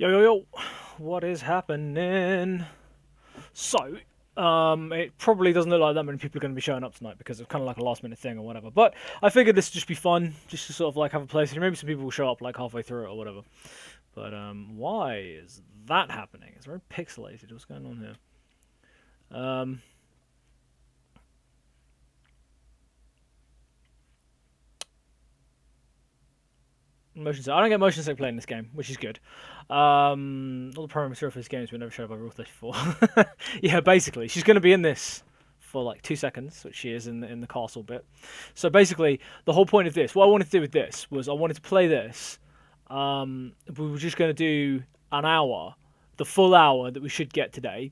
Yo, yo, yo. What is happening? So, it probably doesn't look like that many people are going to be showing up tonight because it's kind of like a last minute thing or whatever. But I figured this would just be fun, just to sort of like have a place. Maybe some people will show up like halfway through it or whatever. But why is that happening? It's very pixelated. What's going on here? Motion sick. I don't get motion sick playing this game, which is good. All the promo material for this game has been overshadowed by Rule 34. Yeah, basically, she's going to be in this for like 2 seconds, which she is in the castle bit. So basically, the whole point of this, what I wanted to do with this was I wanted to play this. We were just going to do an hour, the full hour that we should get today,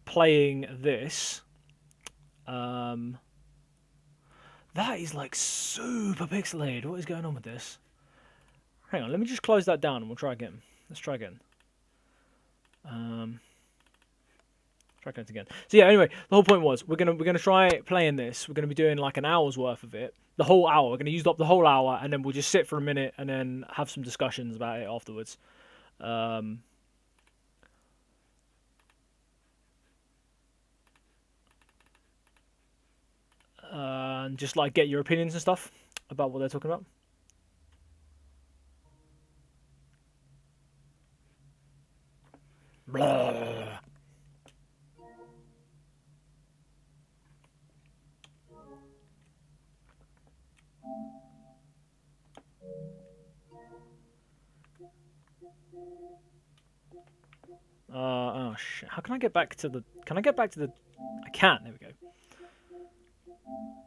playing this. That is like super pixelated. What is going on with this? Hang on, let me just close that down and we'll try again. Let's try again. Try again. So yeah, anyway, the whole point was we're gonna try playing this. We're gonna be doing like an hour's worth of it. The whole hour. We're gonna use up the whole hour and then we'll just sit for a minute and then have some discussions about it afterwards. And just like get your opinions and stuff about what they're talking about. Blah. Oh shit. How can I get back to the... Can I get back to the... I can't. There we go.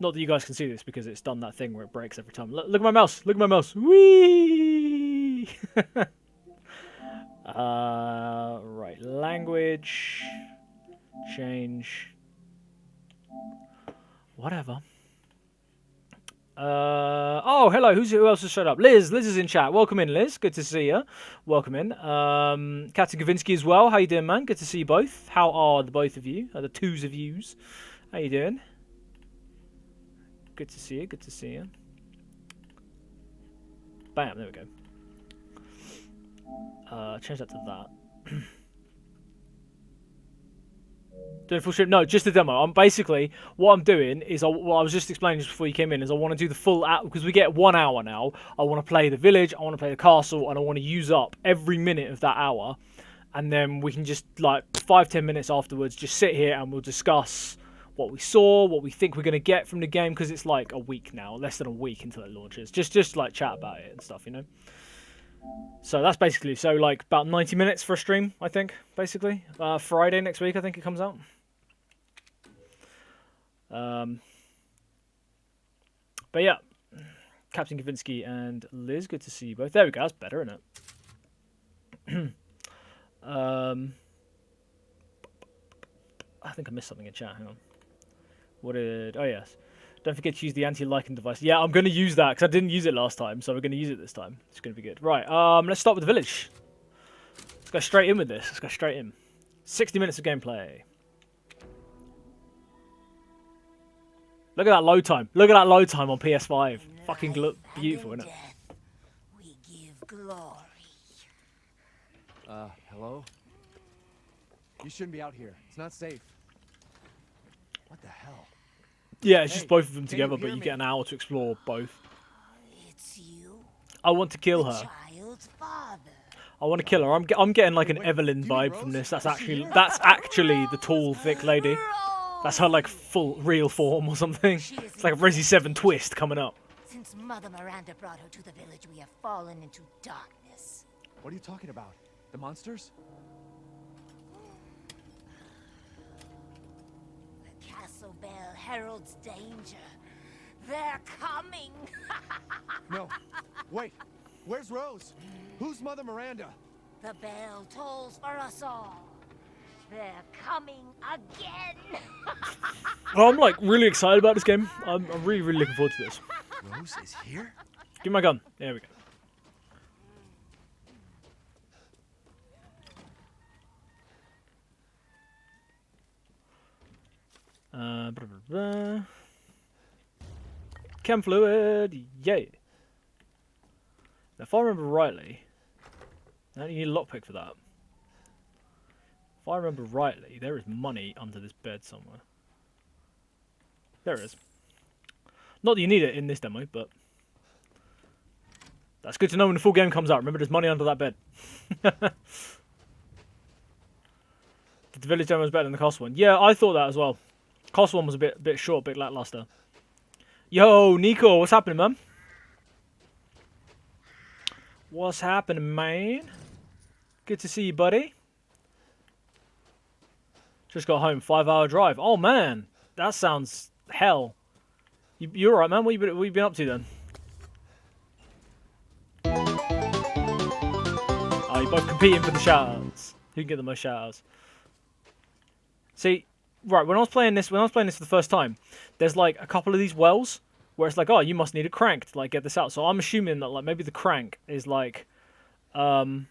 Not that you guys can see this because it's done that thing where it breaks every time. Look at my mouse. Look at my mouse. Whee! Right. Language. Change. Whatever. Oh, hello. Who else has showed up? Liz. Liz is in chat. Welcome in, Liz. Good to see you. Welcome in. Captain Gavinsky as well. How you doing, man? Good to see you both. How are the both of you? Are the twos of yous? How you doing? Good to see you. Good to see you. Bam. There we go. Change that to that. Doing full stream? No, just the demo. I'm basically what I'm doing is what I was just explaining just before you came in is I want to do the full hour because we get 1 hour now. I want to play the village, I want to play the castle, and I want to use up every minute of that hour, and then we can just like 5-10 minutes afterwards just sit here and we'll discuss what we saw, what we think we're gonna get from the game because it's like a week now, less than a week until it launches. Just like chat about it and stuff, you know. So that's basically like about 90 minutes for a stream, I think. Basically, Friday next week, I think it comes out. But yeah, Captain Kavinsky and Liz, good to see you both. There we go. That's better, isn't it? I think I missed something in chat. Hang on. What did? Oh yes. Don't forget to use the anti-liking device. Yeah, I'm going to use that because I didn't use it last time, so we're going to use it this time. It's going to be good. Right, let's start with the village. Let's go straight in with this. Let's go straight in. 60 minutes of gameplay. Look at that load time. Look at that load time on PS5. Fucking look beautiful, isn't it? We give glory. Hello? You shouldn't be out here. It's not safe. What the hell? Yeah, it's just both of them together, but you get an hour to explore both. It's you, I want to kill the her. child's father. I want to kill her. I'm getting like an Evelyn vibe from this. That's actually the tall, thick lady. That's her like full real form or something. It's like a Resi 7 twist coming up. Since Mother Miranda brought her to the village, we have fallen into darkness. What are you talking about? The monsters? The castle bell heralds danger. They're coming. No. Wait. Where's Rose? Who's Mother Miranda? The bell tolls for us all. They're coming again. I'm like really excited about this game. I'm really looking forward to this. Rose is here? Give me my gun. There we go. Blah, blah, blah. Chem fluid, yay. If I remember rightly, I don't need a lockpick for that. If I remember rightly, there is money under this bed somewhere. There is. Not that you need it in this demo, but that's good to know when the full game comes out. Remember, there's money under that bed. The village demo was better than the castle one. Yeah, I thought that as well. Castle one was a bit short, a bit lackluster. Yo, Nico, what's happening, man? What's happening, man? Good to see you, buddy. Just got home, 5-hour drive. Oh man, that sounds hell. You alright, man? What you been up to then? Oh, you're both competing for the shoutouts. Who can get the most shoutouts? See, right, when I was playing this for the first time, there's like a couple of these wells where it's like, oh, you must need a crank to like get this out. So I'm assuming that like maybe the crank is like maybe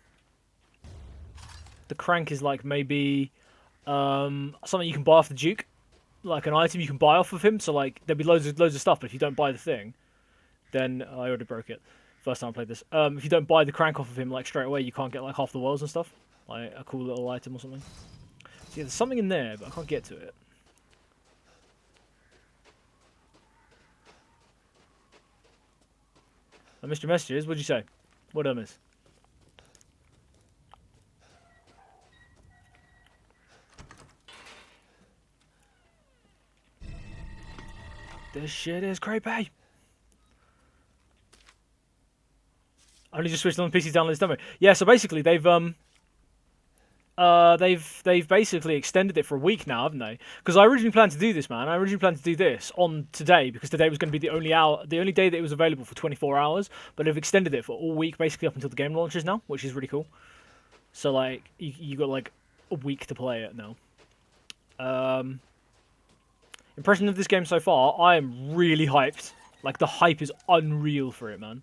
something you can buy off the Duke, like an item you can buy off of him. So like there'd be loads of stuff, but if you don't buy the thing, then I already broke it. First time I played this. If you don't buy the crank off of him like straight away, you can't get like half the wells and stuff, like a cool little item or something. So yeah, there's something in there, but I can't get to it. I missed your messages. What'd you say? What did I miss? This shit is creepy. I only just switched on the PC download this demo. Yeah, so basically they've basically extended it for a week now, haven't they? Because I originally planned to do this, man. I originally planned to do this on today because today was going to be the only day that it was available for 24 hours. But they've extended it for all week, basically up until the game launches now, which is really cool. So like you got like a week to play it now. Impression of this game so far, I am really hyped. Like the hype is unreal for it, man.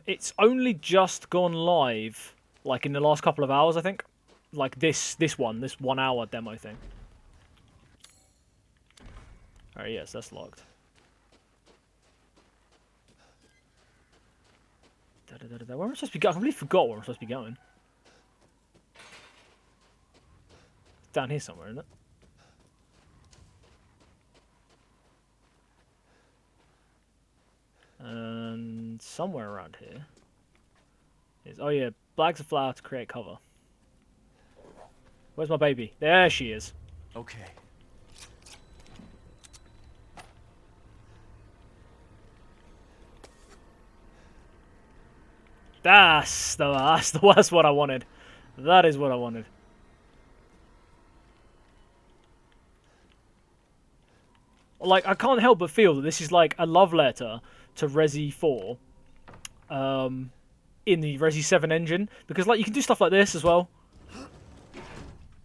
It's only just gone live, like in the last couple of hours, I think. Like this 1 hour demo thing. Alright, yes, that's locked. Where am I supposed to be going? I completely forgot where I'm supposed to be going. It's down here somewhere, isn't it? And somewhere around here is, oh yeah, bags of flour to create cover. Where's my baby? There she is. Okay. That's what I wanted. That is what I wanted. Like, I can't help but feel that this is like a love letter to Resi 4 in the Resi 7 engine, because like you can do stuff like this as well.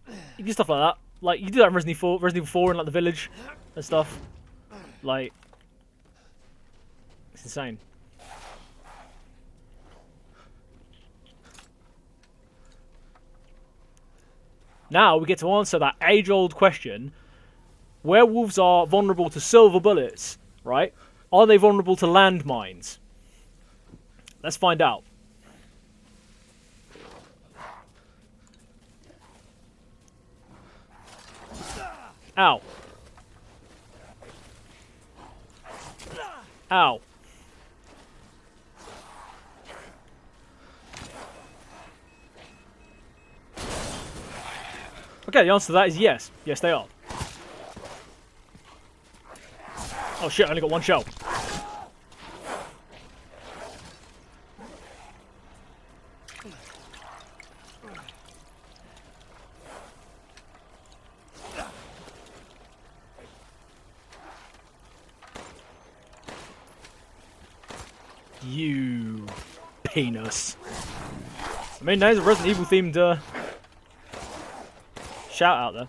You can do stuff like that. Like you do that in Resident Evil 4 in like the village and stuff. Like it's insane. Now we get to answer that age-old question. Werewolves are vulnerable to silver bullets, right? Are they vulnerable to landmines? Let's find out. Ow. Ow. Okay, the answer to that is yes. Yes, they are. Oh shit, I only got one shell. You penis. I mean, there's a Resident Evil themed shout out there.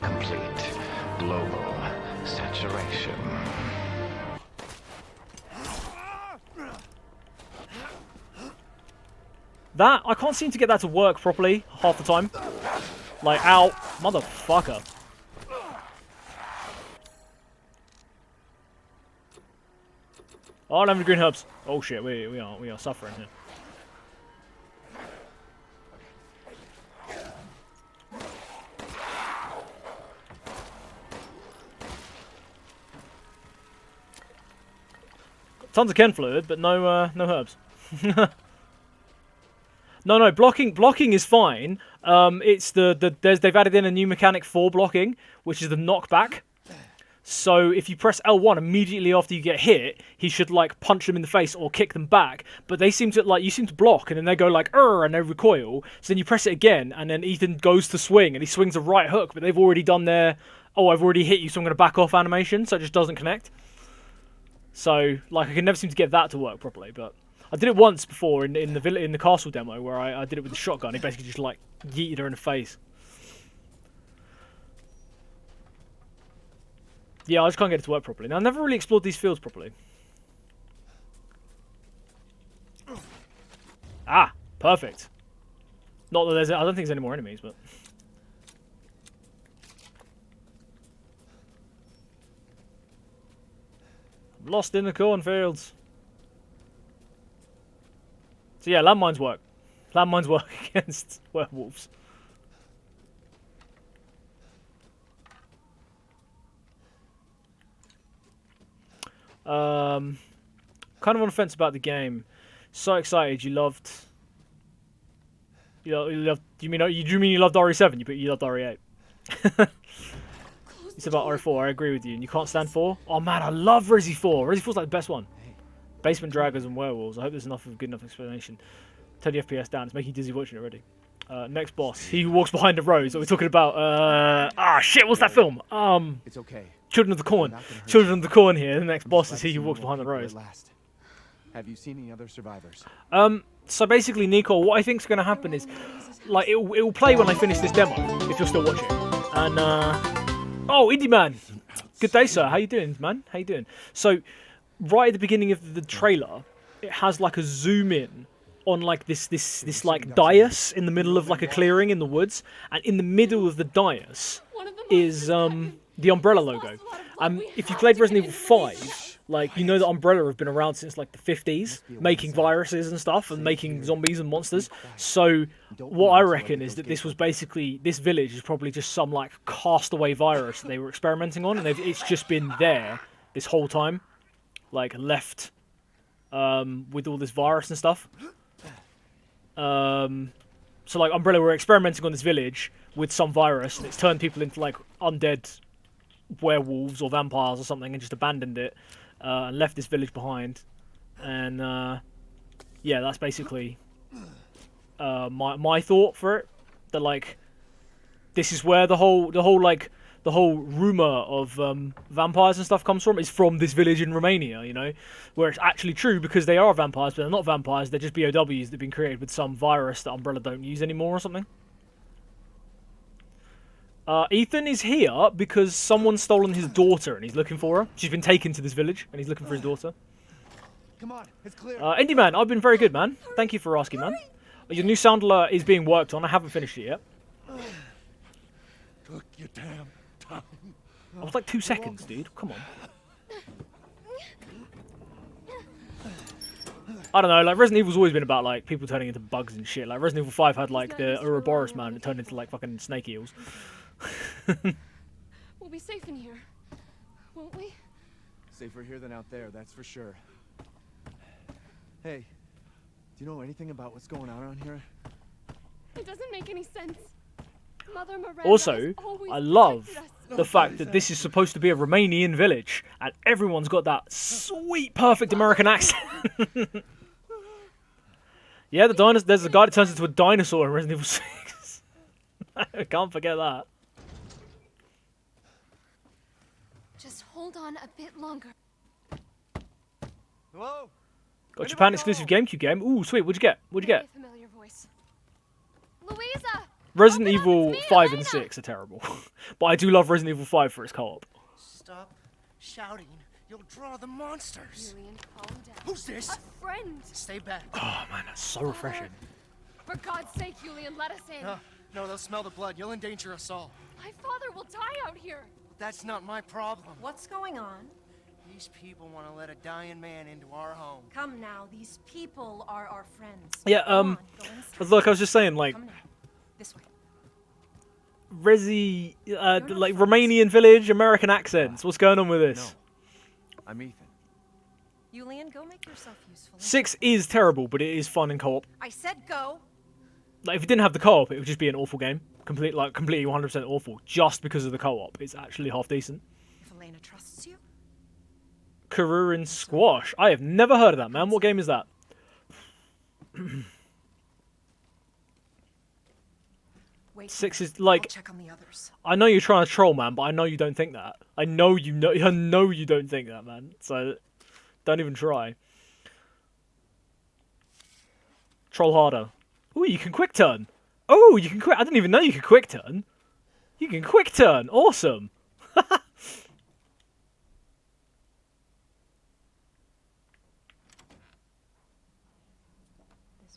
Complete. That, I can't seem to get that to work properly half the time. Like, ow, motherfucker. Oh, I don't have any green herbs. Oh shit, we are suffering here. Tons of Ken fluid, but no herbs. No, blocking is fine. It's they've added in a new mechanic for blocking, which is the knockback. So if you press L1 immediately after you get hit, he should like punch them in the face or kick them back. But they seem to you seem to block, and then they go like and they recoil. So then you press it again, and then Ethan goes to swing, and he swings a right hook, but they've already done their I've already hit you, so I'm going to back off animation, so it just doesn't connect. So like I can never seem to get that to work properly, but. I did it once before in the castle demo where I did it with the shotgun. He basically just like yeeted her in the face. Yeah, I just can't get it to work properly. Now, I've never really explored these fields properly. Ah, perfect. Not that there's, I don't think there's any more enemies, but. I'm lost in the cornfields. So yeah, landmines work. Landmines work against werewolves. Kind of on the fence about the game. So excited you loved. You loved. Do you mean you loved RE7? You loved RE8. It's about RE4. I agree with you. And you can't stand 4. Oh man, I love Resi 4. Resi 4's like the best one. Basement draggers and werewolves. I hope there's enough of a good enough explanation. Turn the FPS down. It's making you dizzy watching it already. Next boss. He who walks behind the rose. What are we talking about? Shit. What's that film? It's okay. Children of the Corn. Children of the Corn here. The next boss is he who walks behind the rose. Have you seen any other survivors? So basically, Nico, what I think is going to happen is, like, it will play when I finish this demo, if you're still watching. And oh, Indie Man. Good day, sir. How you doing, man? How you doing? So. Right at the beginning of the trailer, it has like a zoom in on like this like dais in the middle of like a clearing in the woods, and in the middle of the dais is the Umbrella logo. If you played Resident Evil 5, like you know that Umbrella have been around since like the 50s, making viruses and stuff and making zombies and monsters. So what I reckon is that this was basically this village is probably just some like castaway virus that they were experimenting on, and it's just been there this whole time. Like left with all this virus and stuff. So like Umbrella were experimenting on this village with some virus, and it's turned people into like undead werewolves or vampires or something, and just abandoned it and left this village behind. And yeah, that's basically my thought for it. That like this is where the whole rumor of vampires and stuff comes from, is from this village in Romania, you know, where it's actually true because they are vampires, but they're not vampires, they're just BOWs that have been created with some virus that Umbrella don't use anymore or something. Ethan is here because someone's stolen his daughter and he's looking for her. She's been taken to this village and he's looking for his daughter. Come on, it's clear. Indie Man, I've been very good, man. Thank you for asking, man. Your new sound alert is being worked on. I haven't finished it yet. Took your damn time. I was like 2 seconds, dude. Come on. I don't know, like Resident Evil's always been about like people turning into bugs and shit. Like Resident Evil 5 had like the Ouroboros man that turned into like fucking snake eels. We'll be safe in here, won't we? Safer here than out there, that's for sure. Hey, do you know anything about what's going on around here? It doesn't make any sense. Mother Miranda Also, I love the fact that this is supposed to be a Romanian village, and everyone's got that sweet, perfect American accent. Yeah, there's a guy that turns into a dinosaur in Resident Evil 6. I can't forget that. Just hold on a bit longer. Hello? Got Japan exclusive GameCube game. Ooh, sweet. What'd you get? What'd you get? A familiar voice. Louisa! Resident Open up, Evil it's me, 5 Elena. and 6 are terrible. But I do love Resident Evil 5 for its co-op. Stop shouting you'll draw the monsters. Julian, calm down. Who's this? A friend. Stay back. Oh man, that's so refreshing. For God's sake, Julian, let us in. No, they'll smell the blood. You'll endanger us all. My father will die out here. That's not my problem. What's going on? These people want to let a dying man into our home. Come now, these people are our friends. Yeah, Go on, go inside. look, I was just saying, like, Come now. This way. Resi, like Romanian village, American accents. What's going on with No. this? I'm Ethan. Julian, go make yourself useful. 6 is terrible, but it is fun in co-op. I said go. Like, if it didn't have the co-op, it would just be an awful game. Completely 100% awful. Just because of the co-op, it's actually half decent. If Elena trusts you. Karurin Squash. I have never heard of that, man. What game is that? Wait. 6 is I'll like. check on the others. I know you're trying to troll, man, but I know you don't think that. I know you don't think that, man. So, don't even try. Troll harder. Ooh, you can quick turn. Oh, you can quick. I didn't even know you could quick turn. You can quick turn. Awesome. This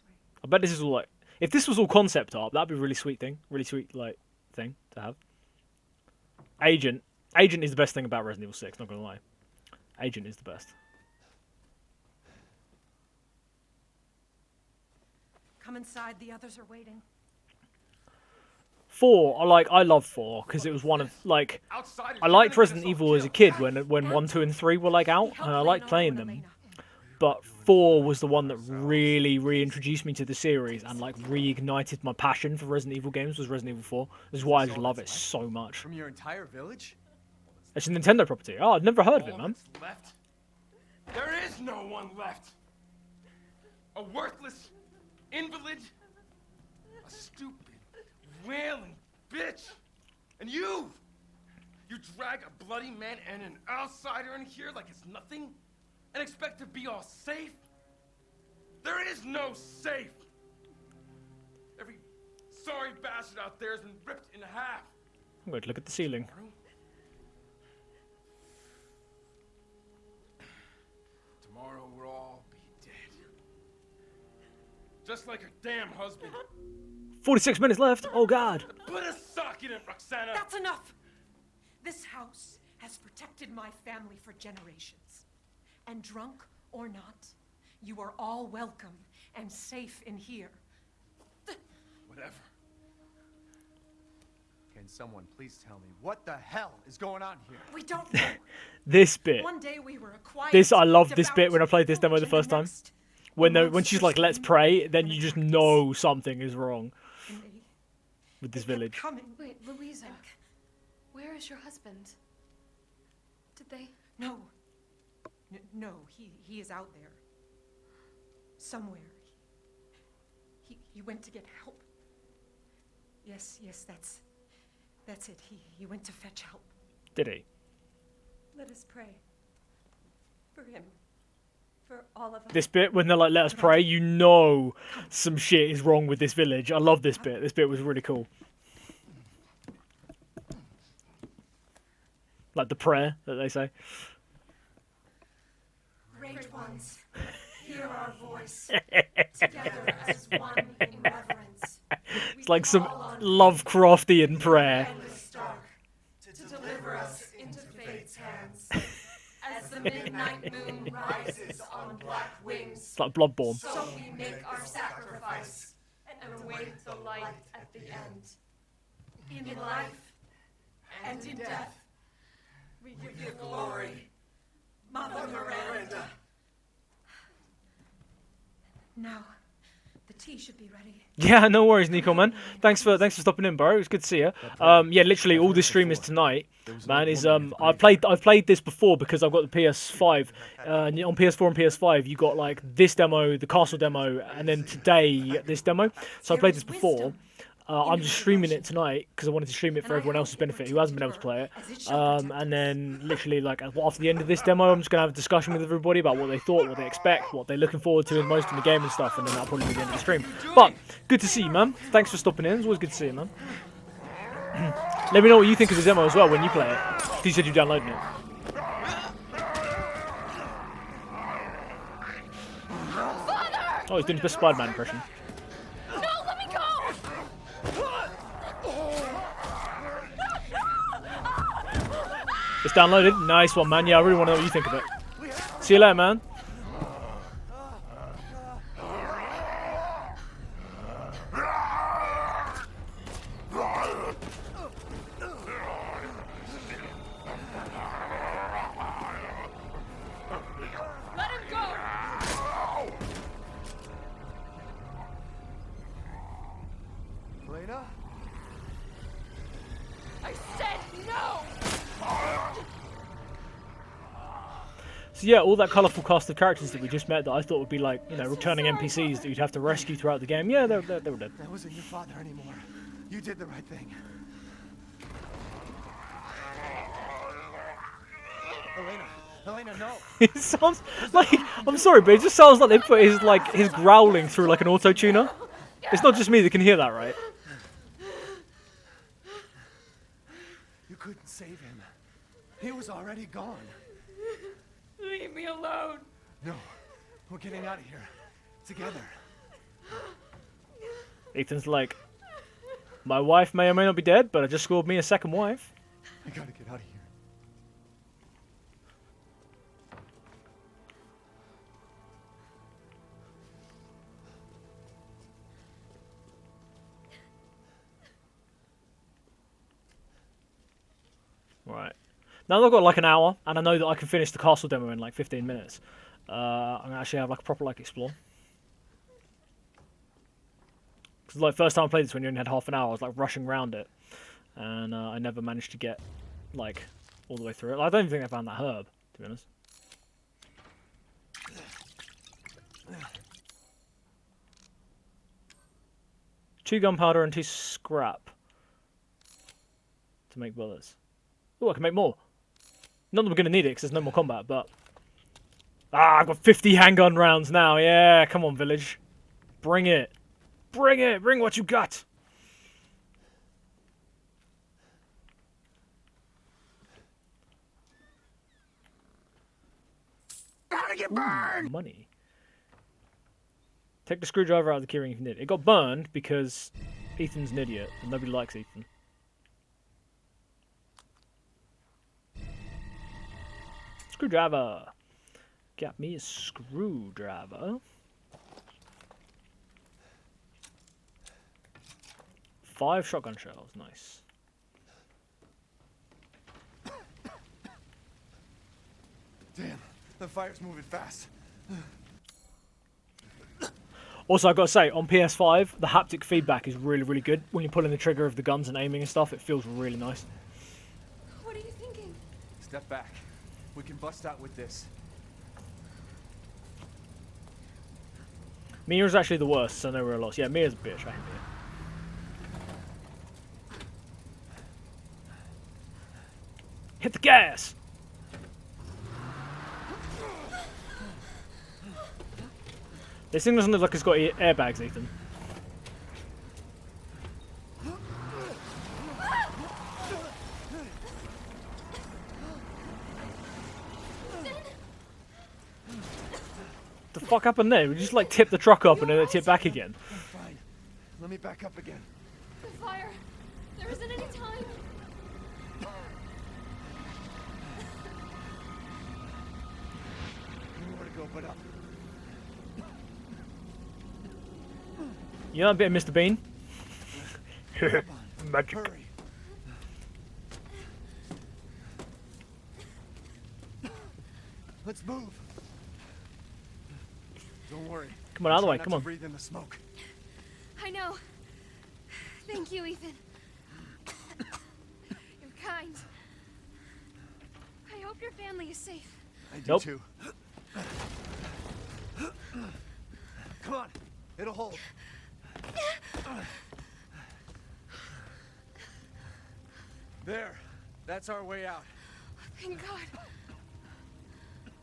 way. I bet this is all like. If this was all concept art, that'd be a really sweet thing. Really sweet like thing to have. Agent is the best thing about Resident Evil 6. Not gonna lie. Agent is the best. Come inside. The others are waiting. 4, I love 4 because it was one of like I liked Resident Evil as a kid when 1, 2, and 3 were like out, and I liked playing them. But 4 was the one that really reintroduced me to the series and like reignited my passion for Resident Evil games. Was Resident Evil 4. This is why I just love it so much. From your entire village? It's a Nintendo property. Oh, I'd never heard of it, man. Left. There is no one left. A worthless invalid, a stupid, wailing bitch, and you drag a bloody man and an outsider in here like it's nothing, and expect to be all safe. There is no safe. Every sorry bastard out there has been ripped in half. I'm going to look at the ceiling. Tomorrow we'll all be dead. Just like her damn husband. 46 minutes left. Oh God. Put a sock in it, Roxana. That's enough. This house has protected my family for generations. And drunk or not, you are all welcome and safe in here. Whatever. Can someone please tell me what the hell is going on here? We don't know. This bit. One day we were a quiet, This I loved this devout bit when I played this demo the village, first and time. next, When she's like, "Let's pray," then you just know something is wrong and with this they kept village. coming. Wait, Louisa, where is your husband? Did they? No. No, he is out there. Somewhere. He went to get help. Yes, that's it. He went to fetch help. Did he? Let us pray. For him. For all of us. This bit when they're like, "Let us pray," you know some shit is wrong with this village. I love this bit. This bit was really cool. Like the prayer that they say. Great ones, hear our voice. Together as one in reverence. It's like some Lovecraftian prayer. To deliver us into fate's hands. As the midnight moon rises on black wings, It's like Bloodborne. so we make our sacrifice and await the light at the end. In life and in death, we give you glory, Mother Miranda. Now, the tea should be ready. Yeah, no worries, Nico, man. Thanks for stopping in, bro. It was good to see you. Yeah, literally all this stream is tonight, man. Is I've played this before because I've got the PS5. On PS4 and PS5, you got like this demo, the castle demo, and then today you get this demo. So I played this before. I'm just streaming it tonight because I wanted to stream it for everyone else's benefit who hasn't been able to play it. And then literally like after the end of this demo, I'm just gonna have a discussion with everybody about what they thought, what they expect, what they're looking forward to most in the game and stuff, and then that'll probably be the end of the stream. But good to see you, man. Thanks for stopping in. It's always good to see you, man. Let me know what you think of the demo as well when you play it. You said you're downloading it. Oh, he's doing his best Spider-Man impression. No, let me go! It's downloaded. Nice one, man. Yeah, I really want to know what you think of it. See you later, man. Let him go! Elena? I said no! So yeah, all that colourful cast of characters that we just met that I thought would be like, you know, returning NPCs that you'd have to rescue throughout the game. Yeah, they were dead. That wasn't your father anymore. You did the right thing. Elena, no. It sounds like, I'm sorry, but it just sounds like they put his growling through like an auto tuner. It's not just me that can hear that, right? You couldn't save him. He was already gone. Leave me alone! No, we're getting out of here. Together. Ethan's like, my wife may or may not be dead, but I just scored me a second wife. I gotta get out of here. Right. Now that I've got like an hour, and I know that I can finish the castle demo in like 15 minutes, I'm gonna actually have like a proper like explore. Because like first time I played this when you only had half an hour, I was like rushing around it, and I never managed to get like all the way through it. I don't even think I found that herb, to be honest. Two gunpowder and 2 scrap to make bullets. Oh, I can make more. Not that we're going to need it because there's no more combat, but... Ah, I've got 50 handgun rounds now. Yeah, come on, village. Bring it. Bring it. Bring what you got. Gotta get burned! Money. Take the screwdriver out of the keyring if you need it. It got burned because Ethan's an idiot and nobody likes Ethan. Screwdriver. Got me a screwdriver. 5 shotgun shells. Nice. Damn, the fire's moving fast. Also, I've got to say, on PS5, the haptic feedback is really, really good. When you're pulling the trigger of the guns and aiming and stuff, it feels really nice. What are you thinking? Step back. We can bust out with this. Mia's actually the worst, so no real loss. Yeah, Mia's a bitch. I hate Mia. Hit the gas! This thing doesn't look like it's got airbags, Ethan. The fuck happened there? We just like tipped the truck up and then it tipped back again. Fine. Let me back up again. The fire. There isn't any time. Nowhere to go but up. You know that bit of Mr. Bean? Come on. Magic. Hurry. Let's move. Don't worry. Come on, out of the Try way, not come to on. Breathe in the smoke. I know. Thank you, Ethan. You're kind. I hope your family is safe. I do Nope. too. Come on. It'll hold. There. That's our way out. Thank God.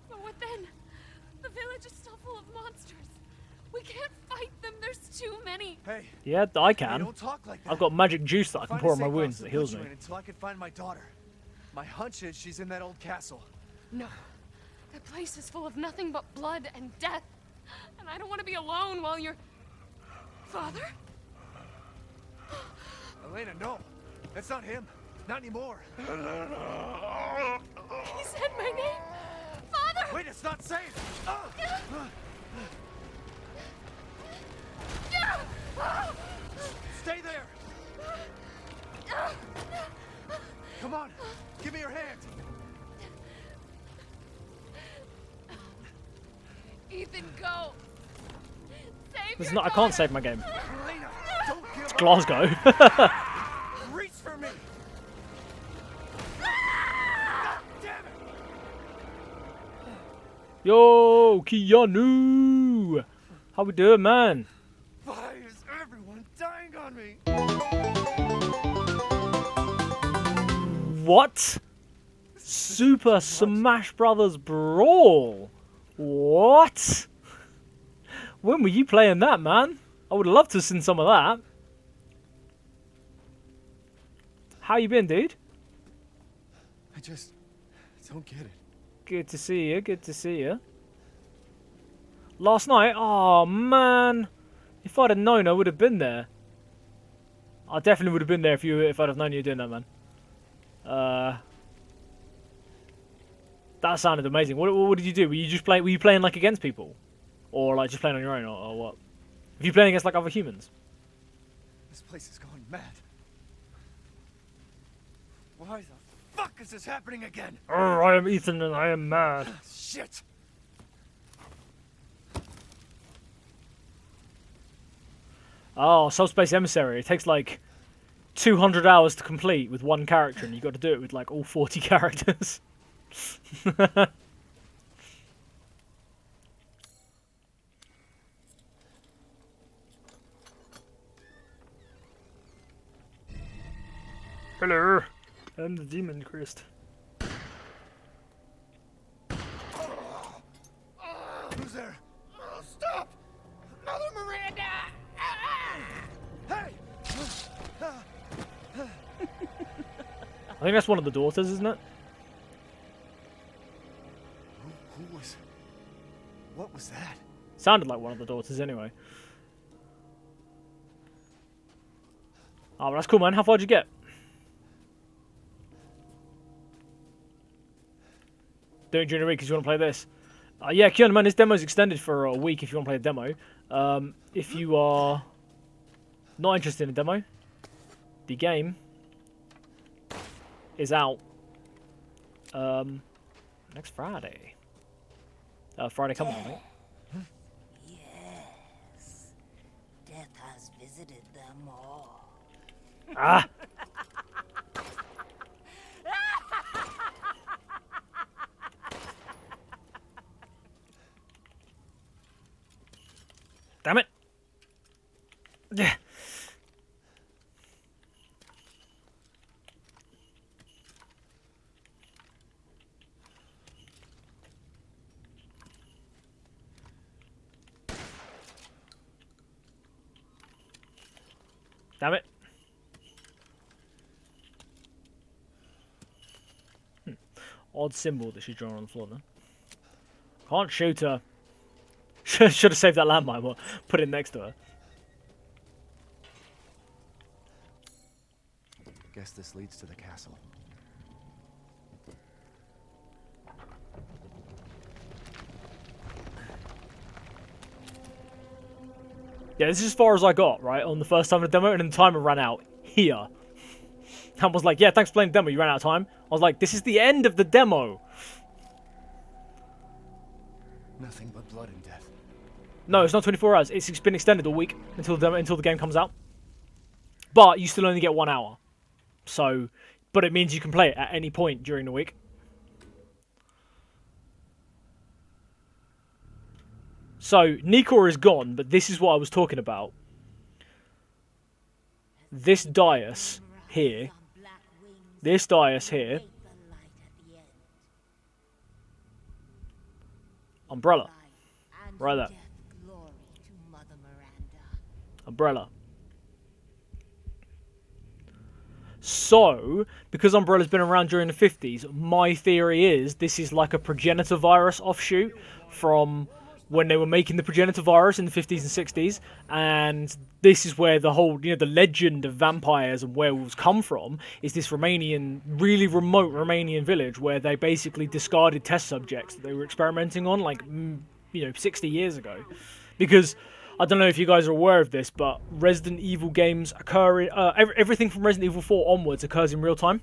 But what then? The village is still full of monsters. We can't fight them. There's too many. Hey. Yeah, I Hey, can. don't talk like that. I've got magic juice that I can Find pour a on my safe wounds house that to heals put me. you in until I can find my daughter. My hunch is she's in that old castle. No. That place is full of nothing but blood and death. And And I don't want to be alone while you're... Father? Elena, no. That's not him. Not anymore. He said my name. Father! Wait, it's not safe. Stay there. Come on. Give me your hand. Ethan, go. Save It's your not. I daughter. can't save my game. Elena, don't give It's up. Glasgow. Reach for me. God damn it. Yo, Keanu. How we doing, man? Why is everyone dying on me? What? Super Smash Brothers Brawl? What? When were you playing that, man? I would love to have seen some of that. How you been, dude? I just don't get it. Good to see you. Good to see you. Last night? Oh, man. If I'd have known, I would have been there. I definitely would have been there if I'd have known you were doing that, man. That sounded amazing. What did you do? Were you playing like against people, or like just playing on your own, or what? Were you playing against like other humans? This place is going mad. Why the fuck is this happening again? Oh, I am Ethan and I am mad. Shit. Oh, Subspace Emissary. It takes like 200 hours to complete with one character, and you got to do it with like all 40 characters. Hello, I'm the Demon Christ. Who's there? Oh, stop! Mother Miranda! Hey! I think that's one of the daughters, isn't it? Who was... What was that? Sounded like one of the daughters, anyway. Oh, well, that's cool, man. How far did you get? Do it during the week because you want to play this. Yeah, Keanu, man, this demo's extended for a week if you want to play the demo. If you are not interested in the demo, the game is out next Friday. Friday coming, I think. Yes. Death has visited them all. Ah! Damn it! Yeah. Damn it. Odd symbol that she's drawn on the floor then. Can't shoot her. Should have saved that landmine, but put it next to her. Guess this leads to the castle. Yeah, this is as far as I got, right, on the first time of the demo, and then the timer ran out here. I was like, yeah, thanks for playing the demo, you ran out of time. I was like, this is the end of the demo. Nothing but blood and death. No, it's not 24 hours. It's been extended all week until the game comes out. But you still only get 1 hour. So, but it means you can play it at any point during the week. So, Nikor is gone, but this is what I was talking about. This dais here. This dais here. Umbrella. Right there. Umbrella. So, because Umbrella's been around during the 50s, my theory is this is like a progenitor virus offshoot from when they were making the progenitor virus in the 50s and 60s, and this is where the whole, the legend of vampires and werewolves come from, is this Romanian, really remote Romanian village where they basically discarded test subjects that they were experimenting on, like, 60 years ago. Because, I don't know if you guys are aware of this, but Resident Evil games occur in, everything from Resident Evil 4 onwards occurs in real time.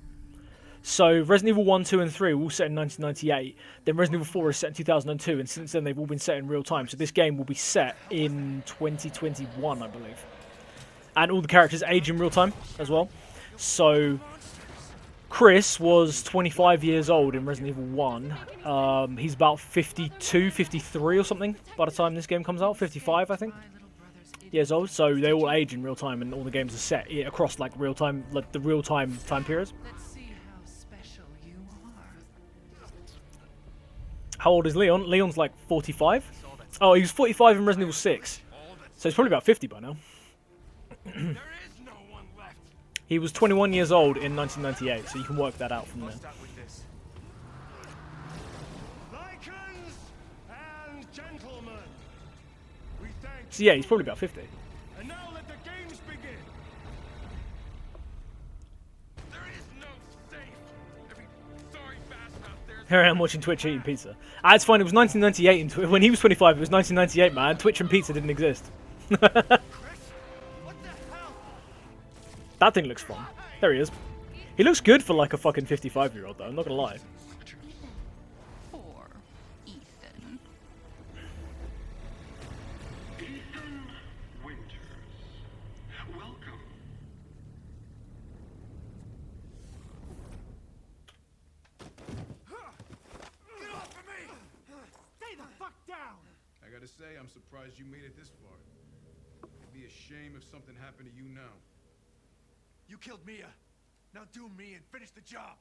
So Resident Evil 1, 2, and 3 were all set in 1998. Then Resident Evil 4 is set in 2002, and since then they've all been set in real time. So this game will be set in 2021, I believe. And all the characters age in real time as well. So Chris was 25 years old in Resident Evil 1. He's about 52, 53 or something by the time this game comes out. 55, I think, years old. So they all age in real time, and all the games are set across like real time, like the real time periods. How old is Leon? Leon's like 45. Oh, he was 45 in Resident Evil 6. So he's probably about 50 by now. He was 21 years old in 1998, so you can work that out from there. So yeah, he's probably about 50. And now let the games begin. There is no safe. Every sorry bastard out there. Here I am watching Twitch eating pizza. Ah, it's fine, it was 1998. When he was 25, it was 1998, man. Twitch and pizza didn't exist. That thing looks fun. There he is. He looks good for like a fucking 55-year-old, though. I'm not gonna lie. Poor Ethan. Ethan Winters. Welcome. Get off of me! Stay the fuck down! I gotta say, I'm surprised you made it this far. It'd be a shame if something happened to you now. You killed Mia. Now do me and finish the job.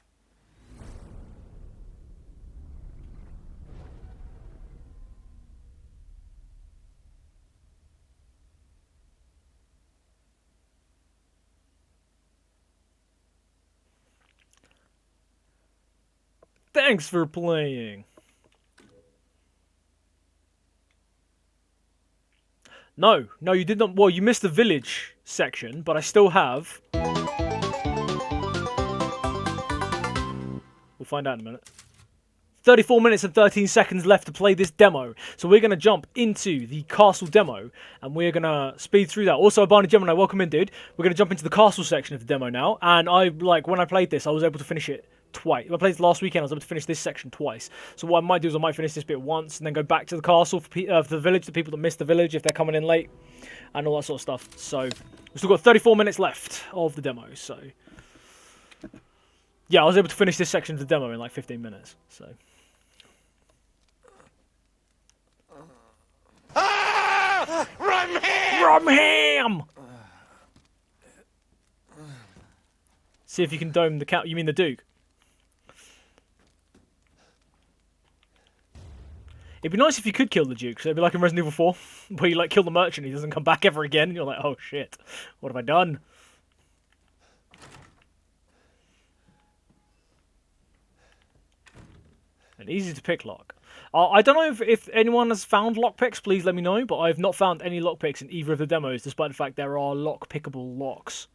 Thanks for playing. No, you did not. Well, you missed the village section, but I still have. We'll find out in a minute. 34 minutes and 13 seconds left to play this demo. So we're going to jump into the castle demo, and we're going to speed through that. Also, Barney Gemini, welcome in, dude. We're going to jump into the castle section of the demo now. And when I played this, I was able to finish it twice. When I played it last weekend, I was able to finish this section twice. So what I might do is I might finish this bit once, and then go back to the castle for the village, the people that missed the village if they're coming in late, and all that sort of stuff. So we've still got 34 minutes left of the demo, so... Yeah, I was able to finish this section of the demo in like 15 minutes, so... Ah! Rumham! Rumham! See if you can dome the cat. You mean the Duke? It'd be nice if you could kill the Duke, so it'd be like in Resident Evil 4, where you like kill the merchant, he doesn't come back ever again, and you're like, oh shit, what have I done? An easy to pick lock. I don't know if anyone has found lockpicks, please let me know, but I've not found any lockpicks in either of the demos, despite the fact there are lock-pickable locks.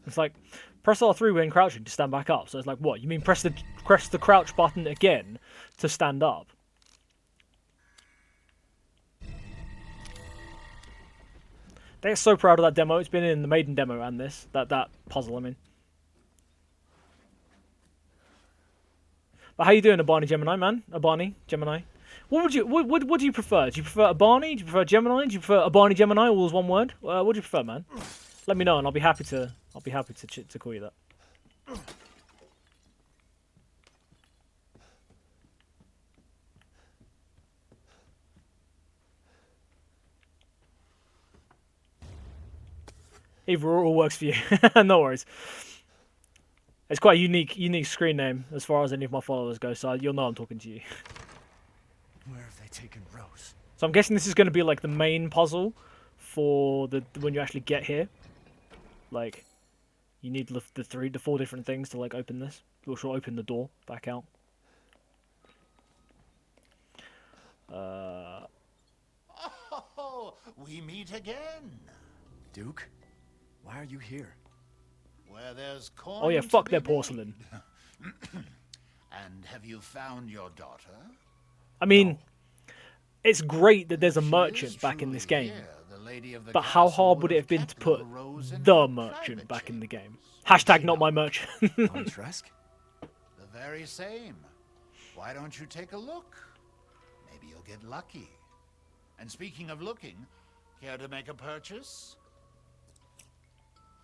It's like, press R3 when crouching to stand back up. So it's like, what? You mean press the crouch button again to stand up? They're so proud of that demo. It's been in the maiden demo and this. That puzzle, I mean. But how you doing, Abani Gemini, man? Abani Gemini. What do you prefer? Do you prefer Abani? Do you prefer Gemini? Do you prefer Abani Gemini? All as one word. What do you prefer, man? Let me know, and I'll be happy to call you that. Either or all works for you. No worries. It's quite a unique screen name as far as any of my followers go, so you'll know I'm talking to you. Where have they taken Rose? So I'm guessing this is going to be like the main puzzle for the when you actually get here. Like, you need the 4 different things to like open this, which will open the door back out. Oh, we meet again. Duke? Why are you here? Where there's corn. Oh yeah, to fuck be their made. porcelain. And have you found your daughter? I mean, it's great that there's a She merchant is back in this truly game. here. The lady of the But how castle hard would it have been to kept put little Rose in the her merchant private back in the game? chambers. Hashtag She not my knows. merchant. Dimitrescu? The very same. Why don't you take a look? Maybe you'll get lucky. And speaking of looking, care to make a purchase?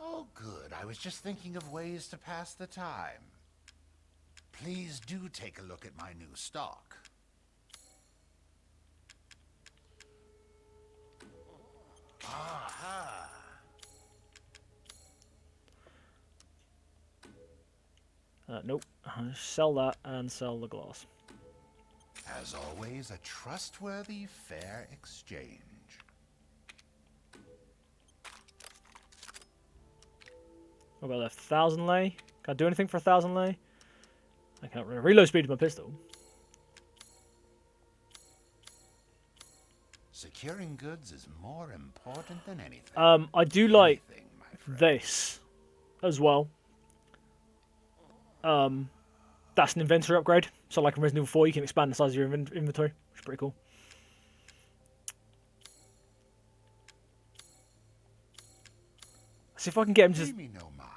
Oh, good. I was just thinking of ways to pass the time. Please do take a look at my new stock. Aha! Nope. Sell that and sell the glass. As always, a trustworthy, fair exchange. What about 1,000 lei? Can I do anything for 1,000 lei? I can't really. Reload speed of my pistol. Securing goods is more important than anything. I do like Anything, my friend. this as well. That's an inventory upgrade. So like in Resident Evil 4, you can expand the size of your inventory, which is pretty cool. See if I can get him Pay to. me no mind.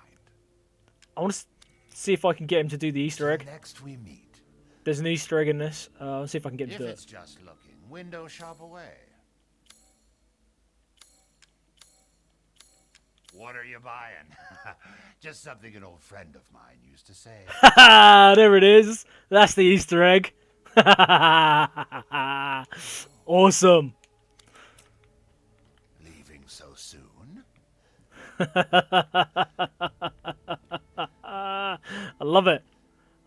I want to see if I can get him to do the Easter egg. Till next we meet. There's an Easter egg in this. Let's see if I can get him If to do it's it. just looking, window shop away. What are you buying? Just something an old friend of mine used to say. There it is. That's the Easter egg. Awesome. Leaving so soon? I love it.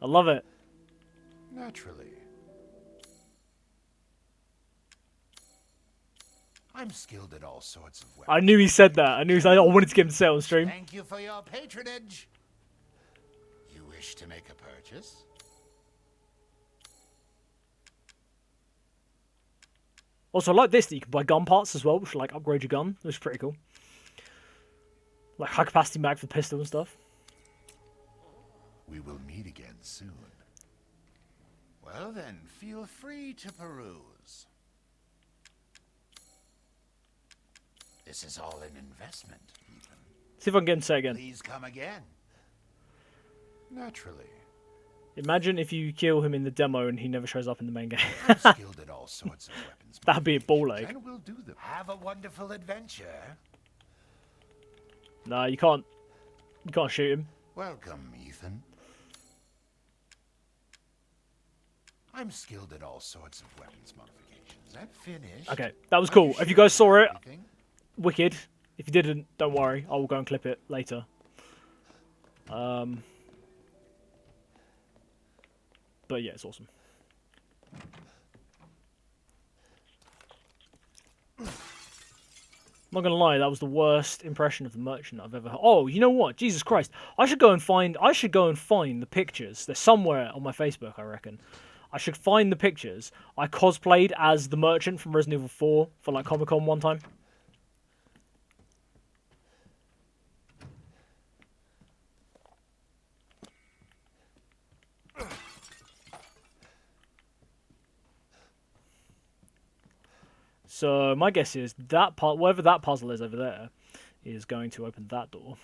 I love it. Naturally. I'm skilled at all sorts of weapons. I knew he said that. I knew he said, I wanted to get him to say it on stream. Thank you for your patronage. You wish to make a purchase? Also, I like this, that you can buy gun parts as well, which will, like, upgrade your gun. Which is pretty cool. Like, high capacity mag for the pistol and stuff. We will meet again soon. Well then, feel free to peruse. This is all an investment, even. See if I can get him to say it again. Please come again. Naturally. Imagine if you kill him in the demo and he never shows up in the main game. I'm skilled at all sorts of weapons. That'd be a ball ache. And we'll do them. Have a wonderful adventure. Nah, you can't. You can't shoot him. Welcome, Ethan. I'm skilled at all sorts of weapons modifications. I'm finished. Okay, that was cool. If you guys saw it, Anything? wicked. If you didn't, don't worry. I will go and clip it later. But yeah, it's awesome. I'm not gonna lie, that was the worst impression of the merchant I've ever had. Oh, you know what? Jesus Christ! I should go and find the pictures. They're somewhere on my Facebook, I reckon. I should find the pictures. I cosplayed as the merchant from Resident Evil 4 for like Comic-Con one time. So my guess is that part, whatever that puzzle is over there, is going to open that door.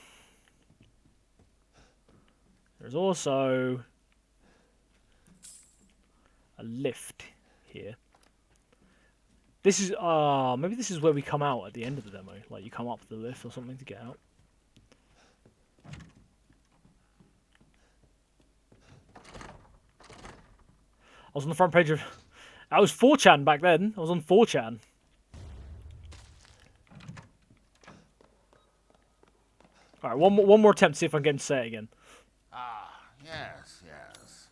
There's also a lift here. This is maybe this is where we come out at the end of the demo. Like you come up the lift or something to get out. I was on the front page of. I was 4chan back then. I was on 4chan. Alright, one more attempt to see if I can get him to say it again. Ah, yes, yes.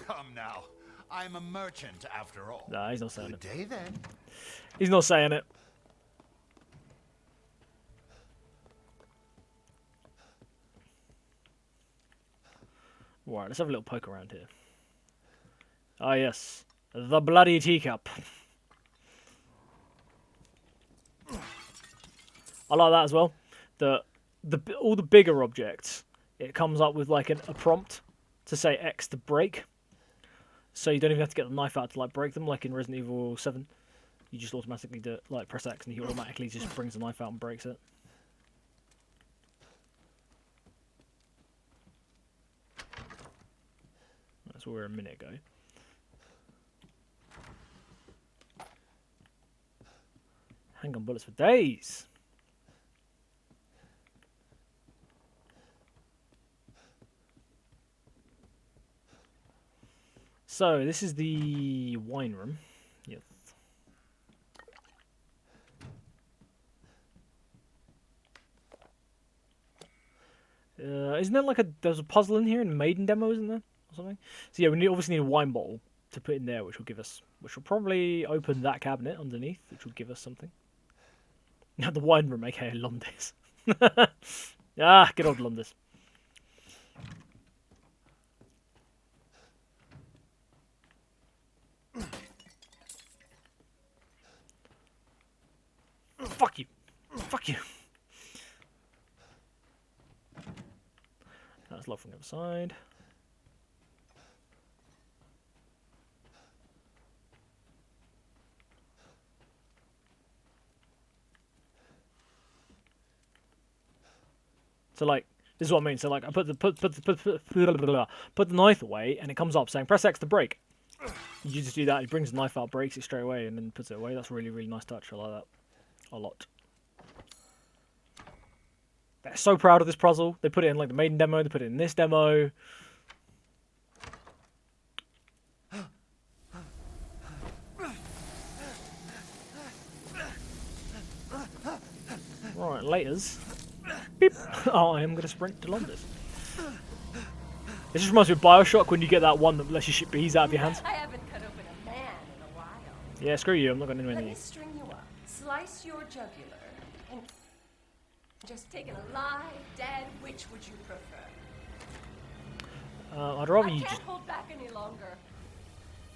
Come now. I'm a merchant after all. Nah, he's not saying Good it. day then. He's not saying it. Right, let's have a little poke around here. Ah, yes. The bloody teacup. I like that as well. All the bigger objects, it comes up with like a prompt to say X to break. So you don't even have to get the knife out to like break them, like in Resident Evil 7. You just automatically do it, like press X and he automatically just brings the knife out and breaks it. That's where we were a minute ago. Handgun bullets for days. So this is the wine room. Yes. Isn't there like there's a puzzle in here in the maiden demo, isn't there, or something? So yeah, we obviously need a wine bottle to put in there, which will probably open that cabinet underneath, which will give us something. Now the wine room, aka Londis. Ah, good old Londis. Fuck you. Fuck you. That's locked from the other side. So like, this is what I mean. So like, I put the knife away, and it comes up saying press X to break. You just do that. It brings the knife out, breaks it straight away, and then puts it away. That's a really, really nice touch. I like that a lot. They're so proud of this puzzle. They put it in like the maiden demo. They put it in this demo. Right, laters. Beep. Oh, I am going to sprint to London. This just reminds me of Bioshock when you get that one that lets you shoot bees out of your hands. I haven't cut open a man in a while. Yeah, screw you. I'm not going to do Let anything. me string you up, slice your jugular, and just take it alive, dead. Which would you prefer? I'd rather I you can't just hold back any longer.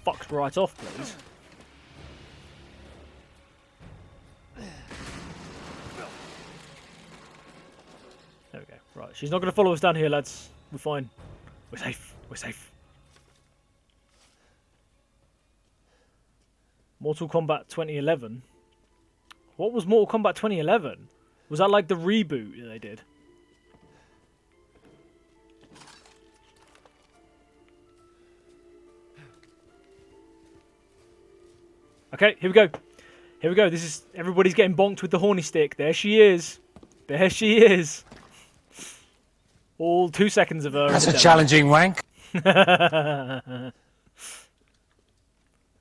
fucked right off, please. There we go. Right, she's not going to follow us down here, lads. We're fine. We're safe. We're safe. Mortal Kombat 2011. What was Mortal Kombat 2011? Was that like the reboot that they did? Okay, here we go. Here we go. This is everybody's getting bonked with the horny stick. There she is. There she is. All 2 seconds of her. That's a challenging wank.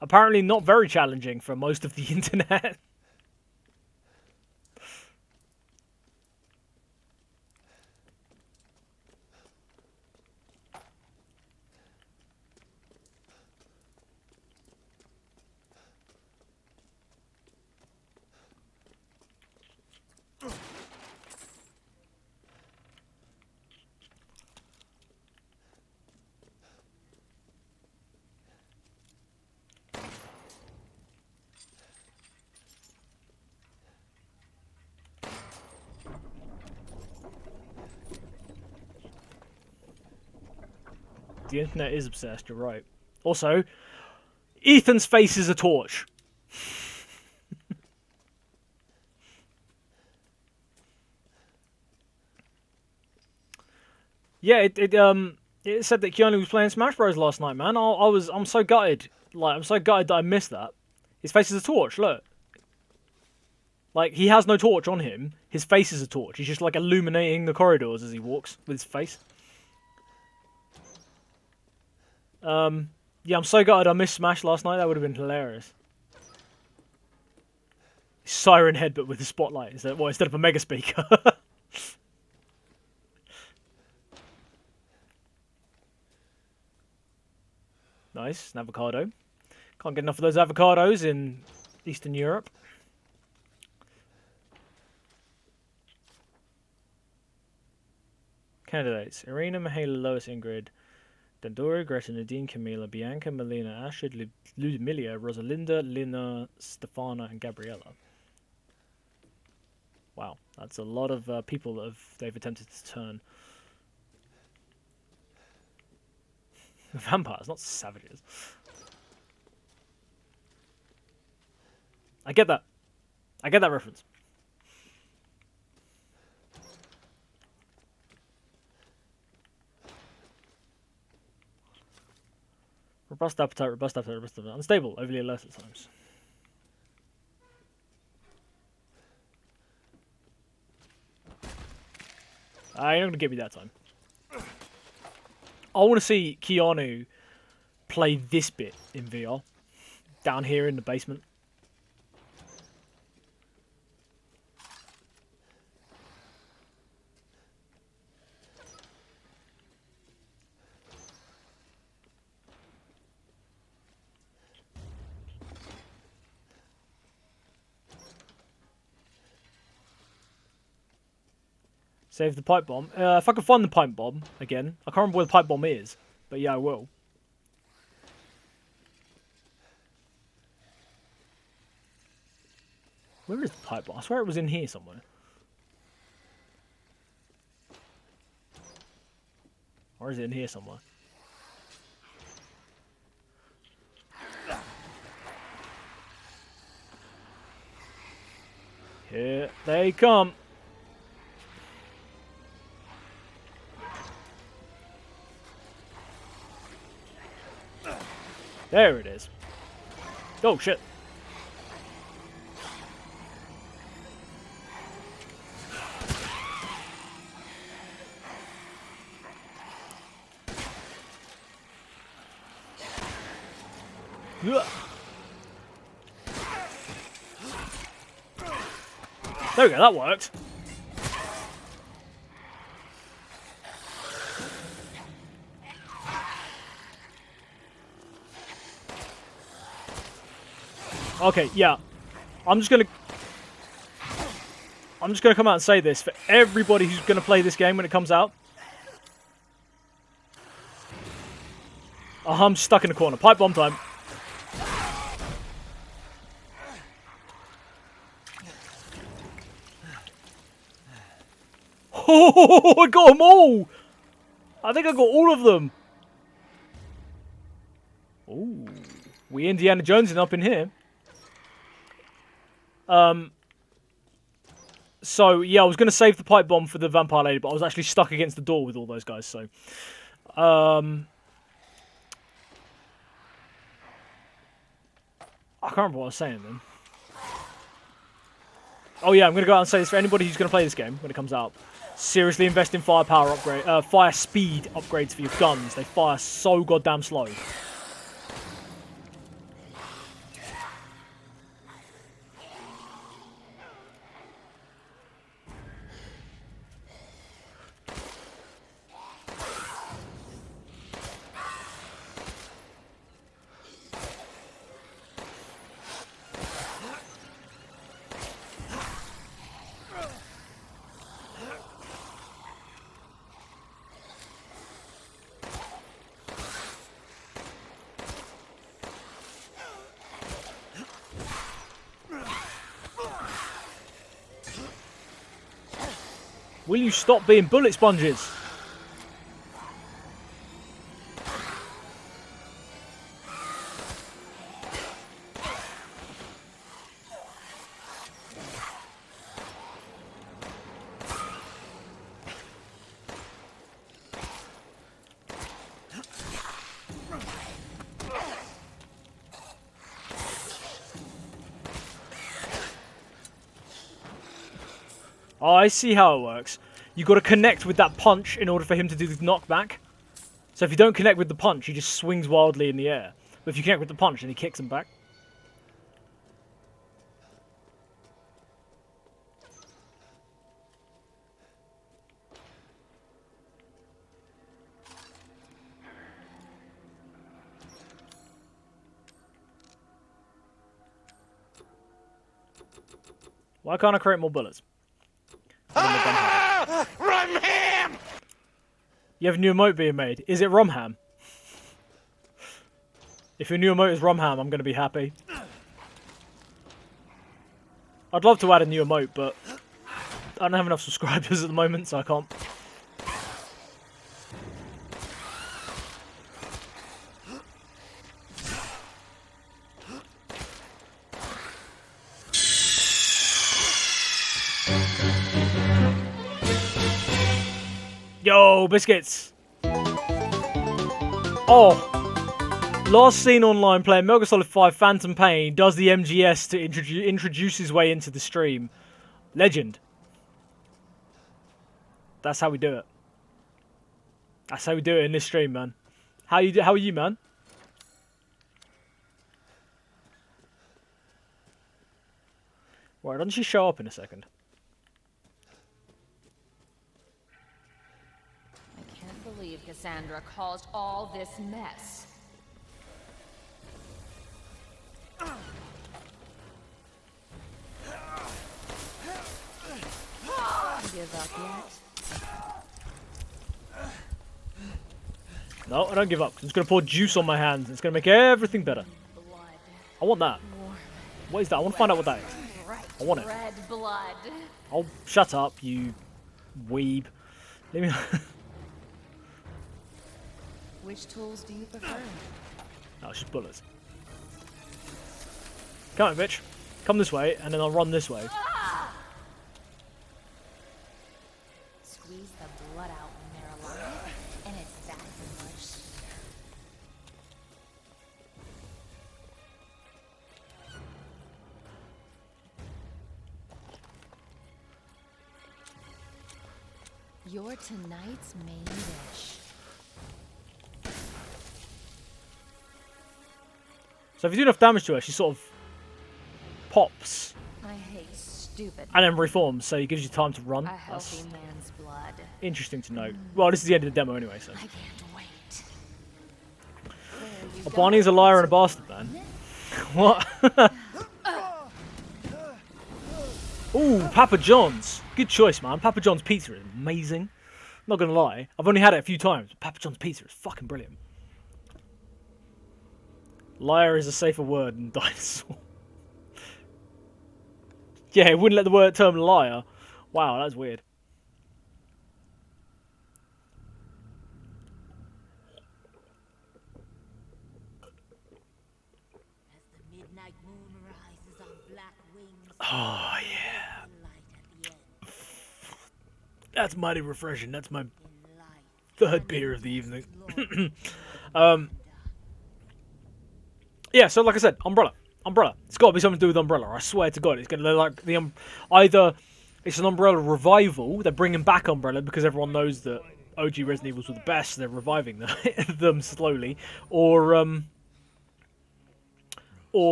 Apparently not very challenging for most of the internet. The internet is obsessed, you're right. Also, Ethan's face is a torch. Yeah, it said that Keanu was playing Smash Bros last night, man. I'm so gutted. Like, I'm so gutted that I missed that. His face is a torch, look. Like, he has no torch on him. His face is a torch. He's just like illuminating the corridors as he walks with his face. Yeah, I'm so gutted I missed Smash last night. That would have been hilarious. Siren head, but with a spotlight instead of a mega speaker. Nice, an avocado. Can't get enough of those avocados in Eastern Europe. Candidates: Irina, Mihaela, Lois, Ingrid, Dandora, Greta, Nadine, Camila, Bianca, Melina, Ashid, Ludmilla, Rosalinda, Lina, Stefana, and Gabriella. Wow, that's a lot of people that they've attempted to turn vampires, not savages. I get that. I get that reference. Robust appetite, robust appetite, robust appetite. Unstable, overly alert at times. You're not going to get me that time. I want to see Keanu play this bit in VR. Down here in the basement. Save the pipe bomb. If I can find the pipe bomb again. I can't remember where the pipe bomb is. But yeah, I will. Where is the pipe bomb? I swear it was in here somewhere. Or is it in here somewhere? Here they come. There it is. Oh, shit. Ugh. There we go, that worked. Okay, yeah. I'm just gonna come out and say this for everybody who's gonna play this game when it comes out. I'm stuck in a corner. Pipe bomb time. Oh, I got them all! I think I got all of them. Ooh, we Indiana Jonesing up in here. So yeah, I was gonna save the pipe bomb for the vampire lady, but I was actually stuck against the door with all those guys. So, I can't remember what I was saying then. Oh yeah, I'm gonna go out and say this for anybody who's gonna play this game when it comes out. Seriously, invest in firepower upgrade, fire speed upgrades for your guns. They fire so goddamn slow. Will you stop being bullet sponges? Oh, I see how it works. You got to connect with that punch in order for him to do the knockback. So if you don't connect with the punch, he just swings wildly in the air. But if you connect with the punch, then he kicks him back. Why can't I create more bullets? Rumham! You have a new emote being made. Is it Rumham? If your new emote is Rumham, I'm going to be happy. I'd love to add a new emote, but I don't have enough subscribers at the moment, so I can't. Yo, biscuits! Oh! Last seen online playing Metal Gear Solid 5 Phantom Pain does the MGS to introduce his way into the stream. Legend. That's how we do it. That's how we do it in this stream, man. How are you, man? Why doesn't she show up in a second? I can't believe Cassandra caused all this mess. Give up yet? No, I don't give up. I'm just going to pour juice on my hands. It's going to make everything better. I want that. What is that? I want to find out what that is. I want it. Red blood. Oh, shut up, you weeb. Let me... Which tools do you prefer? No, it's just bullets. Come on, bitch. Come this way, and then I'll run this way. Squeeze the blood out when they're alive, and it's that much. You're tonight's main dish. So if you do enough damage to her, she sort of pops I hate stupid. and then reforms, so it gives you time to run. A That's healthy man's blood. interesting to know. Well, this is the end of the demo anyway, so. I can't wait. Well, Barney's a liar and a bastard, man. What? Ooh, Papa John's. Good choice, man. Papa John's pizza is amazing. Not gonna lie. I've only had it a few times. But Papa John's pizza is fucking brilliant. Liar is a safer word than dinosaur. Yeah, it wouldn't let the term liar. Wow, that's weird. As the midnight moon rises on black wings, Oh, yeah. That's mighty refreshing. That's my third beer of the evening. Yeah, so like I said, Umbrella. Umbrella. It's got to be something to do with Umbrella. I swear to God, it's going to like the either it's an Umbrella revival. They're bringing back Umbrella because everyone knows that OG Resident Evils were the best. So they're reviving them slowly, or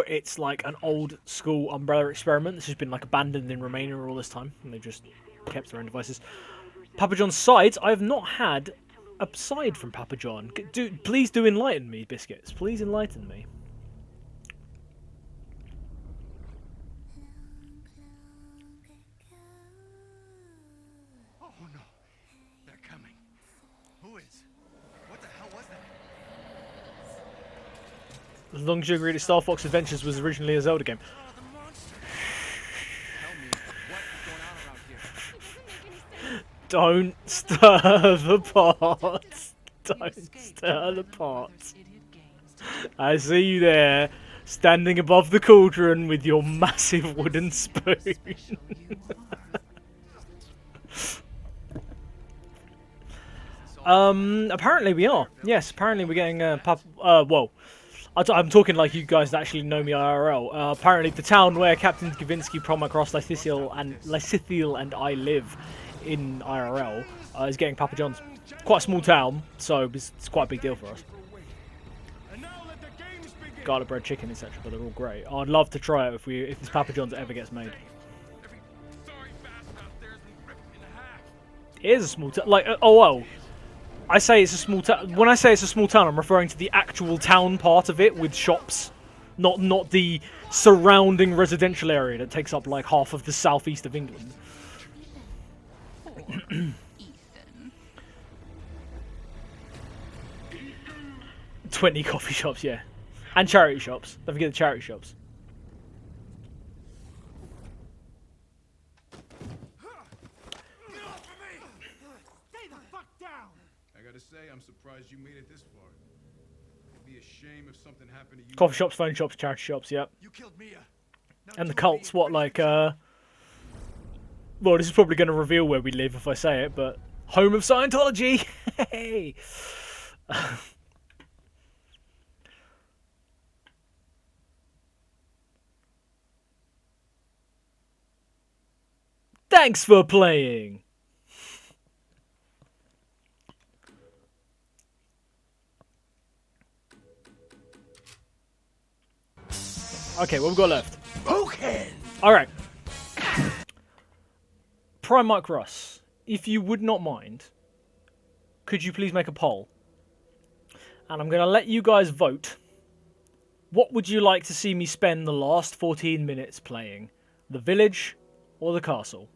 it's like an old school Umbrella experiment that's just been like abandoned in Romania all this time, and they just kept their own devices. Papa John's sides. I have not had a side from Papa John. Please do enlighten me, biscuits. Please enlighten me. Oh no. They're coming. Who is? What the hell was that? As long as you agree that Star Fox Adventures was originally a Zelda game. Oh, the monster. Tell me what's going on around here. Don't stir the pot. Don't stir the pot. I see you there, standing above the cauldron with your massive wooden spoon. Apparently we are. Yes, apparently we're getting whoa. I'm talking like you guys that actually know me IRL. Apparently the town where Captain Gavinsky, Promacross, Lysithiel and I live in IRL is getting Papa John's. quite a small town, so it's quite a big deal for us. Garlic bread, chicken, etc. But they're all great. I'd love to try it if this Papa John's ever gets made. It is a small town. Like, oh well. I say it's a small town. When I say it's a small town, I'm referring to the actual town part of it with shops, not the surrounding residential area that takes up like half of the southeast of England. 20 coffee shops, yeah, and charity shops. Don't forget the charity shops. I'm surprised you made it this far. It'd be a shame if something happened to you. Coffee shops, phone shops, charity shops, yep. You killed Mia. And the cults, what, like, well, this is probably going to reveal where we live if I say it, but home of Scientology! Hey! Thanks for playing! Okay, what have we got left? Okay. Alright. Prime Mike Russ, if you would not mind, could you please make a poll? And I'm going to let you guys vote. What would you like to see me spend the last 14 minutes playing? The village or the castle?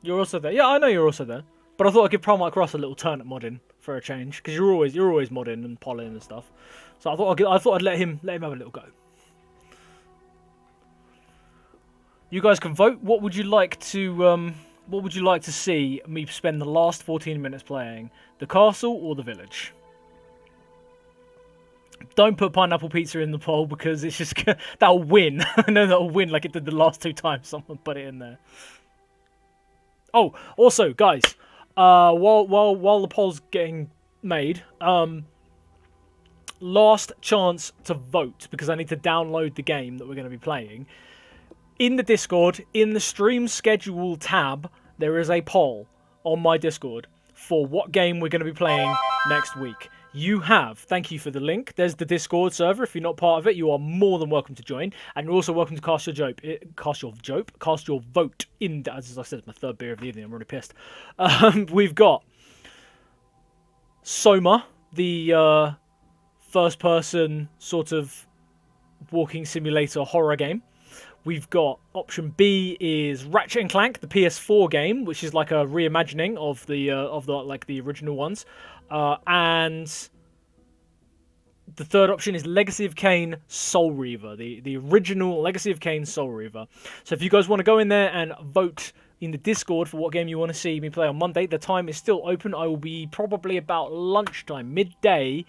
You're also there. Yeah, I know you're also there. But I thought I'd give Prime Mike Russ a little turn at modding for a change, because you're always modding and polling and stuff. So I thought I'd let him have a little go. You guys can vote. What would you like to see me spend the last 14 minutes playing? The castle or the village? Don't put pineapple pizza in the poll because it's just that'll win. I know that'll win like it did the last 2 times someone put it in there. Oh, also, guys, while the poll's getting made, last chance to vote because I need to download the game that we're going to be playing. In the Discord, in the stream schedule tab, there is a poll on my Discord for what game we're going to be playing next week. Thank you for the link. There's the Discord server. If you're not part of it, you are more than welcome to join. And you're also welcome to cast your vote in, as I said, it's my 3rd beer of the evening. I'm really pissed. We've got Soma, the first-person sort of walking simulator horror game. We've got option B is Ratchet and Clank, the PS4 game, which is like a reimagining of the original ones. And the third option is Legacy of Kain Soul Reaver, the original Legacy of Kain Soul Reaver. So if you guys want to go in there and vote in the Discord for what game you want to see me play on Monday, the time is still open. I will be probably about lunchtime, midday,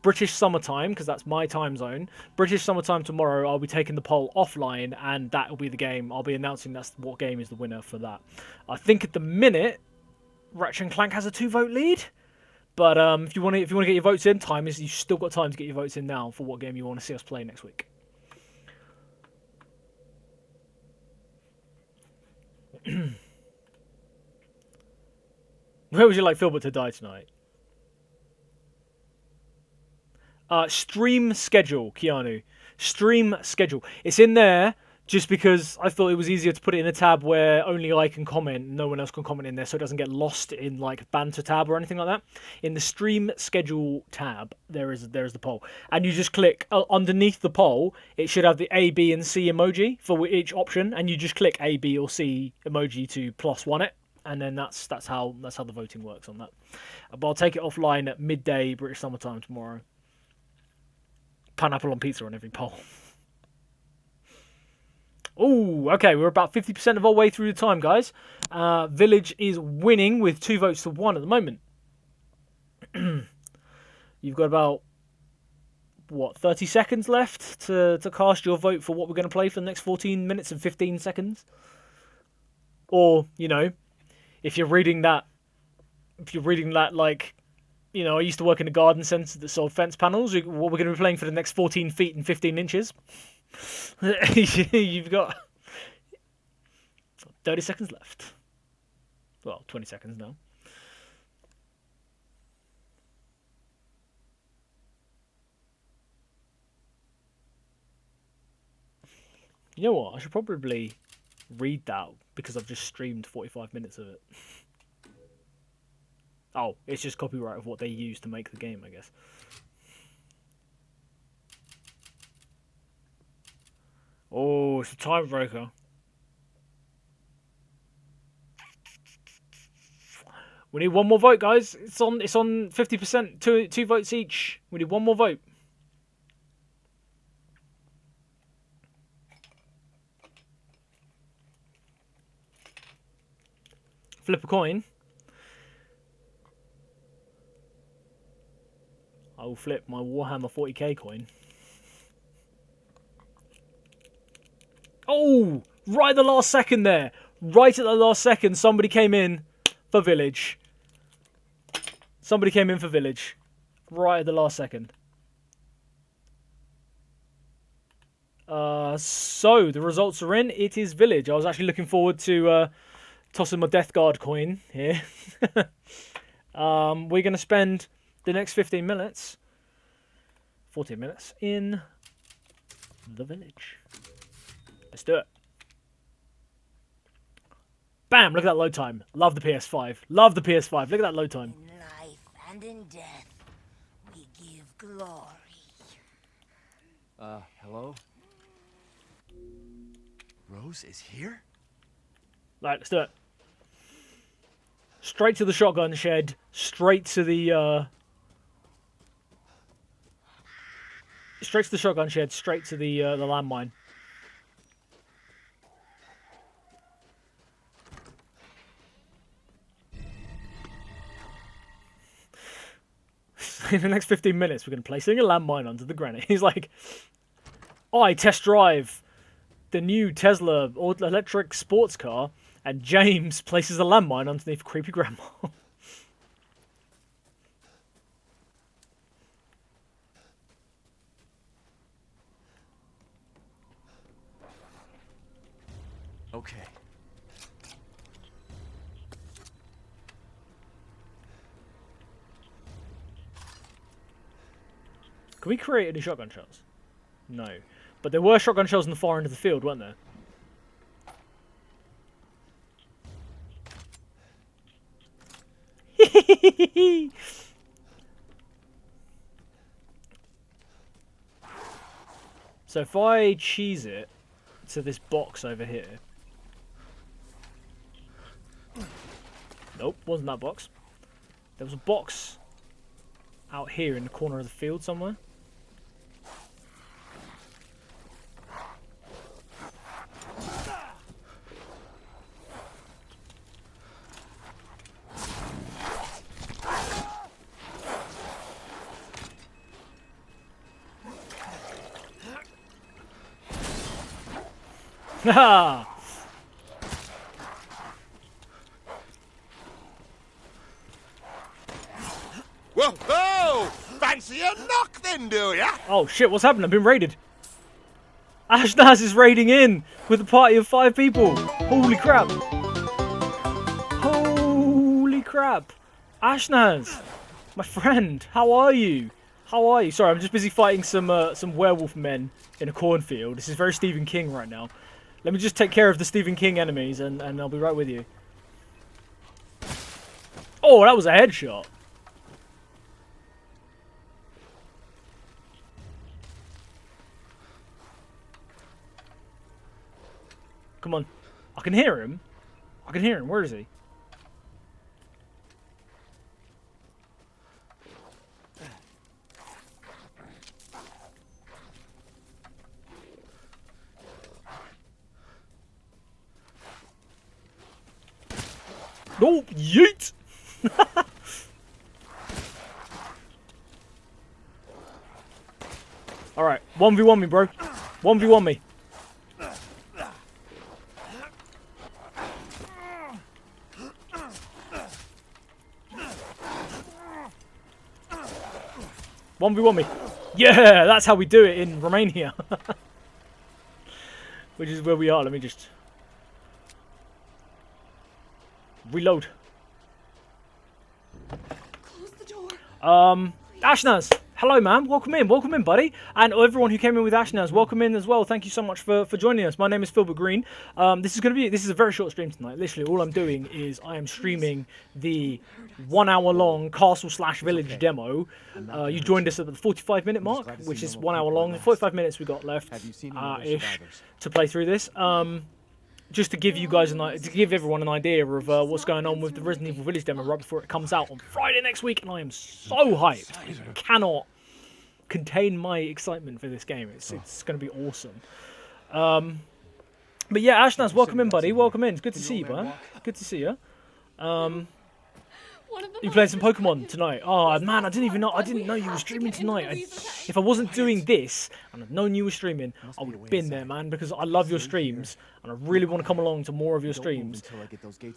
British summertime, because that's my time zone. British summertime tomorrow, I'll be taking the poll offline, and that will be the game. I'll be announcing that's what game is the winner for that. I think at the minute, Ratchet and Clank has a 2-vote lead. But if you want to get your votes in, you've still got time to get your votes in now for what game you want to see us play next week. Where would you like Philbert to die tonight? Stream schedule, Keanu. Stream schedule. It's in there just because I thought it was easier to put it in a tab where only I can comment, no one else can comment in there, so it doesn't get lost in like banter tab or anything like that. In the stream schedule tab, there is the poll, and you just click underneath the poll. It should have the A, B, and C emoji for each option, and you just click A, B, or C emoji to +1 it, and then that's how the voting works on that. But I'll take it offline at midday British summertime tomorrow. Pineapple on pizza on every poll. Oh, okay, we're about 50% of our way through the time, guys. Village is winning with 2 votes to 1 at the moment. You've got about, 30 seconds left to cast your vote for what we're going to play for the next 14 minutes and 15 seconds. Or, if you're reading that, like, I used to work in a garden centre that sold fence panels. What we're going to be playing for the next 14 feet and 15 inches. You've got 30 seconds left. Well, 20 seconds now. You know what? I should probably read that because I've just streamed 45 minutes of it. Oh, it's just copyright of what they used to make the game, I guess. Oh, it's a tiebreaker. We need one more vote, guys. It's on 50%, two votes each. We need one more vote. Flip a coin. I will flip my Warhammer 40k coin. Oh! Right at the last second there. Right at the last second, somebody came in for village. Somebody came in for village. Right at the last second. So, the results are in. It is village. I was actually looking forward to tossing my Death Guard coin here. We're going to spend the next 15 minutes, 14 minutes, in the village. Let's do it. Bam! Look at that load time. Love the PS5. Love the PS5. Look at that load time. In life and in death, we give glory. Hello? Rose is here? Right, let's do it. Straight to the shotgun shed. Straight to the shotgun shed. Straight to the landmine. In the next 15 minutes, we're going to be placing a landmine onto the granite. He's like, I test drive the new Tesla electric sports car, and James places a landmine underneath creepy grandma. Okay. Can we create any shotgun shells? No. But there were shotgun shells in the far end of the field, weren't there? So if I cheese it to this box over here. Nope, wasn't that box. There was a box out here in the corner of the field somewhere. Haha! Whoa, whoa! Fancy a knock then, do ya? Oh shit, what's happened? I've been raided. Ashnaz is raiding in with a party of 5 people. Holy crap. Holy crap. Ashnaz, my friend, how are you? How are you? Sorry, I'm just busy fighting some werewolf men in a cornfield. This is very Stephen King right now. Let me just take care of the Stephen King enemies and I'll be right with you. Oh, that was a headshot. Come on. I can hear him. I can hear him. Where is he? No, yeet! Alright, 1v1 me, bro. 1v1 me. One v one me. Yeah, that's how we do it in Romania. Which is where we are. Let me just... Reload. Close the door. Ashnaz, hello, man. Welcome in, buddy. And everyone who came in with Ashnaz, welcome in as well. Thank you so much for joining us. My name is Philbert Green. This is a very short stream tonight. Literally, all I'm doing is I am streaming the 1 hour long castle/village demo. You joined us at the 45-minute mark, which is 1 hour long. 45 minutes we got left ish to play through this. Just to give you guys to give everyone an idea of what's going on with the Resident Evil Village demo right before it comes out on Friday next week, and I am so hyped. I cannot contain my excitement for this game. It's going to be awesome. But yeah, Ashnaz, welcome in, buddy. Welcome in. It's good to see you, man. Good to see you. You playing some Pokemon tonight? Oh man, I didn't know you were streaming tonight. If I wasn't doing this and I'd known you were streaming, I would have been there, man, because I love your streams and I really want to come along to more of your streams.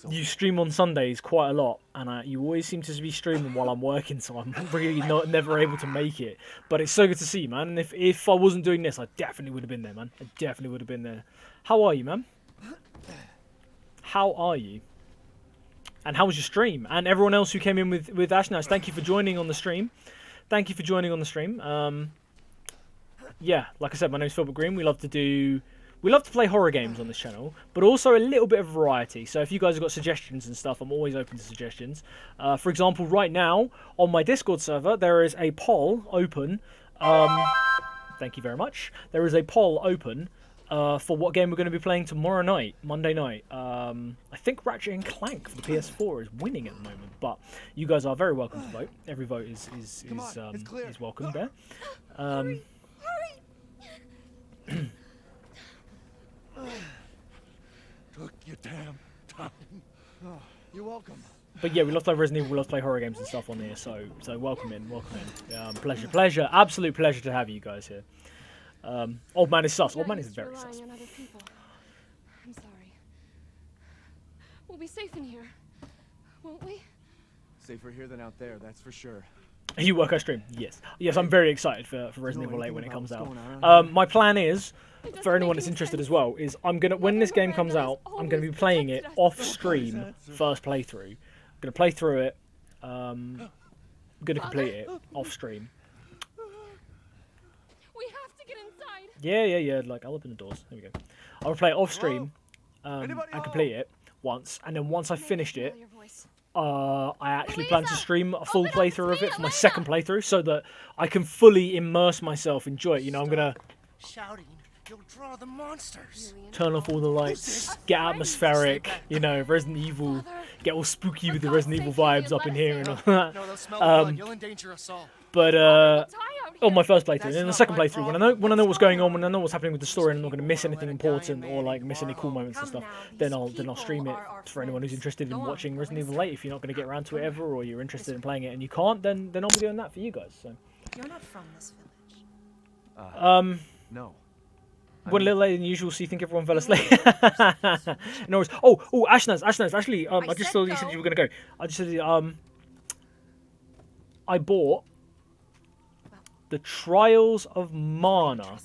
You stream on Sundays quite a lot, and you always seem to be streaming while I'm working, so I'm really never able to make it. But it's so good to see you, man. And if I wasn't doing this, I definitely would have been there, man. I definitely would have been there. How are you, man? How are you? And how was your stream? And everyone else who came in with Ashnaz, thank you for joining on the stream. Thank you for joining on the stream. Yeah, like I said, my name's Philbert Green. We love to play horror games on this channel, but also a little bit of variety. So if you guys have got suggestions and stuff, I'm always open to suggestions. For example, right now on my Discord server, there is a poll open. Thank you very much. There is a poll open for what game we're going to be playing tomorrow night, Monday night. I think Ratchet and Clank for the PS4 is winning at the moment, but you guys are very welcome to vote. Every vote is welcome there. Hurry! Took your damn time. Oh, you're welcome. But yeah, we love to play Resident Evil, we love to play horror games and stuff on here, so welcome in. Pleasure, absolute pleasure to have you guys here. Old man is sus. Old man is very sus. I'm sorry. We'll be safe in here, won't we? Safer here than out there, that's for sure. You work our stream? Yes. Yes, I'm very excited for Resident Evil 8 when it comes out. My plan is, for anyone that's interested as well, is when this game comes out, I'm gonna be playing it off stream, first playthrough. I'm gonna play through it. I'm gonna complete it off stream. We have to get inside. Yeah. Like, I'll open the doors. There we go. I'll play it off stream and complete it once, and then once I've finished it, I actually plan to stream a full playthrough of it for my second playthrough, so that I can fully immerse myself, enjoy it. You know, I'm gonna shouting. You'll draw the monsters. Turn off all the lights, get atmospheric. You know, Resident Evil, get all spooky with the Resident Evil vibes up in here and all that. No, they'll smell blood. You'll endanger us all. But on my first playthrough, and then the second playthrough, when I know what's going on, when I know what's happening with the story, and I'm not going to miss anything important or like miss any cool moments and stuff, then I'll stream it for anyone who's interested in watching Resident Evil 8. If you're not going to get around to it ever, or you're interested in playing it and you can't, then I'll be doing that for you guys. So. You're not from this village. No. Went a little later than usual, so you think everyone fell asleep. No worries. Oh, Ashnaz, actually, I just saw you said you were going to go. I just said, I bought the Trials of Mana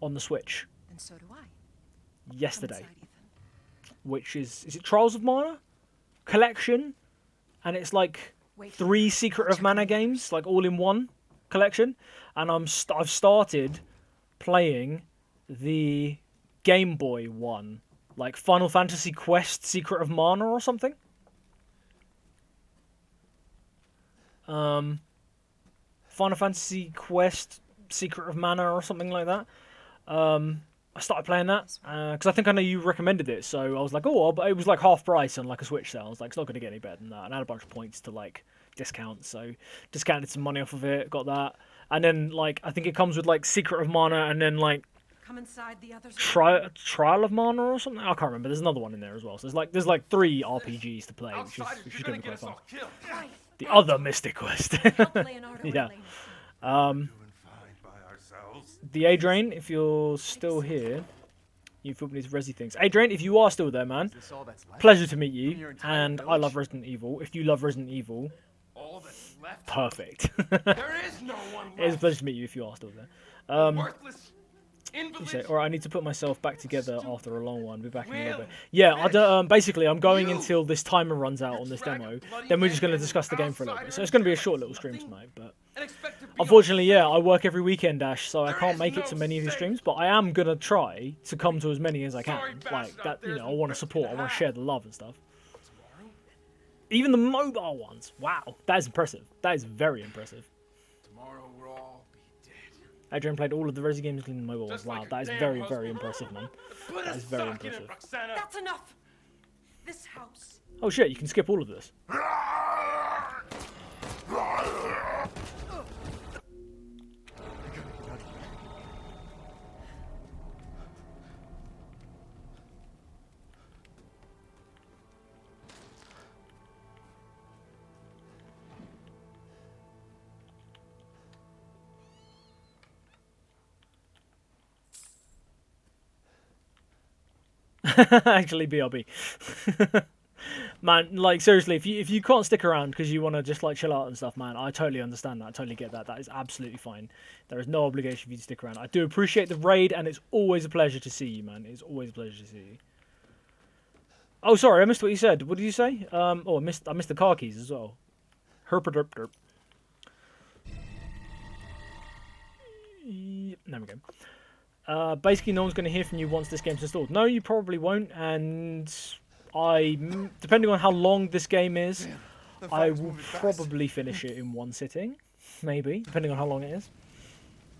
on the Switch. And so do I. Yesterday. Which is it Trials of Mana? Collection? And it's like 3 Secret of Mana games, like all in one collection. And I've started playing the Game Boy one, like Final Fantasy Quest Secret of Mana or something. Final Fantasy Quest Secret of Mana or something like that. I started playing that because I think I know you recommended it, so I was like, but it was like half price on like a Switch sale. I was like, it's not going to get any better than that. And I had a bunch of points to like discount, so discounted some money off of it, got that. And then, like, I think it comes with, like, Secret of Mana and then, like, come inside the others. Trial of Mana or something? I can't remember. There's another one in there as well. So there's like 3 RPGs to play, which is going to be quite fun. The other Mystic Quest. Yeah. The A-Drain, if you're still here, you feel these Resi things. A-Drain, if you are still there, man, pleasure to meet you. And I love Resident Evil. If you love Resident Evil, perfect. There is no one left. It is a pleasure to meet you if you are still there. You say, all right, I need to put myself back together after a long one. Be back in a little bit. Yeah, I don't, basically, I'm going until this timer runs out on this demo. Then we're just going to discuss the game for a little bit. So it's going to be a short little stream tonight. But unfortunately, yeah, I work every weekend, Ash, so I can't make it to many of your streams. But I am going to try to come to as many as I can. Like, that, you know, I want to support. I want to share the love and stuff. Even the mobile ones. Wow, that is impressive. That is very impressive. Tomorrow we'll all be dead. Adrian played all of the Resi games including the mobile ones. Wow, that is very, very impressive, man. That is very impressive. That's enough. This house. Oh shit, you can skip all of this. Actually, BRB. Man, like, seriously, if you can't stick around because you want to just, like, chill out and stuff, man, I totally understand that. I totally get that. That is absolutely fine. There is no obligation for you to stick around. I do appreciate the raid, and it's always a pleasure to see you, man. It's always a pleasure to see you. Oh, sorry, I missed what you said. What did you say? Oh, I missed the car keys as well. Herpaderp. There we go. Basically, no one's going to hear from you once this game's installed. No, you probably won't, and depending on how long this game is, I will probably finish it in one sitting, maybe, depending on how long it is.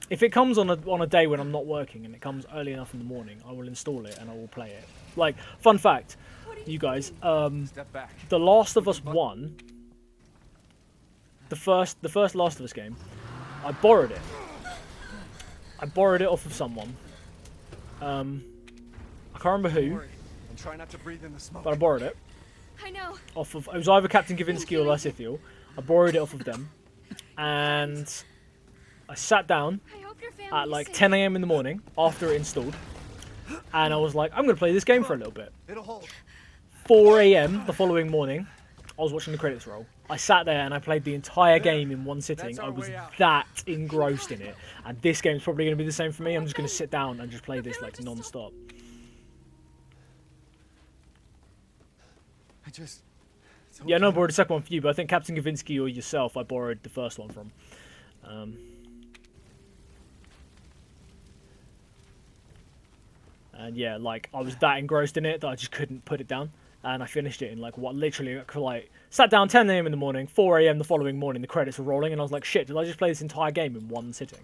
If it comes on a day when I'm not working and it comes early enough in the morning, I will install it and I will play it. Like, fun fact, you guys, The Last of Us 1, the first Last of Us game, I borrowed it. I borrowed it off of someone. I can't remember who. And try not to breathe in the smoke. But I borrowed it. I know. Off of, it was either Captain Kavinsky or Lysithiel. I borrowed it off of them. And I sat down at like 10 AM in the morning after it installed. And I was like, I'm going to play this game for a little bit. 4 AM the following morning, I was watching the credits roll. I sat there and I played the entire game in one sitting. I was that engrossed in it. And this game's probably going to be the same for me. I'm just going to sit down and just play this like non-stop. Yeah, no, I borrowed the second one for you, but I think Captain Kavinsky or yourself, I borrowed the first one from. And yeah, like, I was that engrossed in it that I just couldn't put it down. And I finished it in like, what, literally, like, sat down 10 AM in the morning, 4 AM the following morning, the credits were rolling, and I was like, shit, did I just play this entire game in one sitting?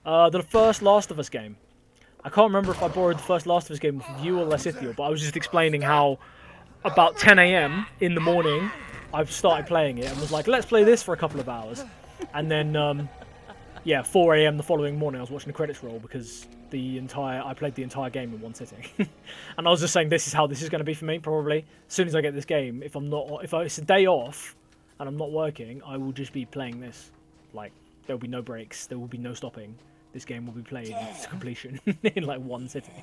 The first Last of Us game. I can't remember if I borrowed the first Last of Us game from you or Lysithiel, but I was just explaining how about 10 AM in the morning, I started playing it and was like, let's play this for a couple of hours. And then, yeah, 4 AM the following morning, I was watching the credits roll because I played the entire game in one sitting. And I was just saying, this is how this is going to be for me, probably. As soon as I get this game, if it's a day off and I'm not working, I will just be playing this. Like, there will be no breaks, there will be no stopping. This game will be played to completion in like one sitting.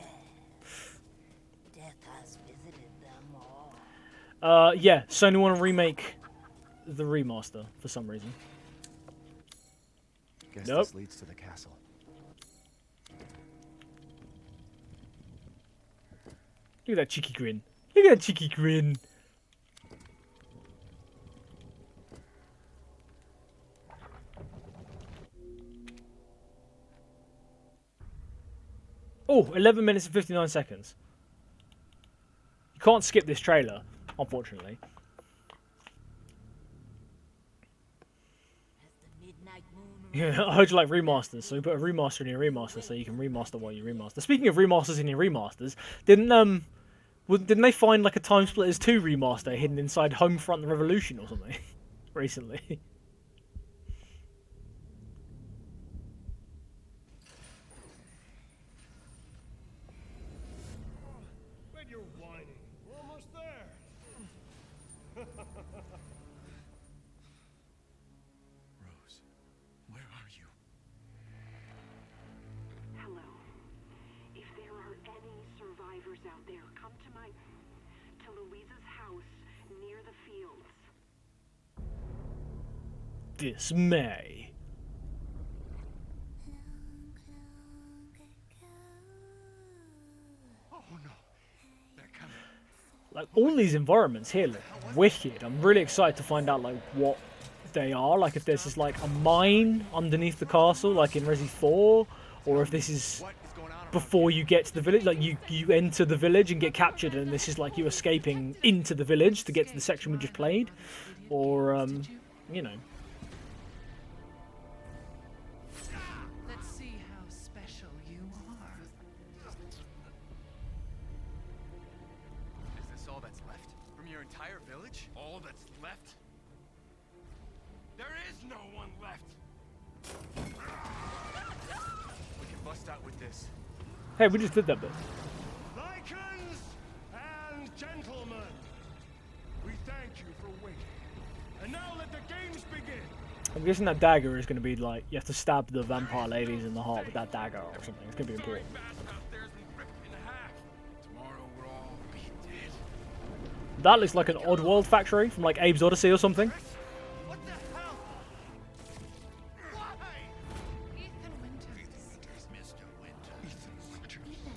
Death has visited them all. Yeah, Sony want to remake the remaster for some reason. Guess Nope. this leads to the castle. Look at that cheeky grin. Look at that cheeky grin. Oh, 11 minutes and 59 seconds. You can't skip this trailer, unfortunately. Yeah, I heard you like remasters, so we put a remaster in your remaster so you can remaster while you remaster. Speaking of remasters in your remasters, didn't they find like a Time Splitters 2 remaster hidden inside Homefront Revolution or something recently? You're whining. We're almost there. Rose, where are you? Hello. If there are any survivors out there, come to Louisa's house near the fields. Dismay. all these environments here look wicked. I'm really excited to find out like what they are. Like if this is like a mine underneath the castle, like in Resi 4, or if this is before you get to the village, like you enter the village and get captured, and this is like you escaping into the village to get to the section we just played, or you know. Let's see how special you are. Is this all that's left from your entire village? All that's left? There is no one left. We can bust out with this. Hey, we just did that bit. Lycans and gentlemen, we thank you for waiting. And now let the games begin. I'm guessing that dagger is going to be like, you have to stab the vampire ladies in the heart with that dagger or something. It's going to be important. Tomorrow we'll all be dead. That looks like an Oddworld factory from like Abe's Odyssey or something. What the hell?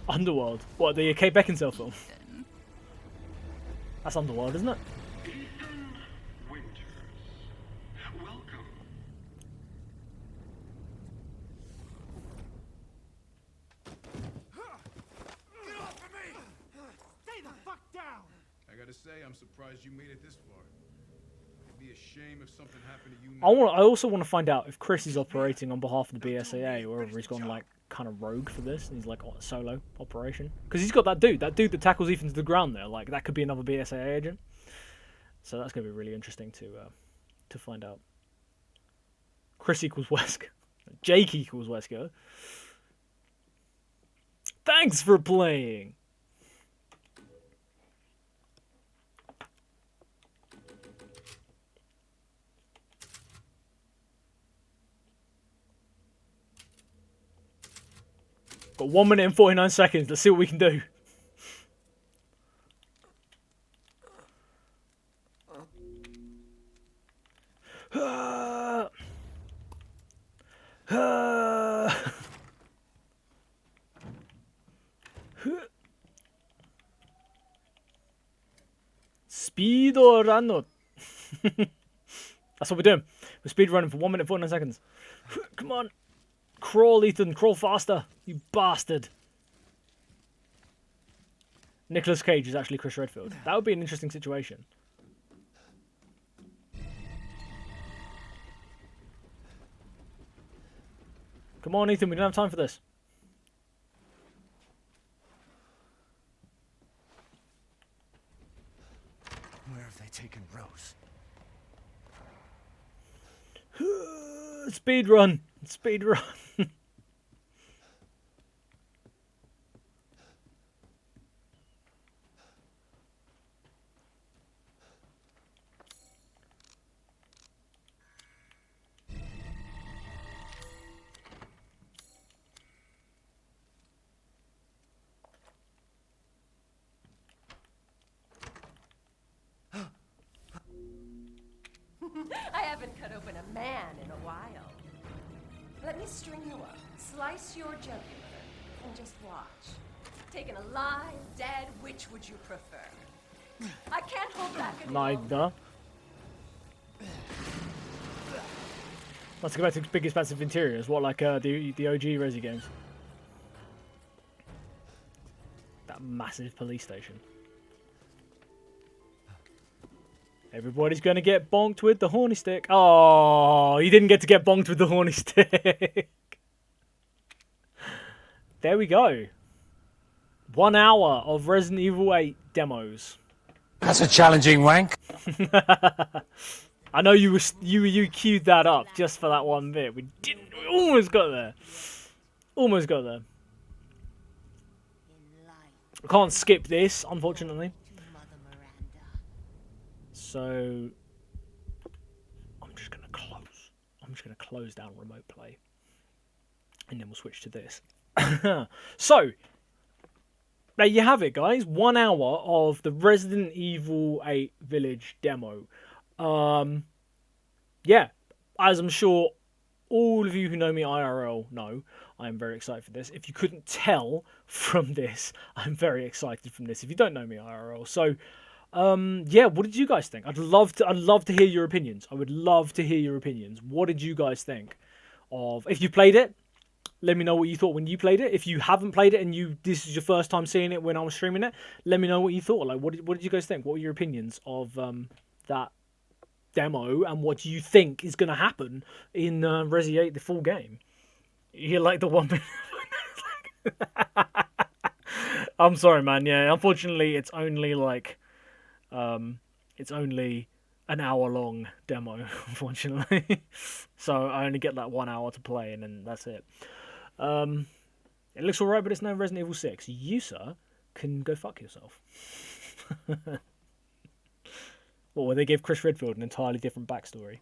Underworld. What, the Kate Beckinsale film? That's Underworld, isn't it? Welcome. Get off of me! Stay the fuck down! I gotta say, I'm surprised you made it this far. It'd be a shame if something happened to you. I also want to find out if Chris is operating on behalf of the BSAA or whether he's gone like kind of rogue for this and he's like on a solo operation. Because he's got that dude that tackles Ethan to the ground there. Like that could be another BSAA agent. So that's gonna be really interesting to find out. Chris equals Wesker. Jake equals Wesker. Thanks for playing. Got 1 minute and 49 seconds. Let's see what we can do. Speed or run it. That's what we're doing. We're speed running for 1 minute 49 seconds. Come on. Crawl, Ethan. Crawl faster. You bastard. Nicolas Cage is actually Chris Redfield. That would be an interesting situation. Come on, Ethan. We don't have time for this. Where have they taken Rose? Speed run. Speed run. I haven't cut open a man in a while. Let me string you up, slice your jugular, and just watch. Taken alive, dead, which would you prefer? I can't hold back any longer. Neither. Let's go back to big expensive interiors. What, like the OG Resi games? That massive police station. Everybody's going to get bonked with the horny stick. Oh, you didn't get to get bonked with the horny stick. There we go. 1 hour of Resident Evil 8 demos. That's a challenging wank. I know you queued that up just for that one bit. We almost got there. Almost got there. I can't skip this, unfortunately. So I'm just gonna close down remote play, and then we'll switch to this. So there you have it, guys. 1 hour of the Resident Evil 8 Village demo. Yeah, as I'm sure all of you who know me IRL know, I am very excited for this. If you couldn't tell from this, I'm very excited from this. If you don't know me IRL, so Yeah, what did you guys think? I'd love to hear your opinions. I would love to hear your opinions. What did you guys think of, if you played it? Let me know what you thought when you played it. If you haven't played it and this is your first time seeing it when I was streaming it, let me know what you thought. Like, what did you guys think? What were your opinions of that demo, and what do you think is going to happen in Resi 8, the full game? You like the 1 minute? I'm sorry, man. Yeah, unfortunately, it's only like, it's only an hour-long demo, unfortunately. So I only get like 1 hour to play, and then that's it. It looks alright, but it's no Resident Evil 6. You, sir, can go fuck yourself. Or will they give Chris Redfield an entirely different backstory?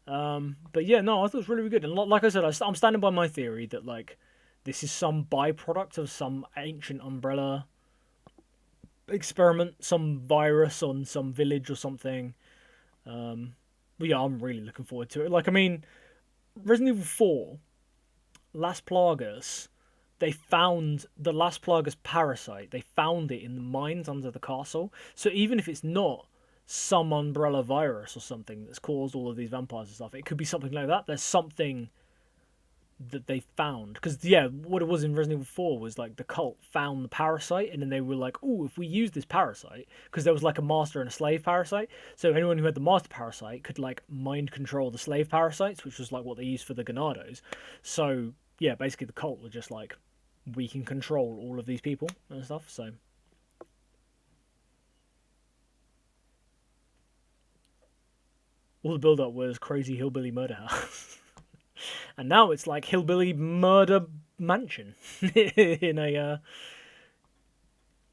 But yeah, no, I thought it was really, really good. And like I said, I'm standing by my theory that like this is some byproduct of some ancient Umbrella experiment, some virus on some village or something. But yeah, I'm really looking forward to it. Like, I mean, Resident Evil 4, Las Plagas, they found the Las Plagas parasite. They found it in the mines under the castle. So even if it's not some Umbrella virus or something that's caused all of these vampires and stuff, it could be something like that. There's something that they found, because yeah, what it was in Resident Evil 4 was like the cult found the parasite, and then they were like, oh, if we use this parasite, because there was like a master and a slave parasite, so anyone who had the master parasite could like mind control the slave parasites, which was like what they used for the Ganados. So yeah, basically the cult were just like, we can control all of these people and stuff. So all the build up was crazy hillbilly murder house. And now it's like hillbilly murder mansion in a.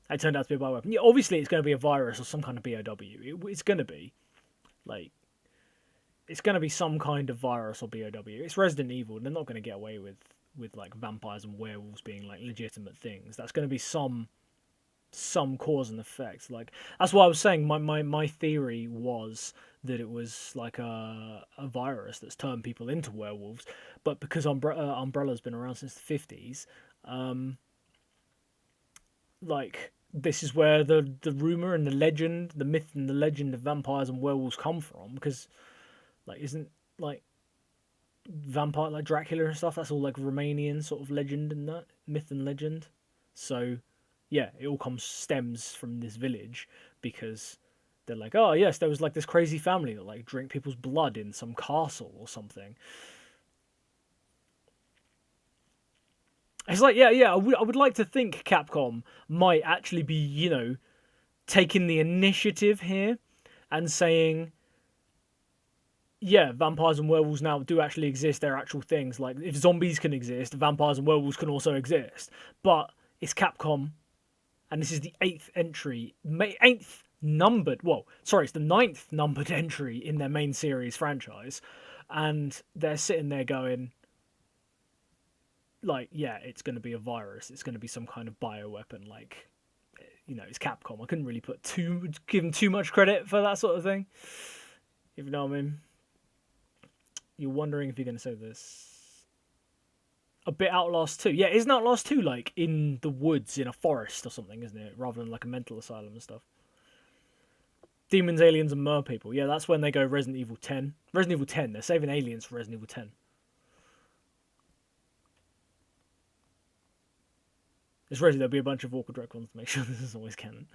It turned out to be a bioweapon. Yeah, obviously it's going to be a virus or some kind of BOW. It's going to be like, it's going to be some kind of virus or BOW. It's Resident Evil. They're not going to get away with like vampires and werewolves being like legitimate things. That's going to be some cause and effect. Like, that's why I was saying my theory was that it was like a virus that's turned people into werewolves, but because Umbrella's been around since the 50s, like, this is where the rumor and the legend, the myth and the legend of vampires and werewolves come from, because like, isn't like vampire, like Dracula and stuff, that's all like Romanian sort of legend and that myth and legend. So yeah, it all stems from this village, because they're like, oh yes, there was like this crazy family that like drink people's blood in some castle or something. It's like, yeah, I would like to think Capcom might actually be, you know, taking the initiative here and saying, yeah, vampires and werewolves now do actually exist. They're actual things. Like, if zombies can exist, vampires and werewolves can also exist. But it's Capcom, and this is the 8th entry, 8th numbered, well, sorry, it's the 9th numbered entry in their main series franchise, and they're sitting there going, like, yeah, it's going to be a virus, it's going to be some kind of bioweapon, like, you know, it's Capcom. I couldn't really give them too much credit for that sort of thing, if you know what I mean. You're wondering if you're going to say this. A bit Outlast 2. Yeah, isn't Outlast 2 like in the woods in a forest or something, isn't it? Rather than like a mental asylum and stuff. Demons, aliens, and mer people. Yeah, that's when they go Resident Evil 10. Resident Evil 10. They're saving aliens for Resident Evil 10. It's Resi. There'll be a bunch of awkward rec ones to make sure this is always canon.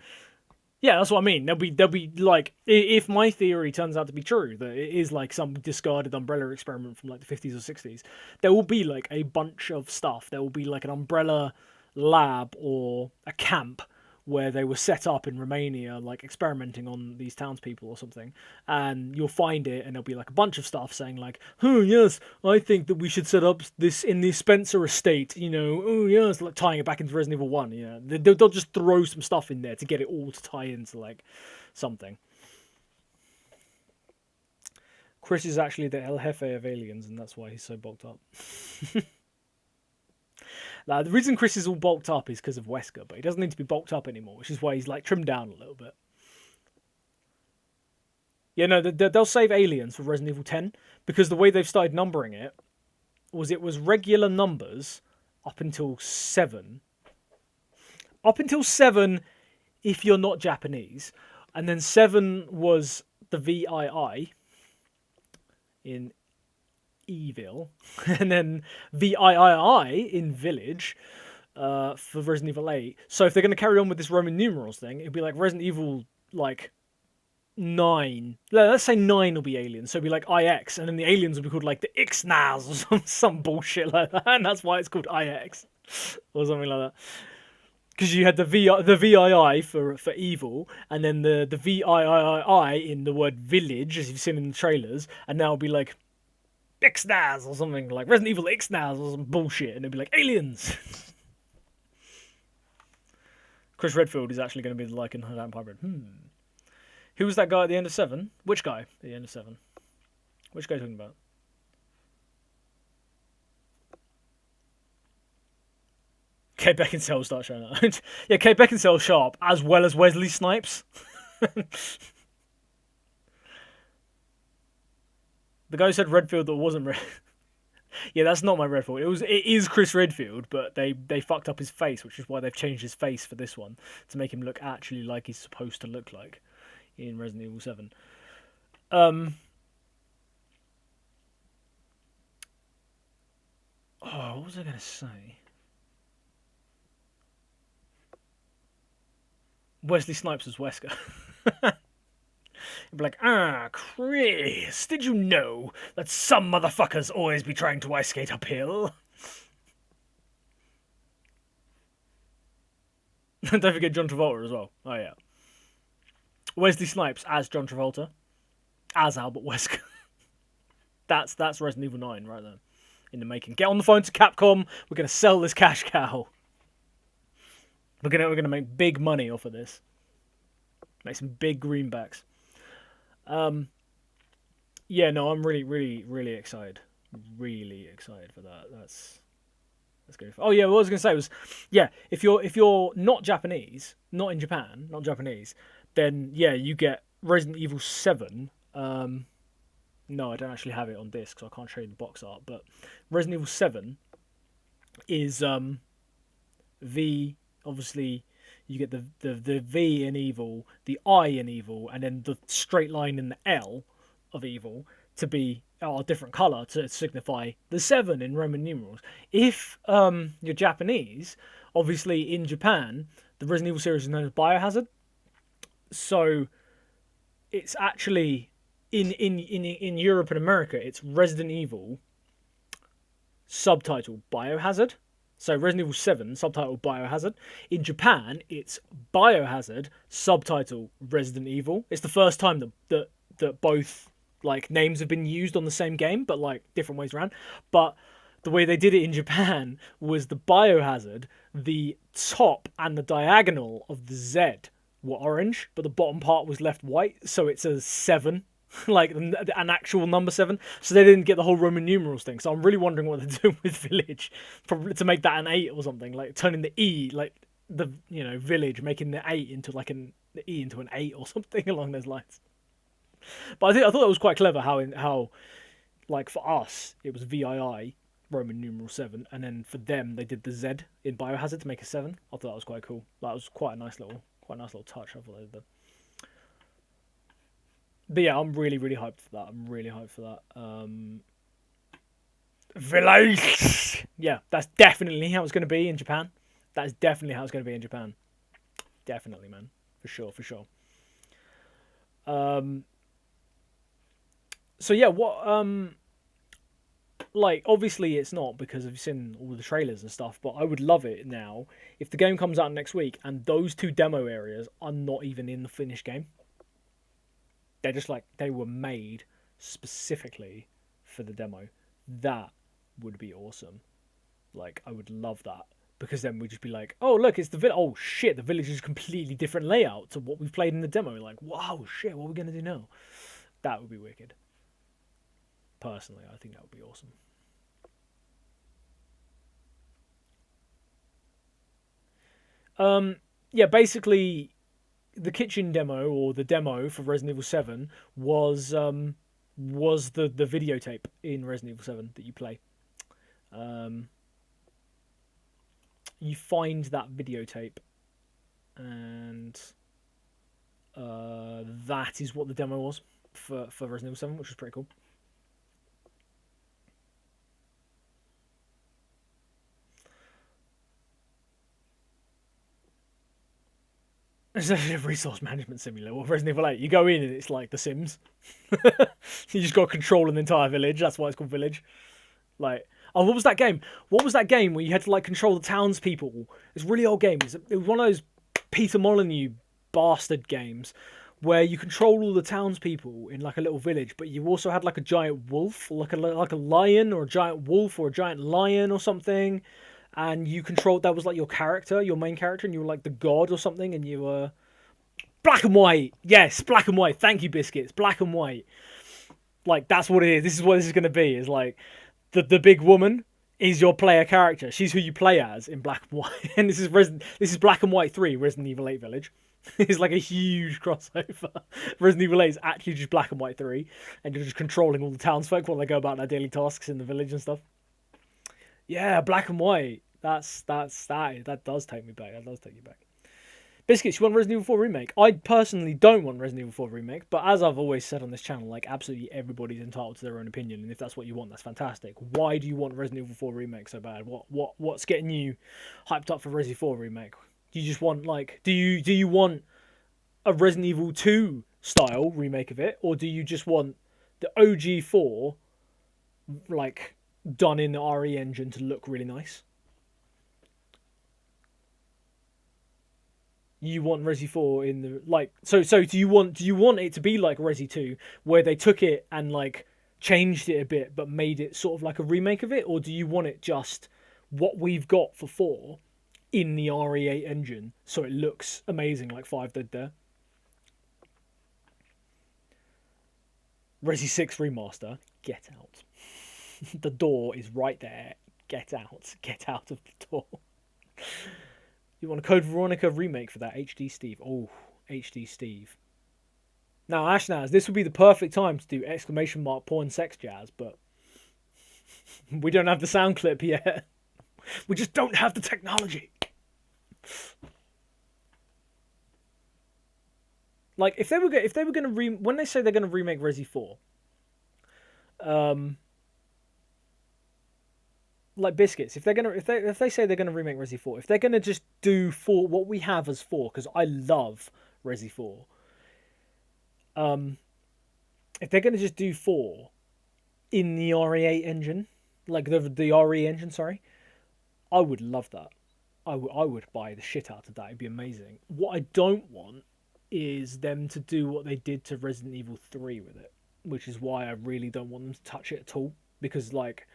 Yeah, that's what I mean. There'll be like, if my theory turns out to be true, that it is like some discarded Umbrella experiment from like the 50s or 60s, there will be like a bunch of stuff. There will be like an Umbrella lab or a camp where they were set up in Romania, like experimenting on these townspeople or something, and you'll find it, and there'll be like a bunch of stuff saying like, oh yes, I think that we should set up this in the Spencer estate, you know, oh yes, like tying it back into Resident Evil 1, you know, they'll just throw some stuff in there to get it all to tie into like something. Chris is actually the El Jefe of aliens, and that's why he's so bulked up. Now, the reason Chris is all bulked up is because of Wesker, but he doesn't need to be bulked up anymore, which is why he's like trimmed down a little bit. Yeah, no, they'll save aliens for Resident Evil 10, because the way they've started numbering it was regular numbers up until 7, up until 7, if you're not Japanese, and then 7 was the VII in Evil, and then VIII in Village for Resident Evil 8. So if they're going to carry on with this Roman numerals thing, it'd be like Resident Evil, like, 9. Let's say 9 will be aliens, so it'll be like IX, and then the aliens will be called, like, the Ixnaz, or some bullshit like that, and that's why it's called IX, or something like that. Because you had the VII for evil, and then the VIII in the word village, as you've seen in the trailers, and now it'll be like Ixnaz or something, like Resident Evil Ixnaz or some bullshit, and it'll be like aliens. Chris Redfield is actually going to be the Lycan Vamp hybrid. Who was that guy at the end of 7? Which guy at the end of 7? Which guy are you talking about? Kate Beckinsale will start showing up. Yeah, Kate Beckinsale sharp, as well as Wesley Snipes. The guy who said Redfield that wasn't Red. Yeah, that's not my Redfield. It is Chris Redfield, but they fucked up his face, which is why they've changed his face for this one to make him look actually like he's supposed to look like in Resident Evil 7. What was I gonna say? Wesley Snipes as Wesker. He'd be like, Chris, did you know that some motherfuckers always be trying to ice skate uphill? Don't forget John Travolta as well. Oh, yeah. Wesley Snipes as John Travolta. As Albert Wesker. That's Resident Evil 9 right there. In the making. Get on the phone to Capcom. We're going to sell this cash cow. We're gonna make big money off of this. Make some big greenbacks. Yeah, no, I'm really excited. Really excited for that. That's good. Oh yeah, what I was gonna say was, yeah, if you're not Japanese, not in Japan, not Japanese, then yeah, you get Resident Evil 7. No, I don't actually have it on disc, so I can't show you the box art. But Resident Evil 7 is obviously, you get the V in evil, the I in evil, and then the straight line in the L of evil to be a different colour to signify the 7 in Roman numerals. If you're Japanese, obviously in Japan, the Resident Evil series is known as Biohazard. So it's actually in Europe and America, it's Resident Evil subtitle Biohazard. So Resident Evil 7, subtitle Biohazard. In Japan, it's Biohazard, subtitle Resident Evil. It's the first time that both like names have been used on the same game, but like different ways around. But the way they did it in Japan was the Biohazard, the top and the diagonal of the Z were orange, but the bottom part was left white, so it's a 7. Like an actual number 7, so they didn't get the whole Roman numerals thing. So I'm really wondering what they're doing with Village, probably to make that an 8 or something, like turning the E, like the Village, making the 8 into like the E into an 8 or something along those lines. But I thought that was quite clever how like for us it was VII Roman numeral 7, and then for them they did the Z in Biohazard to make a 7. I thought that was quite cool. That was quite a nice little touch. I thought they did. But yeah, I'm really hyped for that. I'm really hyped for that. Village! Yeah, that's definitely how it's going to be in Japan. That is definitely how it's going to be in Japan. Definitely, man. For sure. So yeah, what... like, obviously it's not because I've seen all the trailers and stuff, but I would love it now if the game comes out next week and those 2 demo areas are not even in the finished game. They're just like, they were made specifically for the demo. That would be awesome. Like, I would love that. Because then we'd just be like, oh, look, it's the village. Oh, shit, the village is a completely different layout to what we've played in the demo. Like, wow, shit, what are we going to do now? That would be wicked. Personally, I think that would be awesome. Yeah, basically... the kitchen demo, or the demo for Resident Evil 7, was the videotape in Resident Evil 7 that you play. You find that videotape and that is what the demo was for Resident Evil 7, which was pretty cool. It's actually a resource management simulator. Well, Resident Evil 8, you go in and it's like The Sims. You just got to control an entire village. That's why it's called Village. Like, oh, what was that game? What was that game where you had to like control the townspeople? It's a really old game. It was one of those Peter Molyneux bastard games where you control all the townspeople in like a little village, but you also had like a giant wolf, like a lion or a giant wolf or a giant lion or something. And you controlled, that was like your character, your main character, and you were like the god or something, and you were black and white. Yes, black and white. Thank you, Biscuits. Black and white. Like, that's what it is. This is what this is going to be. It's like the big woman is your player character. She's who you play as in black and white. And this is Black and White 3, Resident Evil 8 Village. It's like a huge crossover. Resident Evil 8 is actually just Black and White 3, and you're just controlling all the townsfolk while they go about their daily tasks in the village and stuff. Yeah, Black and White. That does take me back. That does take you back. Biscuits, you want Resident Evil 4 Remake? I personally don't want Resident Evil 4 Remake, but as I've always said on this channel, like, absolutely everybody's entitled to their own opinion, and if that's what you want, that's fantastic. Why do you want Resident Evil 4 Remake so bad? What's getting you hyped up for Resi 4 Remake? Do you just want, like, do you want a Resident Evil 2 style remake of it, or do you just want the OG 4, like, done in the RE engine to look really nice? You want Resi 4 in the, like, so do you want it to be like Resi 2, where they took it and like changed it a bit but made it sort of like a remake of it, or do you want it just what we've got for 4 in the RE8 engine so it looks amazing like 5 did there? Resi 6 remaster, get out. The door is right there. Get out. Get out of the door. You want a Code Veronica remake for that? HD Steve. Oh, HD Steve. Now, Ashnaz, this would be the perfect time to do exclamation mark porn sex jazz, but we don't have the sound clip yet. We just don't have the technology. Like, if they were going to when they say they're going to remake Resi 4, like Biscuits, if they say they're gonna remake Resi 4, if they're gonna just do 4 what we have as 4, because I love Resi 4. If they're gonna just do 4 in the RE8 engine, like the RE engine, sorry, I would love that. I would buy the shit out of that. It'd be amazing. What I don't want is them to do what they did to Resident Evil 3 with it, which is why I really don't want them to touch it at all, because like,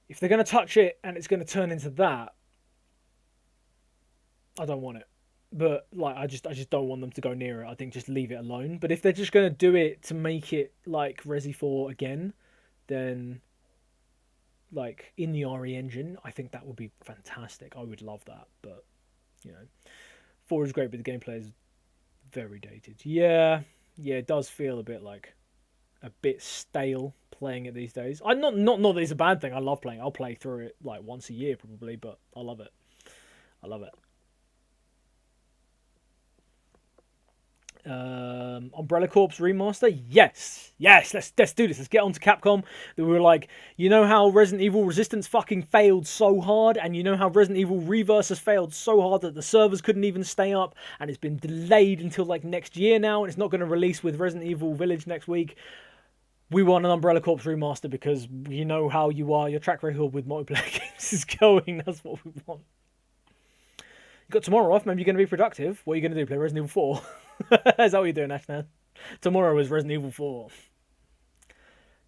if they're going to touch it and it's going to turn into that, I don't want it. But like, I just don't want them to go near it. I think just leave it alone. But if they're just going to do it to make it like Resi 4 again, then like in the RE engine, I think that would be fantastic. I would love that. But you know, 4 is great, but the gameplay is very dated. Yeah, it does feel a bit stale playing it these days. Not that it's a bad thing. I love playing. I'll play through it like once a year probably, but I love it. I love it. Umbrella Corps remaster, yes, let's do this. Let's get on to Capcom. They were like, you know how Resident Evil Resistance fucking failed so hard, and you know how Resident Evil Reverse has failed so hard that the servers couldn't even stay up, and it's been delayed until like next year now, and it's not going to release with Resident Evil Village next week. We want an Umbrella Corps remaster because you know how you are. Your track record with multiplayer games is going. That's what we want. You got tomorrow off. Maybe you're going to be productive. What are you going to do? Play Resident Evil 4? Is that what you're doing, Ashman? Tomorrow is Resident Evil 4.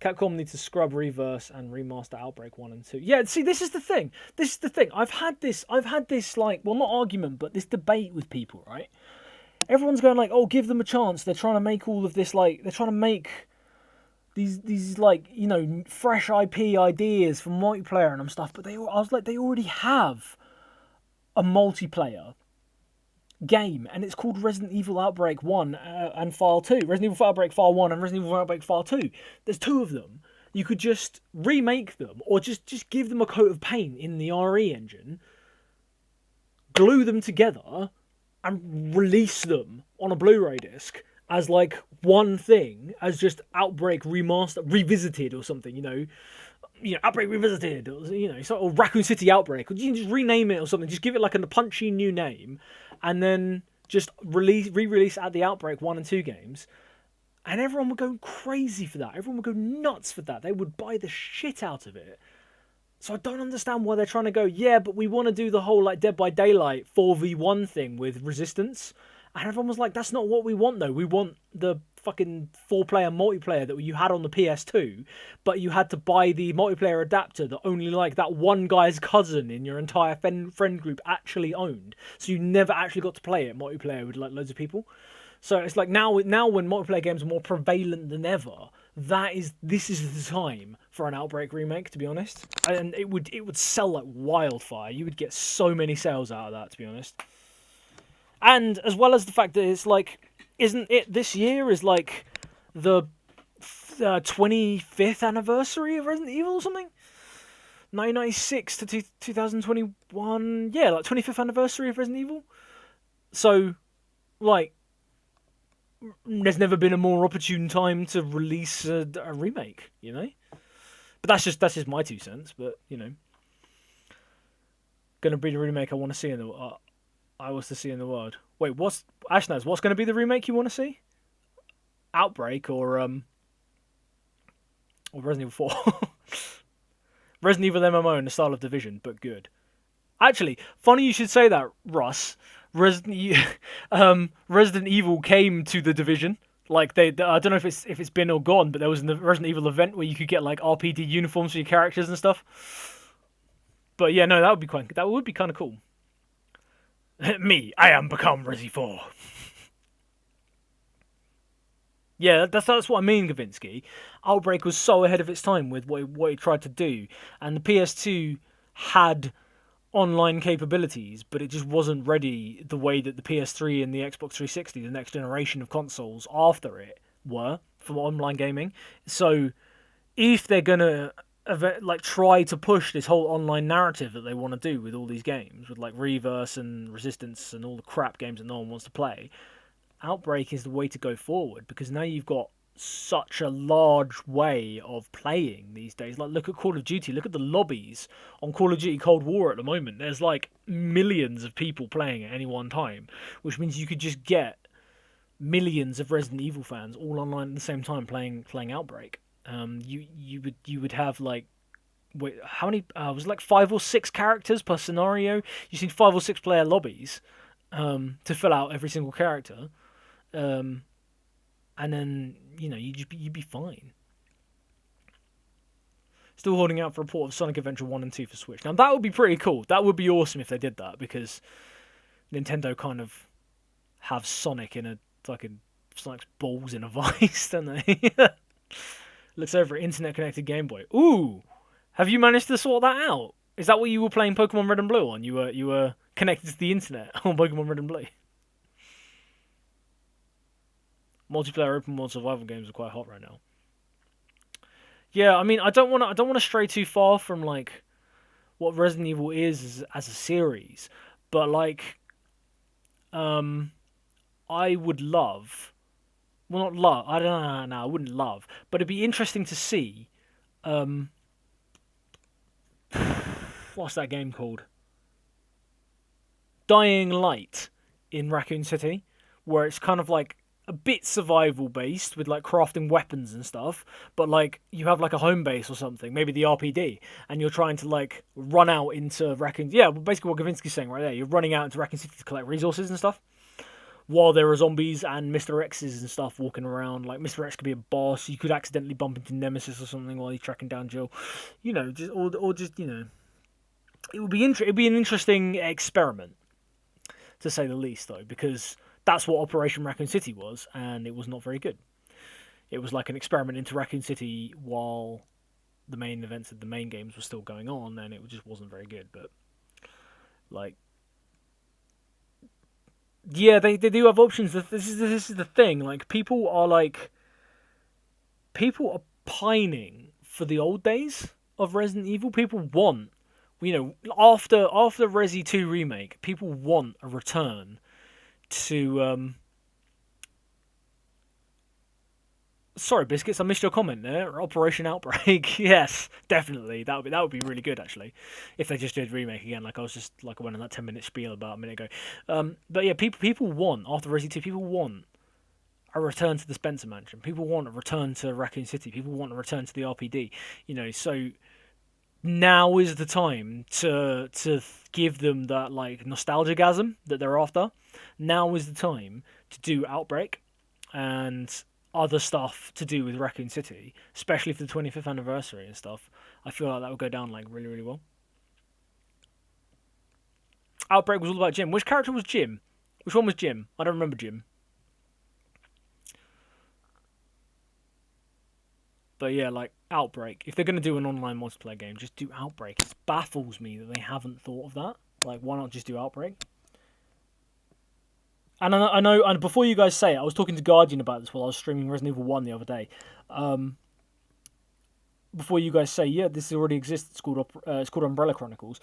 Capcom needs to scrub Reverse and remaster Outbreak 1 and 2. Yeah, see, this is the thing. I've had this like, well, not argument, but this debate with people, right? Everyone's going like, oh, give them a chance. They're trying to make all of this, like, they're trying to make these like, you know, fresh IP ideas for multiplayer and stuff, but I was like, they already have a multiplayer game, and it's called Resident Evil Outbreak 1 and File 2. Resident Evil Outbreak File 1 and Resident Evil Outbreak File 2. There's 2 of them. You could just remake them, or just give them a coat of paint in the RE engine, glue them together, and release them on a Blu-ray disc as like one thing, as just Outbreak revisited or something, you know, Outbreak Revisited, or Raccoon City Outbreak, or you can just rename it or something, just give it like a punchy new name, and then just re-release at the Outbreak 1 and 2 games, and everyone would go crazy for that. Everyone would go nuts for that. They would buy the shit out of it. So I don't understand why they're trying to go, yeah, but we want to do the whole like Dead by Daylight 4v1 thing with Resistance. And everyone was like, that's not what we want though. We want the fucking 4-player multiplayer that you had on the PS2, but you had to buy the multiplayer adapter that only like that one guy's cousin in your entire friend group actually owned. So you never actually got to play it multiplayer with like loads of people. So it's like now when multiplayer games are more prevalent than ever, this is the time for an Outbreak remake, to be honest. And it would sell like wildfire. You would get so many sales out of that, to be honest. And as well as the fact that it's like, isn't it this year is like the 25th anniversary of Resident Evil or something? 1996 to 2021. Yeah, like 25th anniversary of Resident Evil. So, like, there's never been a more opportune time to release a remake, you know? But that's just my 2 cents, but, you know. Gonna be the remake I want to see in the world. Wait, what's gonna be the remake you want to see? Outbreak or Resident Evil 4? Resident Evil MMO in the style of Division, but good. Actually, funny you should say that, Russ. Resident Evil came to the Division. Like I don't know if it's been or gone, but there was a Resident Evil event where you could get like RPD uniforms for your characters and stuff. But yeah, no, that would be kind of cool. Me, I am become Resi 4. Yeah, that's what I mean, Gavinsky. Outbreak was so ahead of its time with what it tried to do, and the PS2 had online capabilities, but it just wasn't ready the way that the PS3 and the Xbox 360, the next generation of consoles after it, were for online gaming. So if they're gonna like try to push this whole online narrative that they want to do with all these games, with like Reverse and Resistance and all the crap games that no one wants to play, Outbreak is the way to go forward, because now you've got such a large way of playing these days. Like, look at Call of Duty, look at the lobbies on Call of Duty Cold War at the moment. There's like millions of people playing at any one time, which means you could just get millions of Resident Evil fans all online at the same time playing Outbreak. You would have like, wait, how many? Was it like 5 or 6 characters per scenario? You see 5 or 6 player lobbies to fill out every single character, and then you'd be fine. Still holding out for a port of Sonic Adventure 1 and 2 for Switch. Now that would be pretty cool. That would be awesome if they did that, because Nintendo kind of have Sonic in a fucking Sonic's balls in a vice, don't they? Looks over at internet connected Game Boy. Ooh, have you managed to sort that out? Is that what you were playing Pokemon Red and Blue on? You were connected to the internet on Pokemon Red and Blue. Multiplayer open world survival games are quite hot right now. Yeah, I mean, I don't want to stray too far from like what Resident Evil is as a series, but like, I would love. Well, not love. I don't know. No, I wouldn't love. But it'd be interesting to see. What's that game called? Dying Light in Raccoon City, where it's kind of like a bit survival based with like crafting weapons and stuff, but like you have like a home base or something, maybe the RPD, and you're trying to like run out into Raccoon. Yeah, well, basically what Gavinsky's saying right there. You're running out into Raccoon City to collect resources and stuff, while there are zombies and Mr. X's and stuff walking around. Like, Mr. X could be a boss. You could accidentally bump into Nemesis or something while he's tracking down Jill. You know, it would be it'd be an interesting experiment, to say the least, though, because that's what Operation Raccoon City was, and it was not very good. It was like an experiment into Raccoon City while the main events of the main games were still going on, and it just wasn't very good. But like, yeah, they do have options. This is the thing. Like, people are pining for the old days of Resident Evil. People want, after Resi 2 remake, people want a return to Sorry, Biscuits, I missed your comment there. Operation Outbreak. Yes, definitely. That would be really good actually, if they just did remake again. Like I was just like I went on that 10-minute spiel about a minute ago. But yeah, people want after Resi 2. People want a return to the Spencer Mansion. People want a return to Raccoon City. People want a return to the RPD. You know, so now is the time to give them that like nostalgiagasm that they're after. Now is the time to do Outbreak and other stuff to do with Raccoon City, especially for the 25th anniversary and stuff. I feel like that would go down like really, really well. Outbreak was all about Jim. Which character was Jim? Which one was Jim? I don't remember Jim. But yeah, like Outbreak. If they're going to do an online multiplayer game, just do Outbreak. It baffles me that they haven't thought of that. Like, why not just do Outbreak? And I know, and before you guys say it, I was talking to Guardian about this while I was streaming Resident Evil 1 the other day. Before you guys say, yeah, this already exists, it's called Umbrella Chronicles.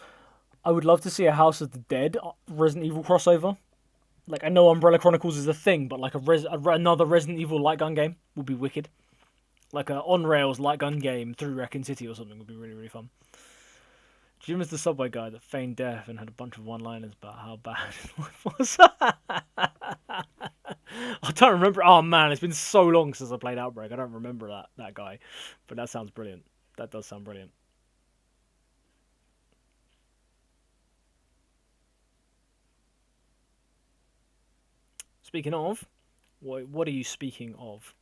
I would love to see a House of the Dead Resident Evil crossover. Like, I know Umbrella Chronicles is a thing, but like another Resident Evil light gun game would be wicked. Like a on-rails light gun game through Raccoon City or something would be really, really fun. Jim is the subway guy that feigned death and had a bunch of one-liners about how bad life was. I don't remember. Oh man, it's been so long since I played Outbreak. I don't remember that guy. But that sounds brilliant. That does sound brilliant. Speaking of, what are you speaking of?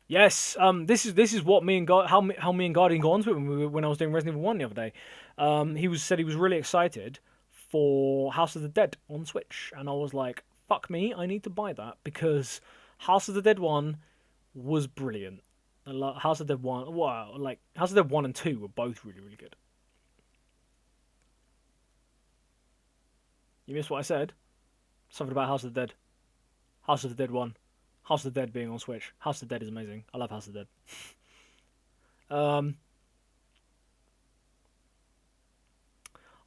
Yes, this is what me and how me and Guardian got onto it when I was doing Resident Evil 1 the other day. Said he was really excited for House of the Dead on Switch, and I was like, fuck me, I need to buy that because House of the Dead 1 was brilliant. House of the Dead 1, wow, like House of the Dead 1 and 2 were both really, really good. You missed what I said? Something about House of the Dead. House of the Dead 1. House of the Dead being on Switch. House of the Dead is amazing. I love House of the Dead.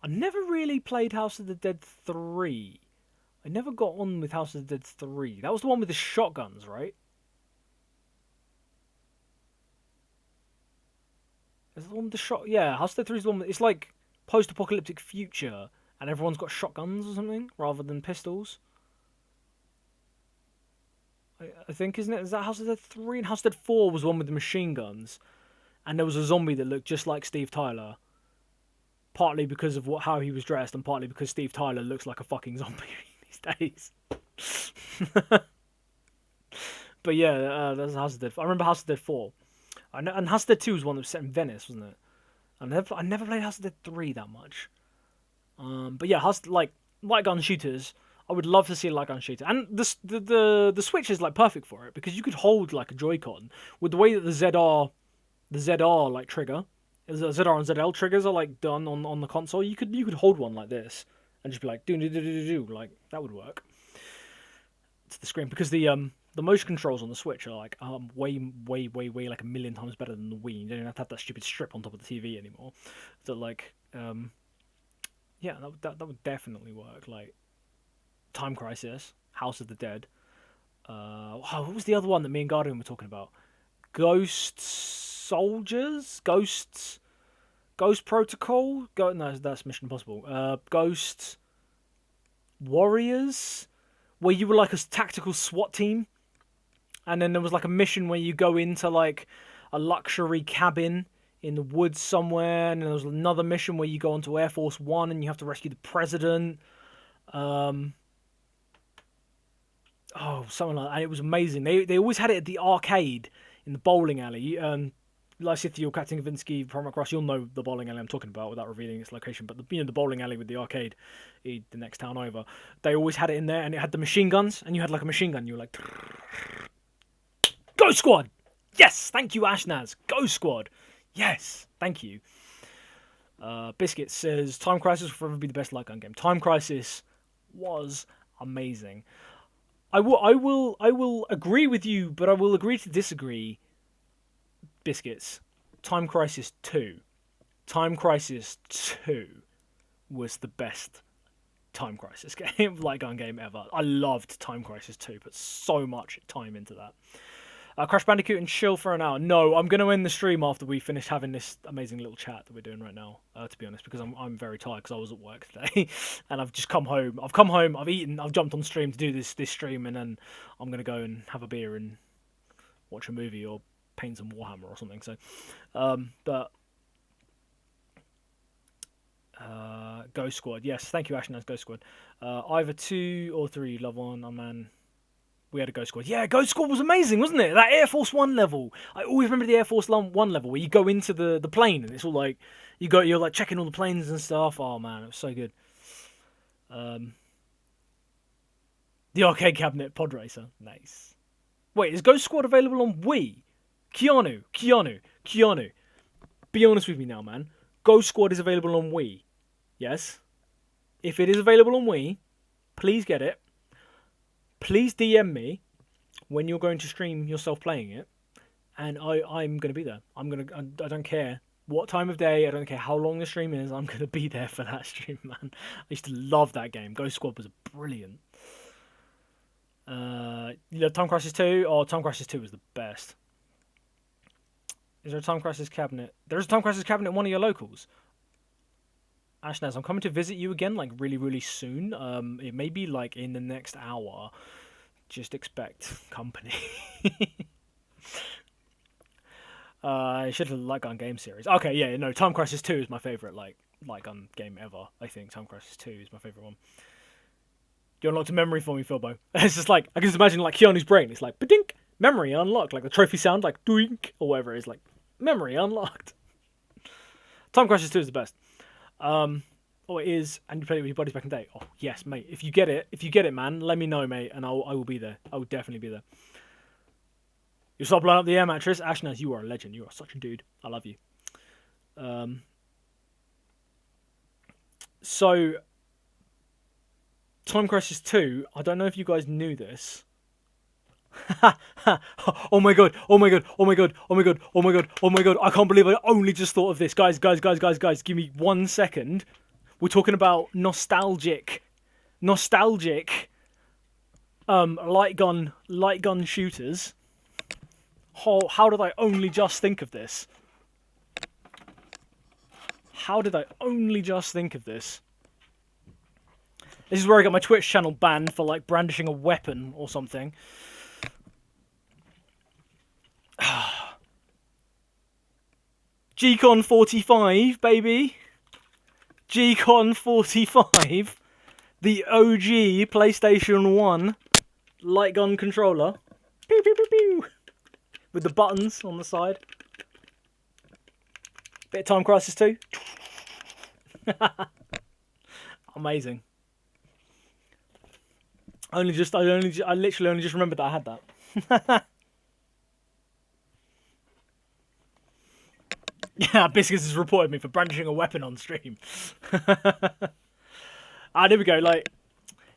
I never really played House of the Dead 3. I never got on with House of the Dead 3. That was the one with the shotguns, right? Is that the one with the shot? Yeah, House of the Dead 3 is the one with... It's like post-apocalyptic future, and everyone's got shotguns or something, rather than pistols. I think, isn't it? Is that House of the Dead 3? And House of the Dead 4 was the one with the machine guns. And there was a zombie that looked just like Steve Tyler. Partly because of how he was dressed, and partly because Steve Tyler looks like a fucking zombie these days. But yeah, that's House of the Dead. I remember House of the Dead 4. And House of the Dead 2 was one that was set in Venice, wasn't it? I never played House of the Dead 3 that much. But yeah, light gun shooters... I would love to see a light gun shooter, and the Switch is like perfect for it because you could hold like a Joy-Con with the way that the ZR like trigger, the ZR and ZL triggers are like done on the console. You could hold one like this and just be like do like that would work to the screen because the motion controls on the Switch are like way like a million times better than the Wii. You don't even have to have that stupid strip on top of the TV anymore. So like yeah, that would definitely work. Like Time Crisis, House of the Dead. What was the other one that me and Guardian were talking about? Ghost Soldiers? Ghost Protocol? No, that's Mission Impossible. Ghost Warriors? Where you were like a tactical SWAT team. And then there was like a mission where you go into like a luxury cabin in the woods somewhere. And then there was another mission where you go onto Air Force One and you have to rescue the president. Oh, something like that. And it was amazing. They always had it at the arcade in the bowling alley. Lysithia or Captain Kavinsky, Primark Cross, you'll know the bowling alley I'm talking about without revealing its location. But the bowling alley with the arcade, the next town over, they always had it in there, and it had the machine guns, and you had like a machine gun. You were like, Go Squad! Yes, thank you, Ashnaz. Go Squad! Yes, thank you. Biscuit says Time Crisis will forever be the best light gun game. Time Crisis was amazing. I will agree with you, but I will agree to disagree. Biscuits. Time Crisis 2. Time Crisis 2 was the best Time Crisis game, light gun game ever. I loved Time Crisis 2, put so much time into that. Crash Bandicoot and chill for an hour. No, I'm going to end the stream after we finish having this amazing little chat that we're doing right now, to be honest, because I'm very tired because I was at work today, and I've just come home. I've come home, I've eaten, I've jumped on stream to do this stream, and then I'm going to go and have a beer and watch a movie or paint some Warhammer or something. So, Ghost Squad. Yes, thank you, Ashnaz. Ghost Squad. Either 2 or 3. Love one. Oh man. We had a Ghost Squad. Yeah, Ghost Squad was amazing, wasn't it? That Air Force One level. I always remember the Air Force One level where you go into the plane and it's all like you're like checking all the planes and stuff. Oh man, it was so good. The arcade cabinet pod racer. Nice. Wait, is Ghost Squad available on Wii? Keanu. Be honest with me now, man. Ghost Squad is available on Wii. Yes. If it is available on Wii, please get it. Please DM me when you're going to stream yourself playing it, and I'm going to be there. I don't care what time of day, I don't care how long the stream is, I'm going to be there for that stream, man. I used to love that game. Ghost Squad was brilliant. You know, Time Crisis 2? Oh, Time Crisis 2 was the best. Is there a Time Crisis cabinet? There's a Time Crisis cabinet in one of your locals. Ashnaz, I'm coming to visit you again, like, really, really soon. It may be, like, in the next hour. Just expect company. I should have light gun game series. Okay, yeah, no, Time Crisis 2 is my favourite, like, light gun game ever, I think. Time Crisis 2 is my favourite one. You unlocked a memory for me, Philbo. It's just like, I can just imagine, like, Keanu's brain. It's like, ba-dink, memory unlocked. Like, the trophy sound, like, doink, or whatever it is, like, memory unlocked. Time Crisis 2 is the best. Oh, it is, and you play it with your buddies back in the day. Oh, yes, mate. If you get it, man, let me know, mate, and I will be there. I will definitely be there. You stop blowing up the air mattress. Ashnaz, you are a legend. You are such a dude. I love you. So, Time Crisis 2, I don't know if you guys knew this. Oh my god, oh my god, oh my god, oh my god, oh my god, oh my god, I can't believe I only just thought of this. Guys, give me 1 second. We're talking about nostalgic light gun shooters. How did I only just think of this? How did I only just think of this? This is where I got my Twitch channel banned for, like, brandishing a weapon or something. G-Con 45, baby. G-Con 45. The OG PlayStation 1 light gun controller. Pew, pew, pew, pew. With the buttons on the side. Bit of Time Crisis 2. Amazing. I literally only just remembered that I had that. Yeah, Biscuits has reported me for brandishing a weapon on stream. There we go. Like,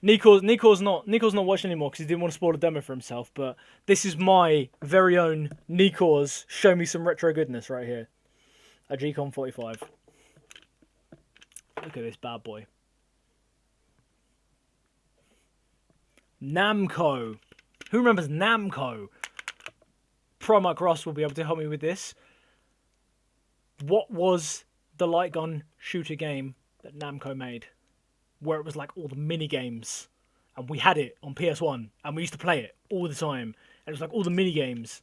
Nico's not watching anymore because he didn't want to spoil a demo for himself. But this is my very own Nico's show me some retro goodness right here. A G-Con 45. Look at this bad boy. Namco. Who remembers Namco? Primark Ross will be able to help me with this. What was the light gun shooter game that Namco made? Where it was like all the mini games. And we had it on PS1. And we used to play it all the time. And it was like all the mini games.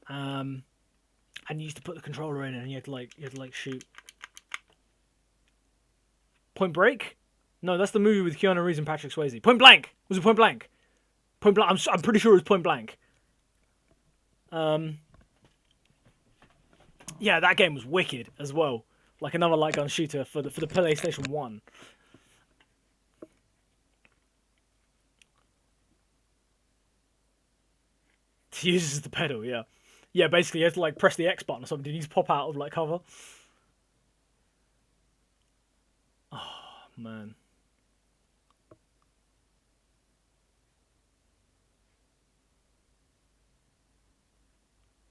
And you used to put the controller in and you had to like shoot. Point Break? No, that's the movie with Keanu Reeves and Patrick Swayze. Point Blank! Was it Point Blank? Point Blank. I'm pretty sure it was Point Blank. Yeah, that game was wicked as well. Like another light gun shooter for the PlayStation 1. He uses the pedal, yeah. Yeah, basically you have to like press the X button or something. Did he just pop out of like cover? Oh, man.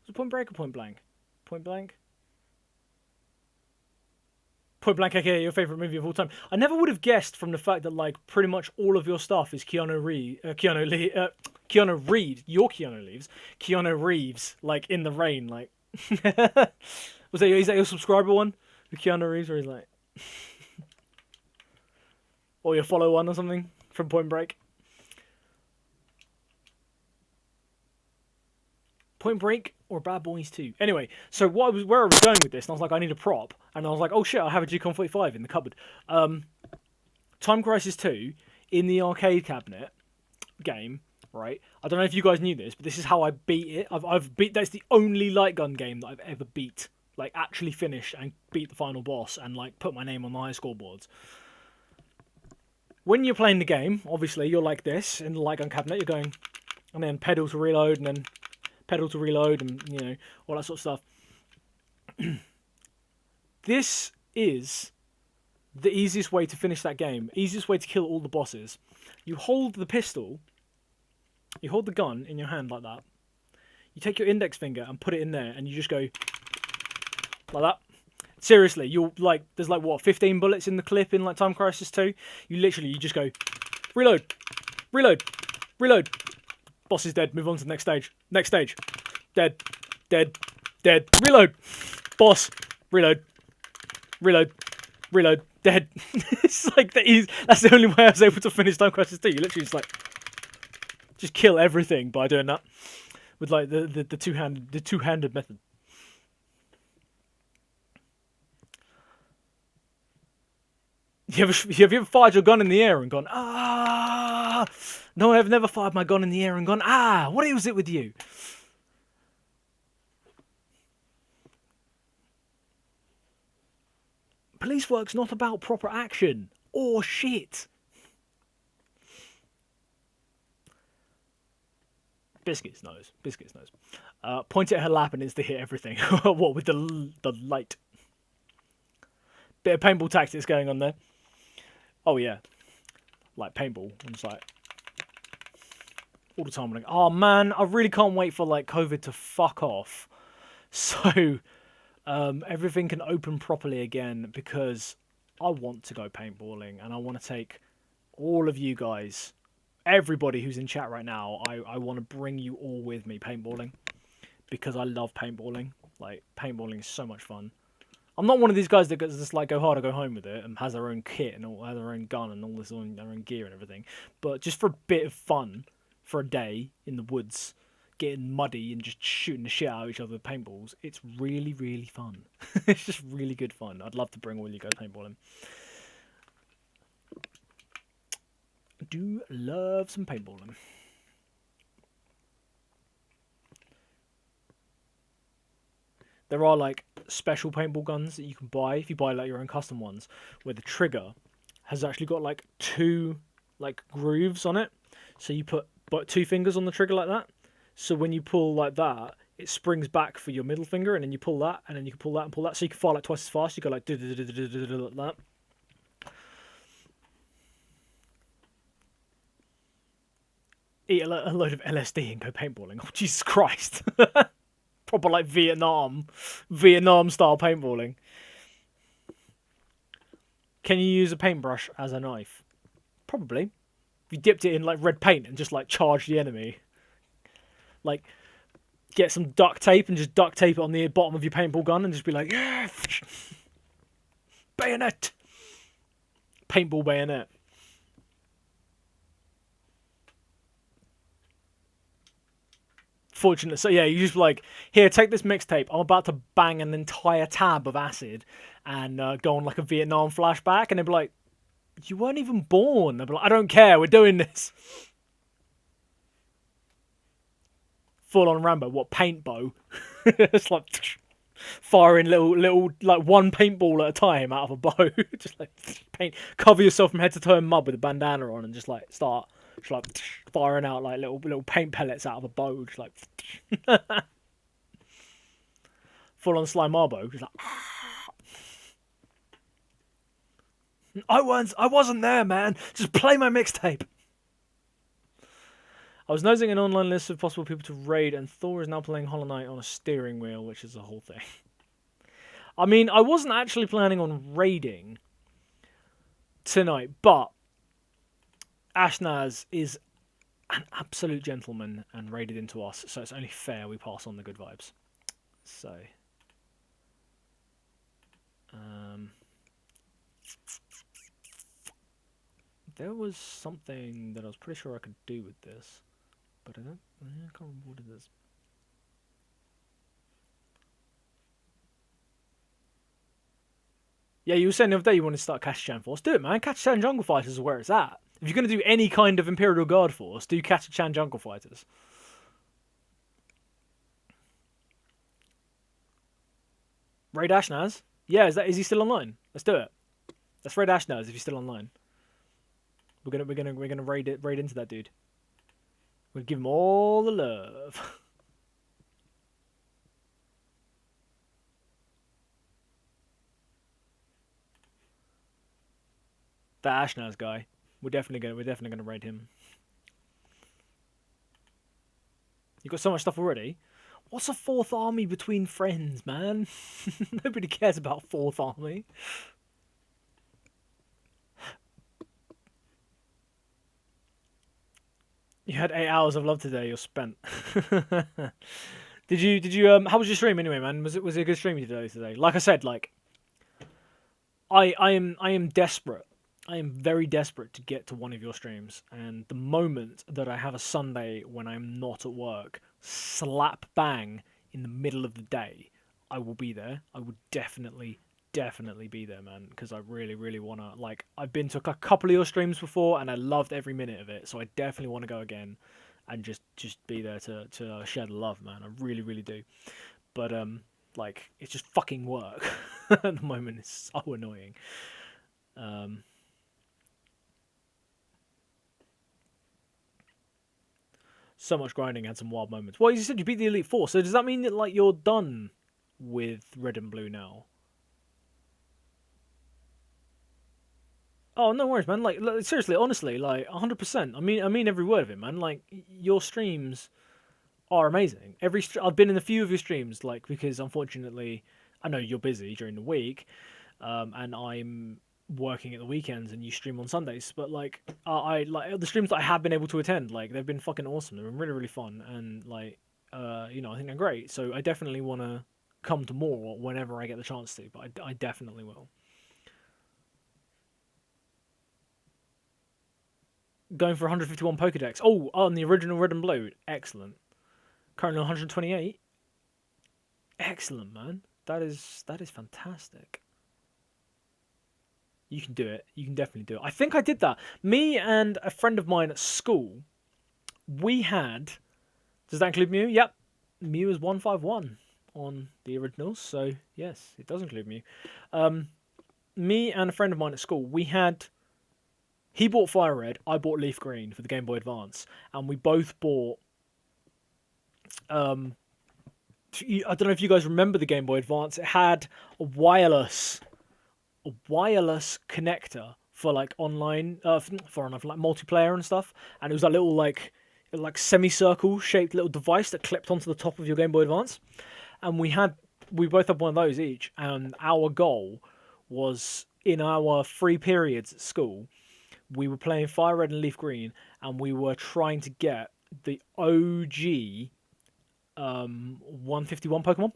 Was it Point Break or Point Blank? Point Blank? Point Blank, aka your favorite movie of all time. I never would have guessed from the fact that like pretty much all of your stuff is Keanu Reeves, Keanu Reeves, like in the rain, like. Is that your subscriber one, the Keanu Reeves, where he's like, or your follow one or something from Point Break? Point Break or Bad Boys 2. Anyway, so where I was going with this, and I was like, I need a prop, and I was like, oh shit, I have a G-Con 45 in the cupboard. Time Crisis 2 in the arcade cabinet game, right? I don't know if you guys knew this, but this is how I beat it. I've beat. That's the only light gun game that I've ever beat, like actually finished and beat the final boss and like put my name on the high scoreboards. When you're playing the game, obviously you're like this in the light gun cabinet. You're going, and then pedal to reload, and then pedal to reload, and you know, all that sort of stuff. This is the easiest way to finish that game. Easiest way to kill all the bosses. You hold the pistol, you hold the gun in your hand like that. You take your index finger and put it in there, and you just go like that. Seriously, you'll like, there's like what, 15 bullets in the clip in like Time Crisis 2. You just go reload, reload, reload. Boss is dead. Move on to the next stage. Next stage. Dead. Dead. Dead. Reload. Boss. Reload. Reload. Reload. Dead. It's like that's the only way I was able to finish Time Crisis 2. You literally just kill everything by doing that with like the two-handed method. Have you ever fired your gun in the air and gone, ah? No, I've never fired my gun in the air and gone, ah, what is it with you? Police work's not about proper action or shit. Biscuits knows. Biscuits knows. Point it at her lap and it's to hit everything. What, with the light? Bit of paintball tactics going on there. Oh yeah, like paintball. I'm just like all the time. I'm like, oh man, I really can't wait for like COVID to fuck off, so everything can open properly again, because I want to go paintballing and I want to take all of you guys, everybody who's in chat right now. I want to bring you all with me paintballing, because I love paintballing. Like paintballing is so much fun. I'm not one of these guys that gets just like go hard or go home with it and has their own kit and has their own gun and all this on their own gear and everything. But just for a bit of fun, for a day in the woods, getting muddy and just shooting the shit out of each other with paintballs, it's really, really fun. It's just really good fun. I'd love to bring all you guys paintballing. I do love some paintballing. There are like special paintball guns that you can buy if you buy like your own custom ones, where the trigger has actually got like 2 like grooves on it. So you put 2 fingers on the trigger like that. So when you pull like that, it springs back for your middle finger, and then you pull that, and then you can pull that and pull that. So you can fire like twice as fast. You go like like that. Eat a load of LSD and go paintballing. Oh Jesus Christ! Proper like Vietnam style paintballing. Can you use a paintbrush as a knife? Probably. If you dipped it in like red paint and just like charge the enemy. Like get some duct tape and just duct tape it on the bottom of your paintball gun and just be like, yeah, bayonet. Paintball bayonet. Fortunate. So yeah, you just like, here, take this mixtape. I'm about to bang an entire tab of acid and go on like a Vietnam flashback, and they'd be like, you weren't even born. They'd be like, I don't care, we're doing this. Full on Rambo. What, paint bow? It's like firing little like one paintball at a time out of a bow. Just like paint, cover yourself from head to toe in mud with a bandana on, and just like start. Just like firing out like little paint pellets out of a bow, just like full on slime marbo, just like I wasn't there, man. Just play my mixtape. I was nosing an online list of possible people to raid, and Thor is now playing Hollow Knight on a steering wheel, which is the whole thing. I mean, I wasn't actually planning on raiding tonight, but Ashnaz is an absolute gentleman and raided into us, so it's only fair we pass on the good vibes. So, there was something that I was pretty sure I could do with this, but I can't remember what it is. Yeah, you were saying the other day you wanted to start Catachan Force. Do it, man. Catachan Jungle Fighters is where it's at. If you're going to do any kind of Imperial Guard Force, do Catachan Jungle Fighters. Raid Ashnaz? Yeah, is he still online? Let's do it. Let's raid Ashnaz if he's still online. We're gonna raid into that dude. We'll give him all the love. That Ashnaz guy. We're definitely gonna raid him. You got so much stuff already. What's a 4th army between friends, man? Nobody cares about 4th army. You had 8 hours of love today. You're spent. Did you how was your stream anyway, man? Was it a good stream you did today? Like I said, like I am desperate. I am very desperate to get to one of your streams, and the moment that I have a Sunday when I'm not at work, slap bang in the middle of the day, I will be there. I would definitely be there, man, because I really want to, like, I've been to a couple of your streams before and I loved every minute of it, so I definitely want to go again and just be there to share the love, man. I really do. But like, it's just fucking work at the moment. It's so annoying. So much grinding, had some wild moments. Well, you said you beat the Elite Four, so does that mean that, like, you're done with Red and Blue now? Oh, no worries, man. Like seriously, honestly, like 100%. I mean every word of it, man. Like, your streams are amazing. I've been in a few of your streams, like, because unfortunately, I know you're busy during the week, and I'm working at the weekends, and you stream on Sundays. But like, I like the streams that I have been able to attend. Like, they've been fucking awesome. They've been really fun, and like, you know, I think they're great. So I definitely want to come to more whenever I get the chance to. But I definitely will. Going for 151 Pokedex. Oh, on the original Red and Blue. Excellent. Currently 128. Excellent, man. That is fantastic. You can do it. You can definitely do it. I think I did that. Me and a friend of mine at school, we had... Does that include Mew? Yep. Mew is 151 on the originals. So, yes, it does include Mew. Me and a friend of mine at school, we had... He bought Fire Red, I bought Leaf Green for the Game Boy Advance, and we both bought... I don't know if you guys remember the Game Boy Advance. It had a wireless connector for like online, for like multiplayer and stuff, and it was that little like semicircle shaped little device that clipped onto the top of your Game Boy Advance, and we both had one of those each, and our goal was, in our free periods at school, we were playing Fire Red and Leaf Green, and we were trying to get the OG 151 Pokemon,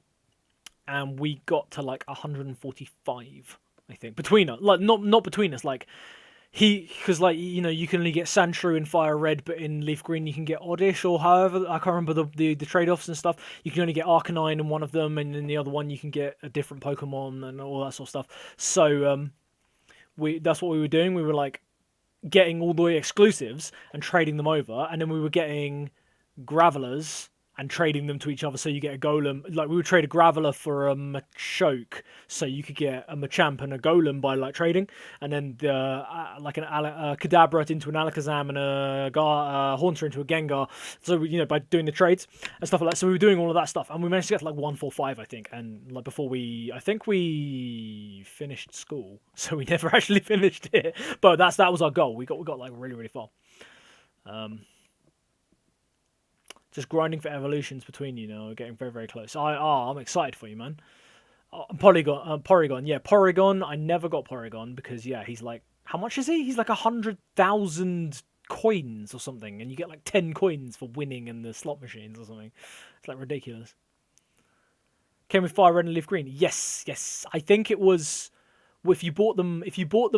and we got to like 145, I think, between us. Like, not between us, like, because like, you know, you can only get Sandshrew in Fire Red, but in Leaf Green you can get Oddish, or however, I can't remember the trade-offs and stuff. You can only get Arcanine in one of them, and in the other one you can get a different Pokemon and all that sort of stuff. So that's what we were doing. We were like getting all the exclusives and trading them over, and then we were getting Gravelers and trading them to each other, so you get a Golem. Like, we would trade a Graveler for a Machoke, so you could get a Machamp and a Golem by like trading, and then like a Kadabra into an Alakazam and a Haunter into a Gengar. So you know, by doing the trades and stuff like that. So we were doing all of that stuff, and we managed to get to like 145, I think. And like before I think we finished school, so we never actually finished it. But that was our goal. We got like really far. Just grinding for evolutions between you now, getting very close. I'm excited for you, man. Porygon. Yeah, Porygon. I never got Porygon because yeah, he's like, how much is he? He's like 100,000 coins or something, and you get like 10 coins for winning in the slot machines or something. It's like ridiculous. Came with Fire Red and Leaf Green. Yes. I think it was if you bought them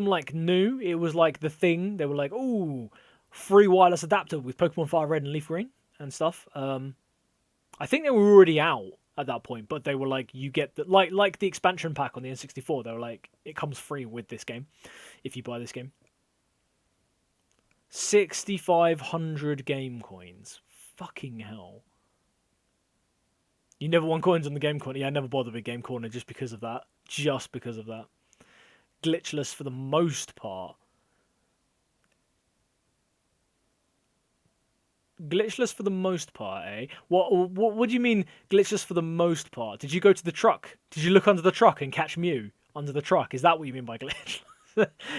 like new, it was like the thing. They were like, ooh, free wireless adapter with Pokemon Fire Red and Leaf Green and stuff. I think they were already out at that point, but they were like, you get the like the expansion pack on the N64. They were like, it comes free with this game if you buy this game. 6,500 game coins. Fucking hell. You never won coins on the game corner. Yeah, I never bothered with game corner just because of that. Glitchless for the most part. Glitchless for the most part, eh? What do you mean glitchless for the most part? Did you go to the truck? Did you look under the truck and catch Mew under the truck? Is that what you mean by glitchless?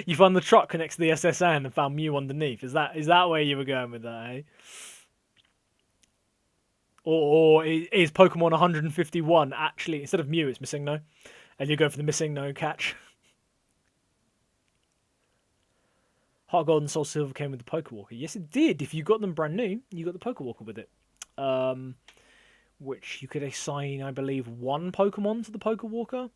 You found the truck next to the SSN and found Mew underneath. Is that where you were going with that, eh? Or is Pokemon 151 actually, instead of Mew, it's Missing No? And you go for the Missing No catch? Heart Gold and Soul Silver came with the Pokewalker. Yes, it did. If you got them brand new, you got the Pokewalker with it. Which you could assign, I believe, one Pokemon to the Pokewalker.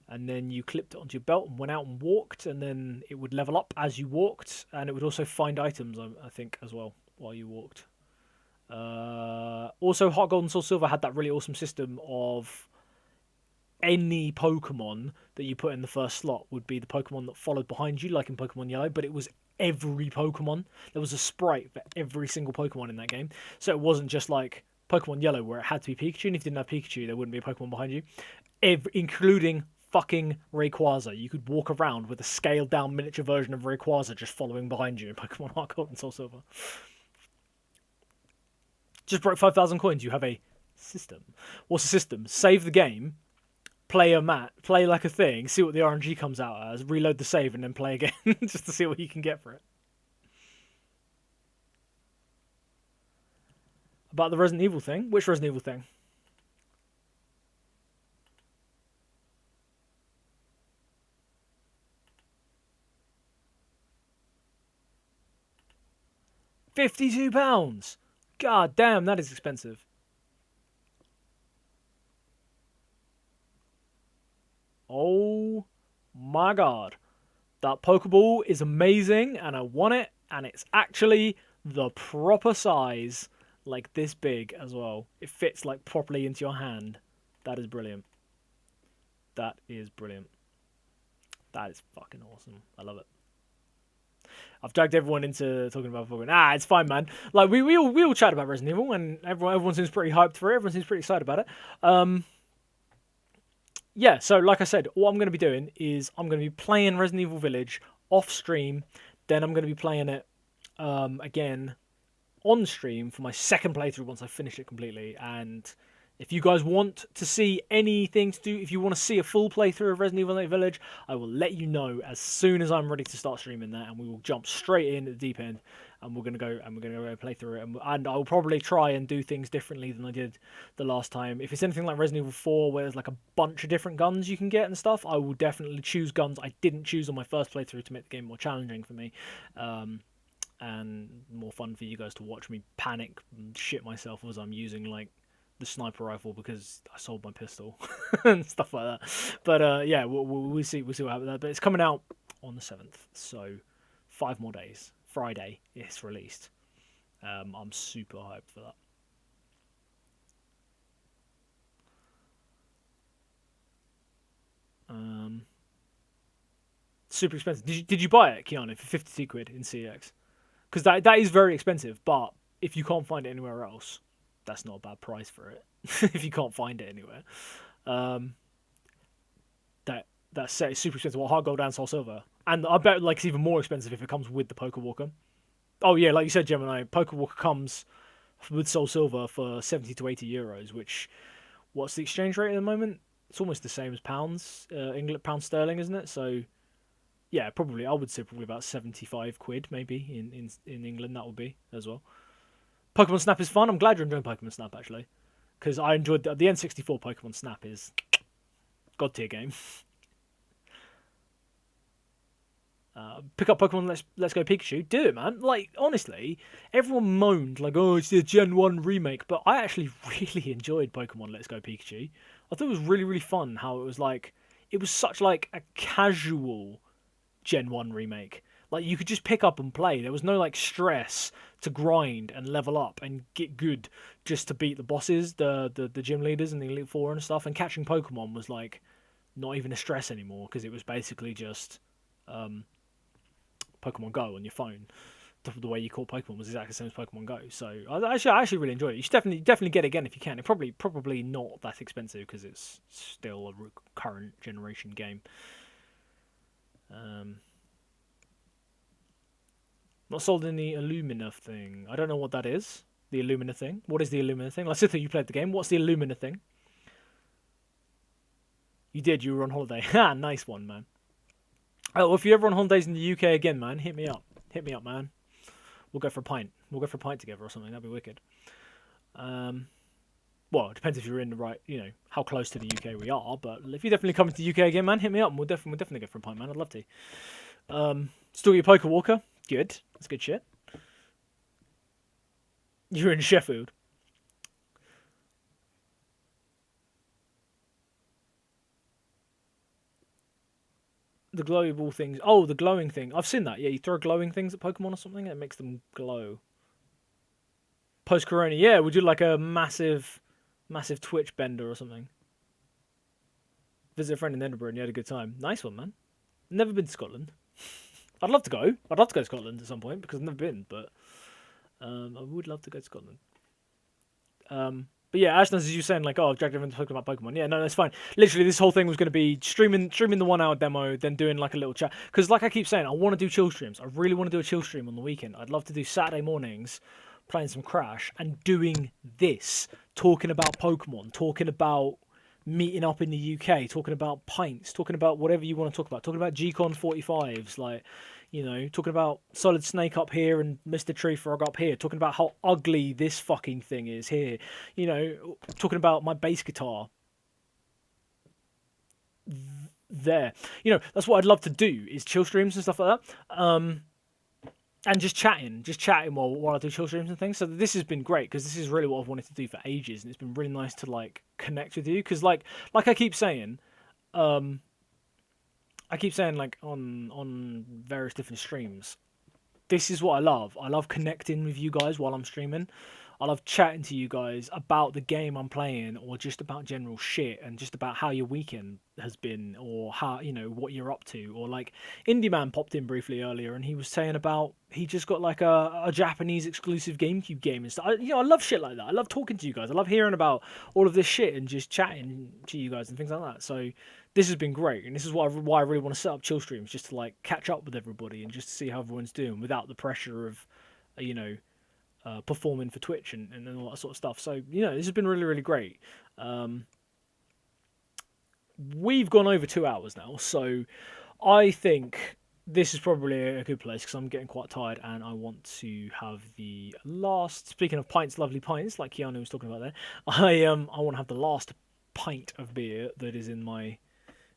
And then you clipped it onto your belt and went out and walked. And then it would level up as you walked. And it would also find items, I think, as well, while you walked. Also, Heart Gold and Soul Silver had that really awesome system of any Pokemon that you put in the first slot would be the Pokemon that followed behind you, like in Pokemon Yellow, but it was every Pokemon. There was a sprite for every single Pokemon in that game. So it wasn't just like Pokemon Yellow where it had to be Pikachu, and if you didn't have Pikachu, there wouldn't be a Pokemon behind you. Including fucking Rayquaza. You could walk around with a scaled down miniature version of Rayquaza just following behind you in Pokemon Heart Gold and Soul Silver. Just broke 5,000 coins. You have a system. What's the system? Save the game, play like a thing, see what the RNG comes out as, reload the save, and then play again just to see what you can get for it. About the Resident Evil thing? Which Resident Evil thing? £52. God damn, that is expensive. Oh my god. That Pokeball is amazing, and I want it, and it's actually the proper size, like this big as well. It fits like properly into your hand. That is brilliant. That is brilliant. That is fucking awesome. I love it. I've dragged everyone into talking about Pokemon. It's fine, man. Like we all chat about Resident Evil, and everyone seems pretty hyped for it. Everyone seems pretty excited about it. Yeah. So like I said, what I'm going to be doing is I'm going to be playing Resident Evil Village off stream. Then I'm going to be playing it again on stream for my second playthrough once I finish it completely. And if you guys want to see anything to do, if you want to see a full playthrough of Resident Evil Village, I will let you know as soon as I'm ready to start streaming that, and we will jump straight in at the deep end, and we're gonna go play through it, and I'll probably try and do things differently than I did the last time. If it's anything like Resident Evil 4, where there's like a bunch of different guns you can get and stuff, I will definitely choose guns I didn't choose on my first playthrough to make the game more challenging for me. And more fun for you guys to watch me panic and shit myself as I'm using like the sniper rifle because I sold my pistol and stuff like that. But yeah, we'll see what happens there. But it's coming out on the 7th, so 5 more days. Friday it's released. I'm super hyped for that. Super expensive. Did you buy it, Keanu, for 52 quid in CX? Because that is very expensive, but if you can't find it anywhere else, that's not a bad price for it. If you can't find it anywhere. That set is super expensive. Well, Heart Gold and Soul Silver. And I bet like it's even more expensive if it comes with the Pokewalker. Oh yeah, like you said, Gemini, Pokewalker comes with Soul Silver for 70 to 80 euros, which, what's the exchange rate at the moment? It's almost the same as pounds, pound sterling, isn't it? So yeah, probably, I would say probably about 75 quid maybe in England, that would be as well. Pokemon Snap is fun. I'm glad you're enjoying Pokemon Snap, actually. Because I enjoyed the N64 Pokemon Snap is God tier game. Pick up Pokemon Let's Go Pikachu. Do it, man. Like, honestly, everyone moaned, like, oh, it's the Gen 1 remake. But I actually really enjoyed Pokemon Let's Go Pikachu. I thought it was really, really fun how it was like, it was such like a casual Gen 1 remake. Like, you could just pick up and play. There was no like stress to grind and level up and get good just to beat the bosses, the gym leaders and the Elite Four and stuff. And catching Pokemon was like not even a stress anymore because it was basically just Pokemon Go on your phone. The way you caught Pokemon was exactly the same as Pokemon Go. So I actually really enjoyed it. You should definitely get it again if you can. It probably not that expensive because it's still a current generation game. Not sold in the Illumina thing. I don't know what that is. The Illumina thing. What is the Illumina thing? Let's say that you played the game. What's the Illumina thing? You did. You were on holiday. Ha! Nice one, man. Oh, well, if you're ever on holidays in the UK again, man, hit me up. Hit me up, man. We'll go for a pint. We'll go for a pint together or something. That'd be wicked. Well, it depends if you're in the right, you know, how close to the UK we are. But if you definitely come to the UK again, man, hit me up. And we'll definitely go for a pint, man. I'd love to. Still your Poker Walker. Good. That's good shit. You're in Sheffield. The glowable things. Oh, the glowing thing. I've seen that. Yeah, you throw glowing things at Pokemon or something, and it makes them glow. Post-corona. Yeah, we do like a massive Twitch bender or something. Visit a friend in Edinburgh and you had a good time. Nice one, man. Never been to Scotland. I'd love to go. I'd love to go to Scotland at some point because I've never been, but I would love to go to Scotland. But yeah, Ashton, as you saying, like, oh, I've dragged everyone to talk about Pokemon. Yeah, no, that's fine. Literally, this whole thing was going to be streaming the 1 hour demo, then doing like a little chat. Because like I keep saying, I want to do chill streams. I really want to do a chill stream on the weekend. I'd love to do Saturday mornings, playing some Crash, and doing this. Talking about Pokemon, talking about meeting up in the UK, talking about pints, talking about whatever you want to talk about. Talking about G-Con 45s, like, you know, talking about Solid Snake up here and Mr. Tree Frog up here. Talking about how ugly this fucking thing is here. You know, talking about my bass guitar there. You know, that's what I'd love to do, is chill streams and stuff like that. And just chatting while I do chill streams and things. So this has been great because this is really what I've wanted to do for ages, and it's been really nice to like connect with you. Because like I keep saying, like on various different streams, this is what I love. I love connecting with you guys while I'm streaming. I love chatting to you guys about the game I'm playing, or just about general shit, and just about how your weekend has been, or how, you know, what you're up to. Or like Indie Man popped in briefly earlier, and he was saying about he just got like a Japanese exclusive GameCube game and stuff. I love shit like that. I love talking to you guys. I love hearing about all of this shit and just chatting to you guys and things like that. So this has been great, and this is why I really want to set up chill streams, just to like catch up with everybody and just to see how everyone's doing without the pressure of, you know, performing for Twitch and all that sort of stuff. So, you know, this has been really, really great. We've gone over 2 hours now, so I think this is probably a good place because I'm getting quite tired and I want to have the last, speaking of pints, lovely pints, like Keanu was talking about there, I want to have the last pint of beer that is in my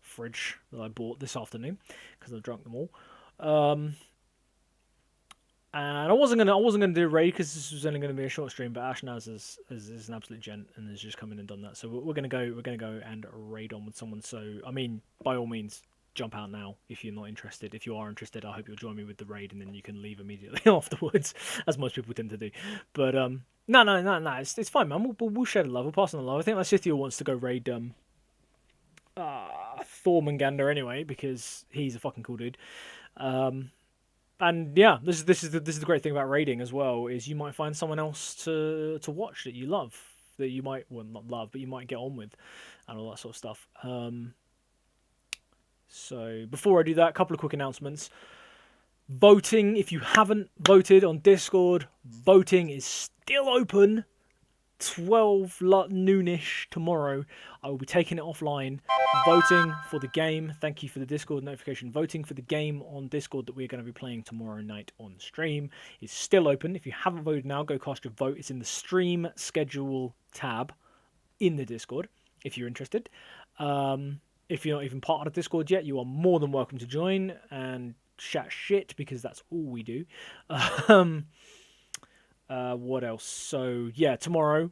fridge that I bought this afternoon because I've drunk them all. And I wasn't gonna do a raid because this was only gonna be a short stream. But Ashnaz is an absolute gent and has just come in and done that. So we're gonna go and raid on with someone. So I mean, by all means, jump out now if you're not interested. If you are interested, I hope you'll join me with the raid, and then you can leave immediately afterwards, as most people tend to do. But no, it's fine, man. We'll share the love. We'll pass on the love. I think Scythia wants to go raid Thormangander anyway because he's a fucking cool dude. And yeah, this is the great thing about raiding as well, is you might find someone else to watch that you love, that you might, well, not love, but you might get on with, and all that sort of stuff. So before I do that, a couple of quick announcements. Voting, if you haven't voted on Discord, voting is still open. 12 noonish tomorrow. I will be taking it offline. Voting for the game. Thank you for the Discord notification. Voting for the game on Discord that we're going to be playing tomorrow night on stream is still open. If you haven't voted now, go cast your vote. It's in the stream schedule tab in the Discord if you're interested. if you're not even part of the Discord yet, you are more than welcome to join and chat shit, because that's all we do. What else? So yeah, tomorrow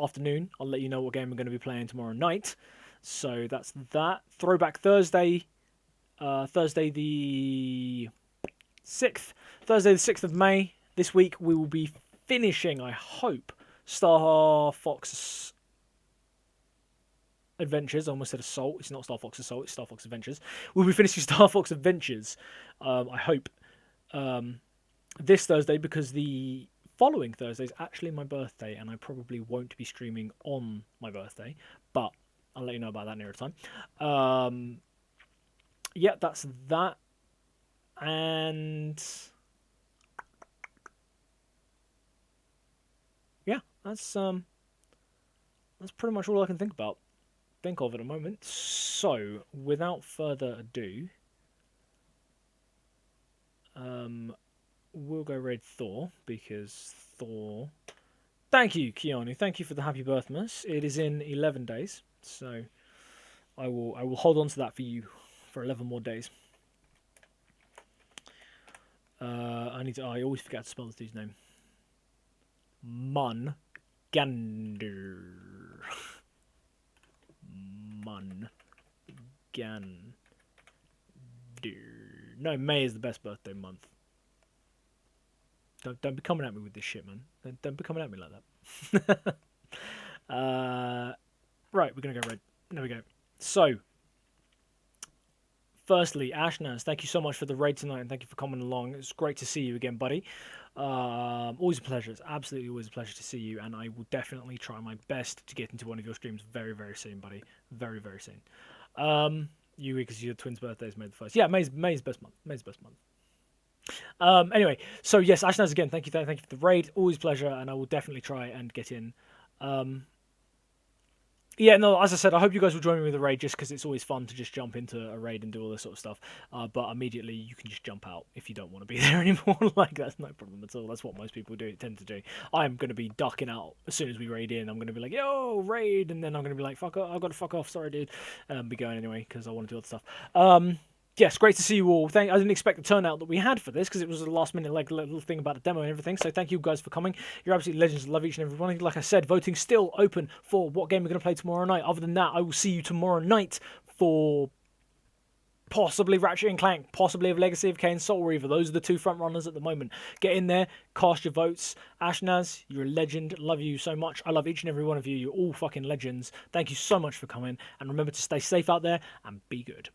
afternoon I'll let you know what game we're going to be playing tomorrow night. So that's that. Throwback Thursday, Thursday the 6th of May. This week we will be finishing, I hope, Star Fox Adventures. I almost said Assault. It's not Star Fox Assault, it's Star Fox Adventures. We'll be finishing Star Fox Adventures, I hope, this Thursday, because the following Thursday is actually my birthday, and I probably won't be streaming on my birthday, but I'll let you know about that nearer time. Yeah, that's that. And yeah, that's pretty much all I can think of at the moment. So without further ado, we'll go raid Thor, because Thor... Thank you, Keanu. Thank you for the happy birthmas. It is in 11 days, so I will hold on to that for you for 11 more days. I always forget to spell this dude's name. Gander. Gander. No, May is the best birthday month. Don't be coming at me with this shit, man. Don't be coming at me like that. Right, we're gonna go red. There we go. So, firstly, Ashnaz, thank you so much for the raid tonight, and thank you for coming along. It's great to see you again, buddy. Always a pleasure. It's absolutely always a pleasure to see you, and I will definitely try my best to get into one of your streams very, very soon, buddy. Very, very soon. You, because your twin's birthday is May the 1st. Yeah, May's best month. May's best month. Anyway, so yes, Ashnaz, again, thank you for the raid. Always a pleasure, and I will definitely try and get in. Yeah, no, as I said, I hope you guys will join me with the raid, just because it's always fun to just jump into a raid and do all this sort of stuff. But immediately you can just jump out if you don't want to be there anymore. Like, that's no problem at all. That's what most people tend to do. I'm going to be ducking out as soon as we raid in. I'm going to be like, yo, raid, and then I'm going to be like, fuck off, I've got to fuck off, sorry, dude. Be going anyway, because I want to do other stuff. Yes, great to see you all. I didn't expect the turnout that we had for this, because it was a last minute little thing about the demo and everything. So thank you guys for coming. You're absolutely legends. Love each and every one of you. Like I said, voting still open for what game we're going to play tomorrow night. Other than that, I will see you tomorrow night for possibly Ratchet & Clank, possibly of Legacy of Kain, Soul Reaver. Those are the two front runners at the moment. Get in there, cast your votes. Ashnaz, you're a legend. Love you so much. I love each and every one of you. You're all fucking legends. Thank you so much for coming. And remember to stay safe out there and be good.